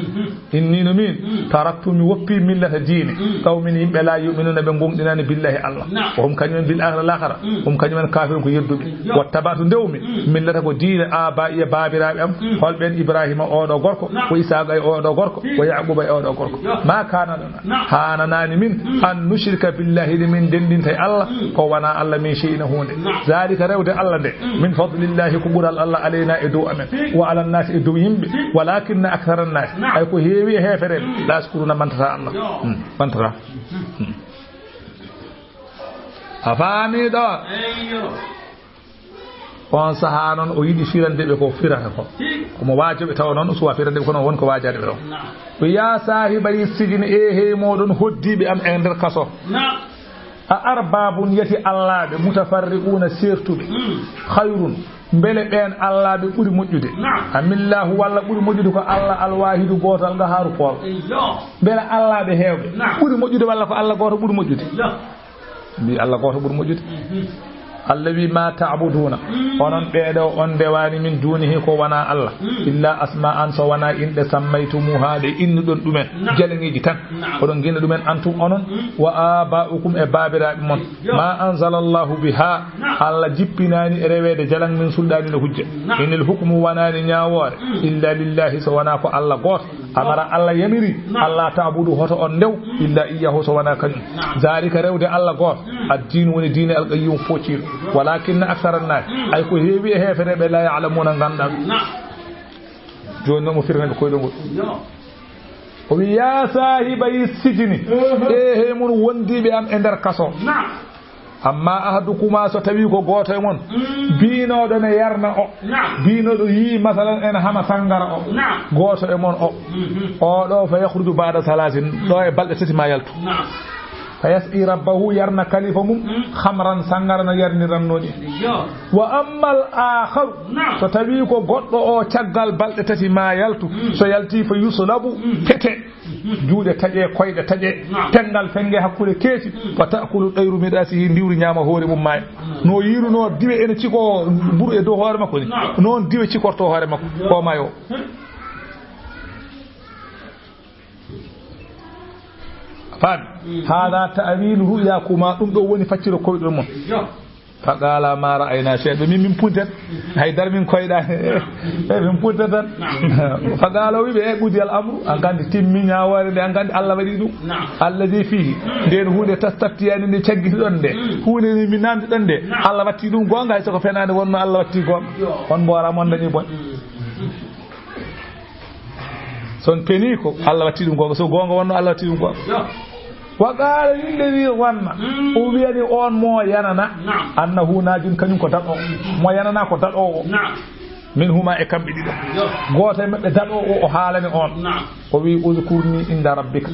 innino min taraktu mi woppi millata diine qawmin yimɓe la yuminuna ɓe gonɗinani billahi allah o hum kañumen bil akhira lahara hum kañumen kafirun ko yedduɓe wattabatu ndewmi millata ko diine aba iya babiraɓe am holɓen ibrahima oɗo gorko ko isaqa e oɗo gorko ko yaquba e oɗo gorko ma kana lana hananani min an nushrika billahi ɗi min dendinta e allah ko wona allah min sheyina hunde zalika rewde allah nde min fadlillahi ko ɓuura الله علينا ادو امن وعلى الناس ادو يمبي ولكن اكثر الناس اي كو هيوي هيفرل لا يشكرون من ترى الله من ترى افامي دو on saha non o yidi firande be ko firata ko mo wajibe taw non so wa firande ko non won ko wajade be do o ya sahibay sijini e he modon hoddibe am e der kaso arbabun yati allabe mutafarriquna sirtube khayrun mbele ben allabe buri mojjude amillahu walla buri mojjude ko allah alwahidu gotal ga haru kol mbele allabe hewbe buri mojjude walla ko allah goto buri mojjude bi allah goto buri mojjude allawi ma ta'buduna onon beedo on dewani min dunihi ko wana allah illa asma'an so wana inde sammaytumuha de innudon dumen jalengiji tan odon gina dumen antum onon wa aba'ukum e babiraabe mon ma anzalallahu biha allah jippinani rewede jalang min suldani no hujja inil hukmu wanani nyaawore illa lillahi so wana ko allah goto amara allah yamiri allah ta'budu hoto on dew illa iyyahu so wana kanyum zalika rewde allah goto ad-din woni diine al-qayyum focir ولكن أكثر الناس أي كو هيبي هيفري لا يعلمون غندام جون مو فيرن كو دو ويا صاحبي السجن ايه من وندي بي ام اندر كاسو amma ahadukuma so tawi ko goto e mon biinodo ne yarna o biinodo yi masalan en hama sangara o goto e mon o do fa yakhruju ba'da salasin do e balde tati ma yaltu فيسقي ربه يرنا كلفهم خمرا سنغرنا يرني رنوني واما الاخر فتبيكو غدو او تياغال بالده تاتي ما يالتو سو يالتي فيصلب تته جوده تاجي كويده تاجي تنgal fenge hakkude keesi fataqulu dayru midasi ndiwri nyama hoore mum may no yiru no diwe ene ciko buru e do hoore makko ni non diwe cikorto hoore makko ko mayo فان هذا تأويل رؤياكما دum do woni facciro koydol mon faqala ma ra'ayna shay'an min puntat hay dar min koyda min puntatan faqala wi be gudi al amru an gandi timmi nyaaware de an gandi Allah wadi dum alladhi fihi den hunde tastaftiyani ni ciaggiti don de hunde ni min namdi don de Allah watti dum gonga hay ko fenade wonno Allah watti gonga on bora mon dañi bon son peniko Allah watti dum gonga so gonga wonno Allah watti dum gonga وقال للذي ظن وبيدي اون مو ياننا انه ناجن كنيم كو دادو مو ياننا كو دادو منهما اكمبي دي غوتay mabbe dado o halani on o wi uzkurni inda rabbika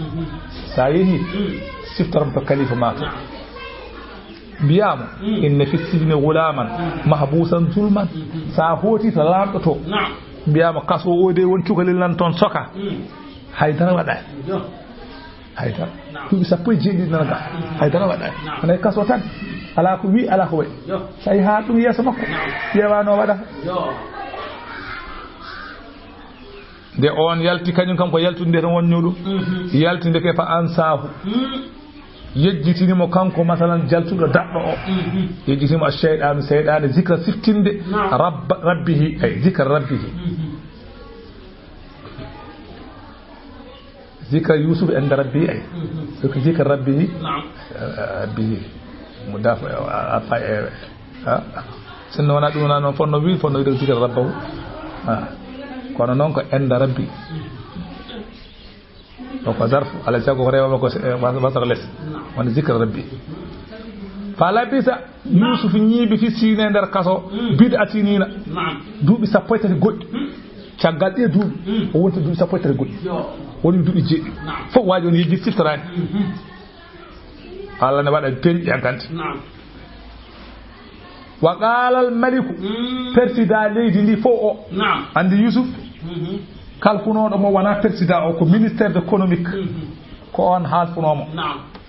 sayihi siftaram to khalifa mata biyama inna fi sijni gulaman mahbusan zulman sa hoti to lamdo to biyama kaso o de won cukalil nan ton soka haydara wada haydara ku sappo jeedi nanga haydara wada anay kaso tan ala ko wi ala ko way say ha dum yeso makko yewano wada nde on yalti kañum kam ko yaltude tan wonñuɗum yalti ndeke fa ansahu yejjitinimo kanko masalan jaltuɗo daɗɗo o yejjitimo ash-shaytanu seyɗane zikra siftinde rabbihi ay zikra rabbihi zikra yusuf enda rabbihi ay zikra rabbihi rabbihi mudafa afa sinno wona ɗum wona noon fonno wiide zikra rabbahu kono noon ko enda rabbi o ko zarfu ala sago ko rewama ko wasara less wona zikra rabbi fa labisa yusuf ñiibi fi siine nder kaso bid'atinina duuɓi sappo e tati goɗɗi caggal ɗe duuɓi o wonta duuɓi sappo e tati goɗɗi woni duuɓi jeeɗi fof waaji on yejji siftorani Allah ne waɗa penƴi hankanti wa qala al maliku persida leydi ndi fof o andi yusuf kalfunoɗo mo wona président o ko ministère de économique ko on halfunomo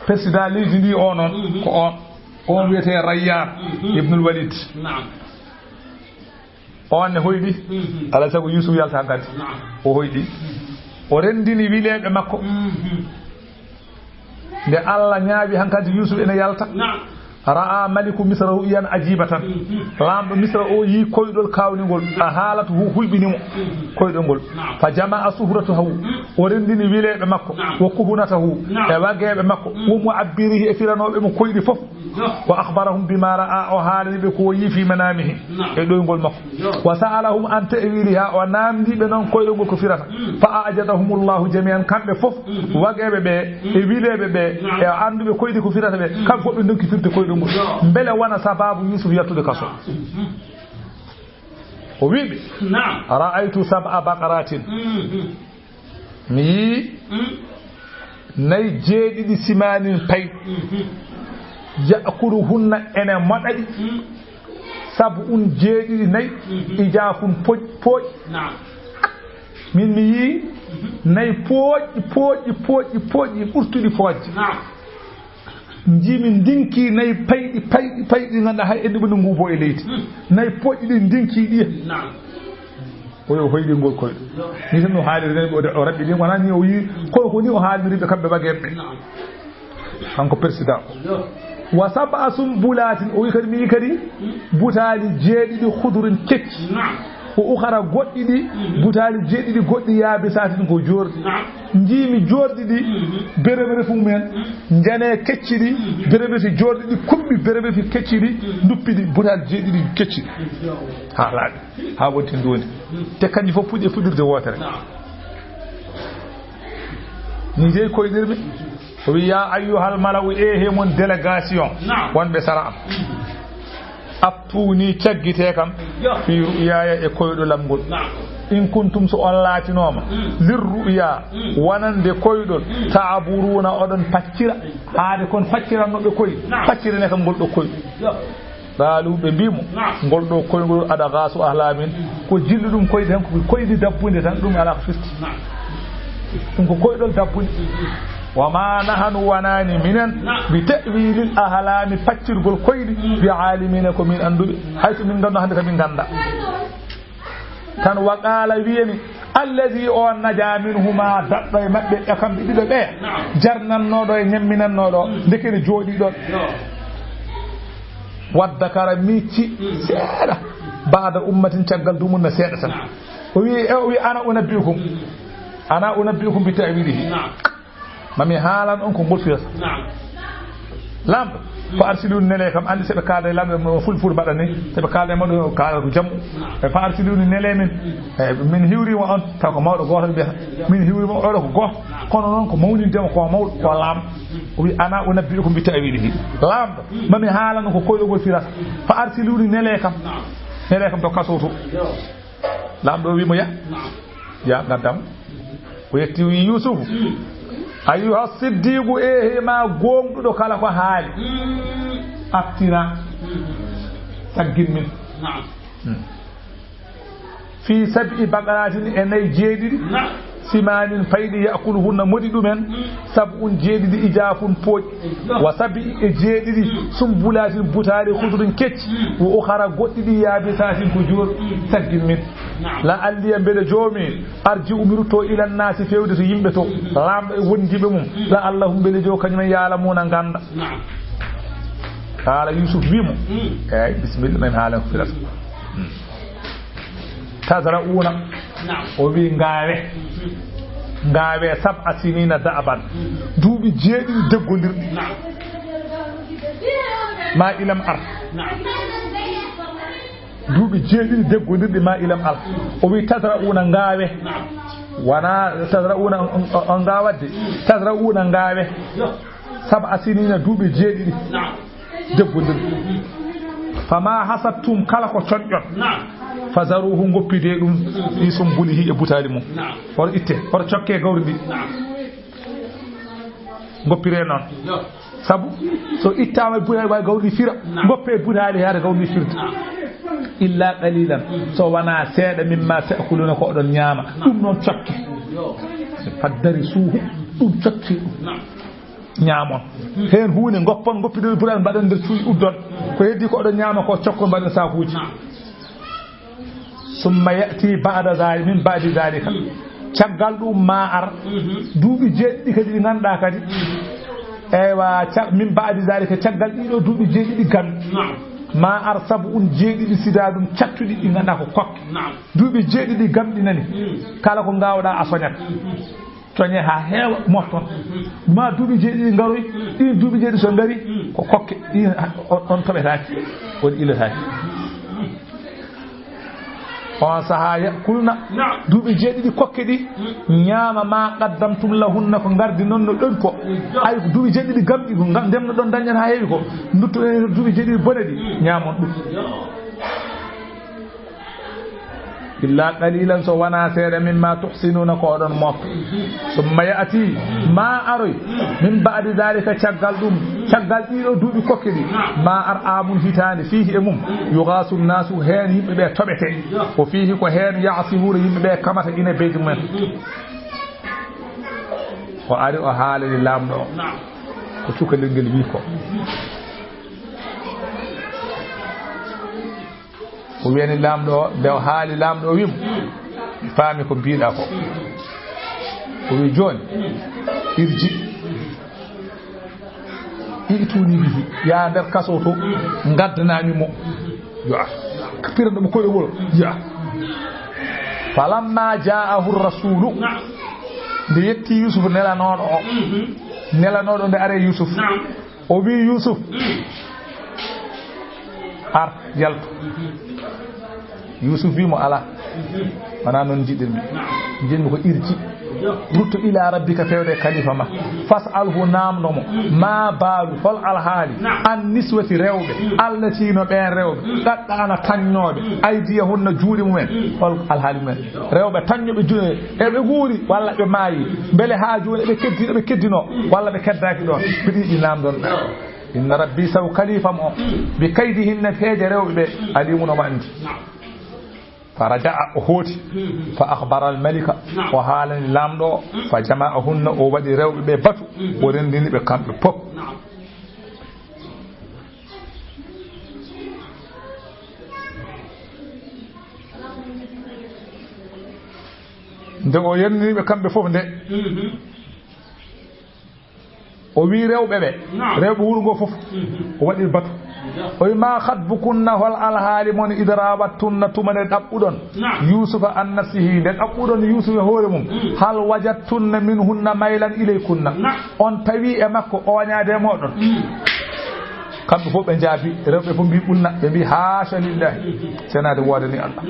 président leydi ndi o noon ko on wiyete Rayyan ibnul Walid on ne hoyɗi ala sago Yusuf yalta hankkadi o hoyɗi o rendini wileɓe makko nde Allah ñaawi hankkadi Yusuf ene yalta ra'a maliku misra ru'yan ajibatan lamdo misra o yi koydol kawningol a halatu hulbinimo koydol gol fa jama'a suhratahu o rendini wileɓe makko wa kuhunatahu e waggeɓe makko wa mu'abbirihi e firanoɓe mo koydi fof wa akhbarahum bima ra'a o haalaniɓe ko yi fi manamihi e ɗoygol makko wa sa'alahum an ta'wiliha o namdiɓe noon koydol gol ko firata fa ajadahumullahu jami'an kamɓe fof waggeɓe ɓe e wileɓe ɓe e anduɓe koydi ko firata ɓe kam fof ɓe donki firde koydol mbele wana sababu Yusuf yattude kaso o wiiɓe ra'aytu sab'a baqaratin mi yii nayi jeeɗiɗi simanin pay ya'kuluhunna ene moɗaɗi sab'un jeeɗiɗi nayi ijafun pooƴ min mi yii nayi pooƴi ɓurtuɗi poojje jimi ndinki nayi payɗi ganda hay eddi ɓe nguubo e leydi nayi poƴƴi ɗi ndinki ɗi oyo hoyɗi ngol koyɗo ni tan no haaliri o rabɓi ɗi wona ni o yi kono ko ni o haaliriɓe kamɓe wagueɓe kanko président o wa sab'a sumbulatin o wi kadi mi yi kadi butali jeeɗiɗi hudurin kecci ko ukhara goɗɗi ɗi butali jeeɗiɗi goɗɗi yaabisatin ko jordi jiimi jordi ɗi berebere fumen jane kecci ɗi berebeti jordi ɗi kumɓi berebeti kecci ɗi duppi ɗi butali jeeɗiɗi kecci ha laaɓi ha wonti ndondi te kanƴi fof puɗɗi fuɗirde wotere ni jeeyi koyɗirɓe o wi ya ayyuhal malaw he mon délégation wonɓe sara am aftuni caggite kam fi ru'yaya e koyɗo lamgol in kuntum so on laatinoma lir ru'ya wonande koyɗol ta'aburuna oɗon paccira haade kon faccirannoɓe koyɗi faccirane kam ngol ɗo koyɗo ɗaalu ɓe mbimo ngol ɗo koygol aɗa gasu ahlamin ko jilli ɗum koyɗi tan ko koyɗi dabbude tan ɗum ala ko fisti ɗum ko koyɗol dabbude wama nahanu wanani minen bi ta'wilil ahlami paccirgol koyɗi bi alimina ko min anduɓe hayso min gandu hande kamin ganda tan waqala wiyeni alladhi o naja minhuma daɗɗo e maɓɓe e kamɓe ɗiɗo ɓe jarnannoɗo e ñamminannoɗo ndekene jooɗi ɗon waddakara micci seeɗa baada ummatin caggal dumunna seeɗa tan o wi ana unabbiukum bi ta'wilihi mami haalan on ko golfirata lamɗo ko arsiluni nele kam andi seɓe kalda e lamɗo fulful mbaɗa ni seɓe kalda e maɗo kaala ko jammu e fa arsiluni nele min min hiwrima on taw ko mawɗo goto mbiyata min hiwrima oɗo ko goto kono noon ko mawnindema ko mawɗo ko lamɗo o wi ana o nabbi ko mbi ta'wilihi lamɗo mami haalan on ko koyɗo golfirata fa arsiluni nele kam to kaso to lamɗo wimo ya gaddam o yetti wi Yusuf ayyuha siddiqu ma gonɗuɗo kala ko haali aftira saggin min fi sab'i baqaratin e nayi jeeɗiɗi simanin faydi ya'kuluhunna modi dumen sab'un jeedidi ijafun pooj wa sab'i jeedidi sumbulatin butali khudrin kecci wa ukhara goddidi yabisatin ko jor saggin min la alliya bele joomi arji umirto ila nasi fewde to yimbe to lambe wondibe mum la allahum bele jo kanyum yaala mona ganda قال يوسف بيمو اي بسم الله من حاله فراس تزرعون وبي غاوي 7 سنين دابان دوبي جيدي دغوندير ما إلم أر دوبي جيدي دغوندير ما إلم أر وبي تزرعون غاوي وانا تزرعون غاودي تزرعون غاوي 7 سنين دوبي جيدي debbudir fama hasattum kala ko conjon fazaruhu goppide dum ni som buli hi e butali mum for itte for cokke gawridi goppire non sabu so ittama butali way gawri fira goppe butali har gawri firta illa qalilan so wana seeda mimma ta'kuluna ko don nyama dum non cokke faddari suhu dum cokke ñaamon hen huune goppon goppide buran baden der cuuy uddon ko heddi ko do ñaama ko ciokko baden saakuuji summa yati ba'da zalika min ba'di zalika caggal dum ma ar duubi jeddi kadi di ganda kadi ewa min ba'di zalika caggal dido duubi jeddi gan ma ar sab'un jeddi sidadum ciattudi di ganda ko kokke duubi jeddi gamdi nani kala ko ngawda asoñat toñe ha heewa mofton ma duubi jeedi ngaroy ɗi duubi jeedi so ngari ko kokke ɗi on toɓetaki on ilataki on saha yakulna duubi jeedi ɗi kokke ɗi ñaama ma qaddamtum lahunna ko gardi noon no ɗon ko ay duubi jeedi ɗi gamɗi ko ndemno ɗon dañan ha heewi ko dutto duubi jeedi ɗi bone ɗi ñaamon ɗum إلا قليلا سو وانا سير مما تحسنون قودن موف ثم يأتي ما أري من بعد ذلك شغال ديرو دوبي كوكيدي ما أر آمون هتاني فيه إمم يغاث الناس هين يبقى تبته وفيه كهين يعصبون يبقى كما تجينا بيت من وأري أحال لله منه كتوك لنجل بيكو o wiyani lamɗo nde o haali lamɗo wimo faami ko mbiɗa ko o wi joni irji ituni bihi ya nder kaso to gaddanami mo yo pira ɗum koye wuro ya falamma ja'ahu rasulu nde yetti yusuf nelanoɗo nde are yusuf o wi yusuf ar yalto yusuf wimo ala wana non jiɗirmi jinmi ko irji ruttu ila rabbika fewde khalifa ma fas'alhu namnomo ma baalu hol alhaali an niswati rewɓe allatino ɓen rewɓe ɗaɗɗana tañnoɓe aydiyahunna juuɗe mumen hol alhaali mumen rewɓe tañnoɓe juuɗe eɓe guuri walla ɓe maayi beele ha joni eɓe keddino walla ɓe keddaki ɗon mbiɗi ɗi namdon ɓe inna rabbi saw khalifa mo bi kaydihinna feeje rewɓe alimuno andi فرجع أخوتي فأخبر الملك وحالا لامدو فجمعهن وودي ريو بباتو ورنديني بكام ببوب nde o yernini ɓe kamɓe fof nde o wi rewɓe ɓe rewɓe wuro ngo fof o waɗi batu o wi ma khatbukunna hol alhaali mon idrawattunna tumane ɗaɓɓuɗon yusufa an nafsihi nde ɗaɓɓuɗon yusufa hoore mum hal wajattunna min hunna maylan ilaykunna on tawi e makko oñade e moɗon kamɓe fof ɓe jaabi rewɓe fof mbi ɓulna ɓe mbi haasha lillahi senade woodani allah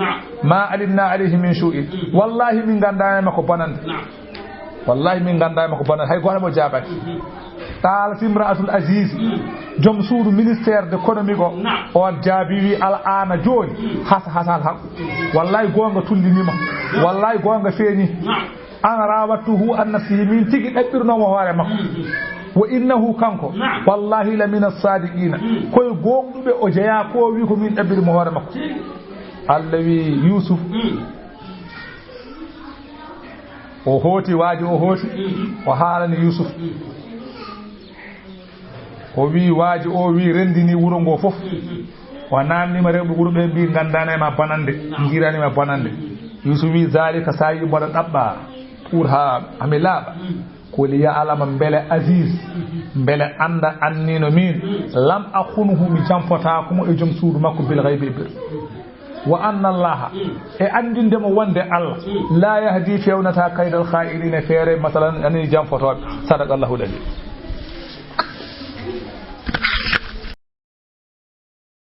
ma alimna alayhi min shu'in wallahi min gandani makko bonande wallahi min gandani makko bonande hay goto mo jaabaki taal simra'atul aziz jom suudu ministère de économie ko on jaabi wi al ana joni hasal haq wallahi gonga tullinima wallahi gonga feeñi ana rawatuhu an nafsihi min tigi ɗaɓɓirnomo hoore makko wa innahu kanko wallahi la min as-sadiqina koye gonɗuɓe o jeeya ko wi ko min ɗaɓɓirimo hoore makko allah wi yusuf o hooti waaji o hooti o haalani Yusuf o wi waaji o wi rendini wuro ngo fof o namnima rewɓe wuro ɓe mbi gandanema banande giranima banande Yusuf wi zalika sa yi mboɗa ɗaɓɓa pour ha ami laaɓa ko li ya'lama mbele Aziz mbele anda annino min lam akhunhu mi jamfotakomo e joom suudu makko bil ghaibi bir wa anna allaha e andindemo wonde Allah la yahdi fewnata kaydal kha'irina feere masalan ani jamfotoɓe sadaqallahu alazim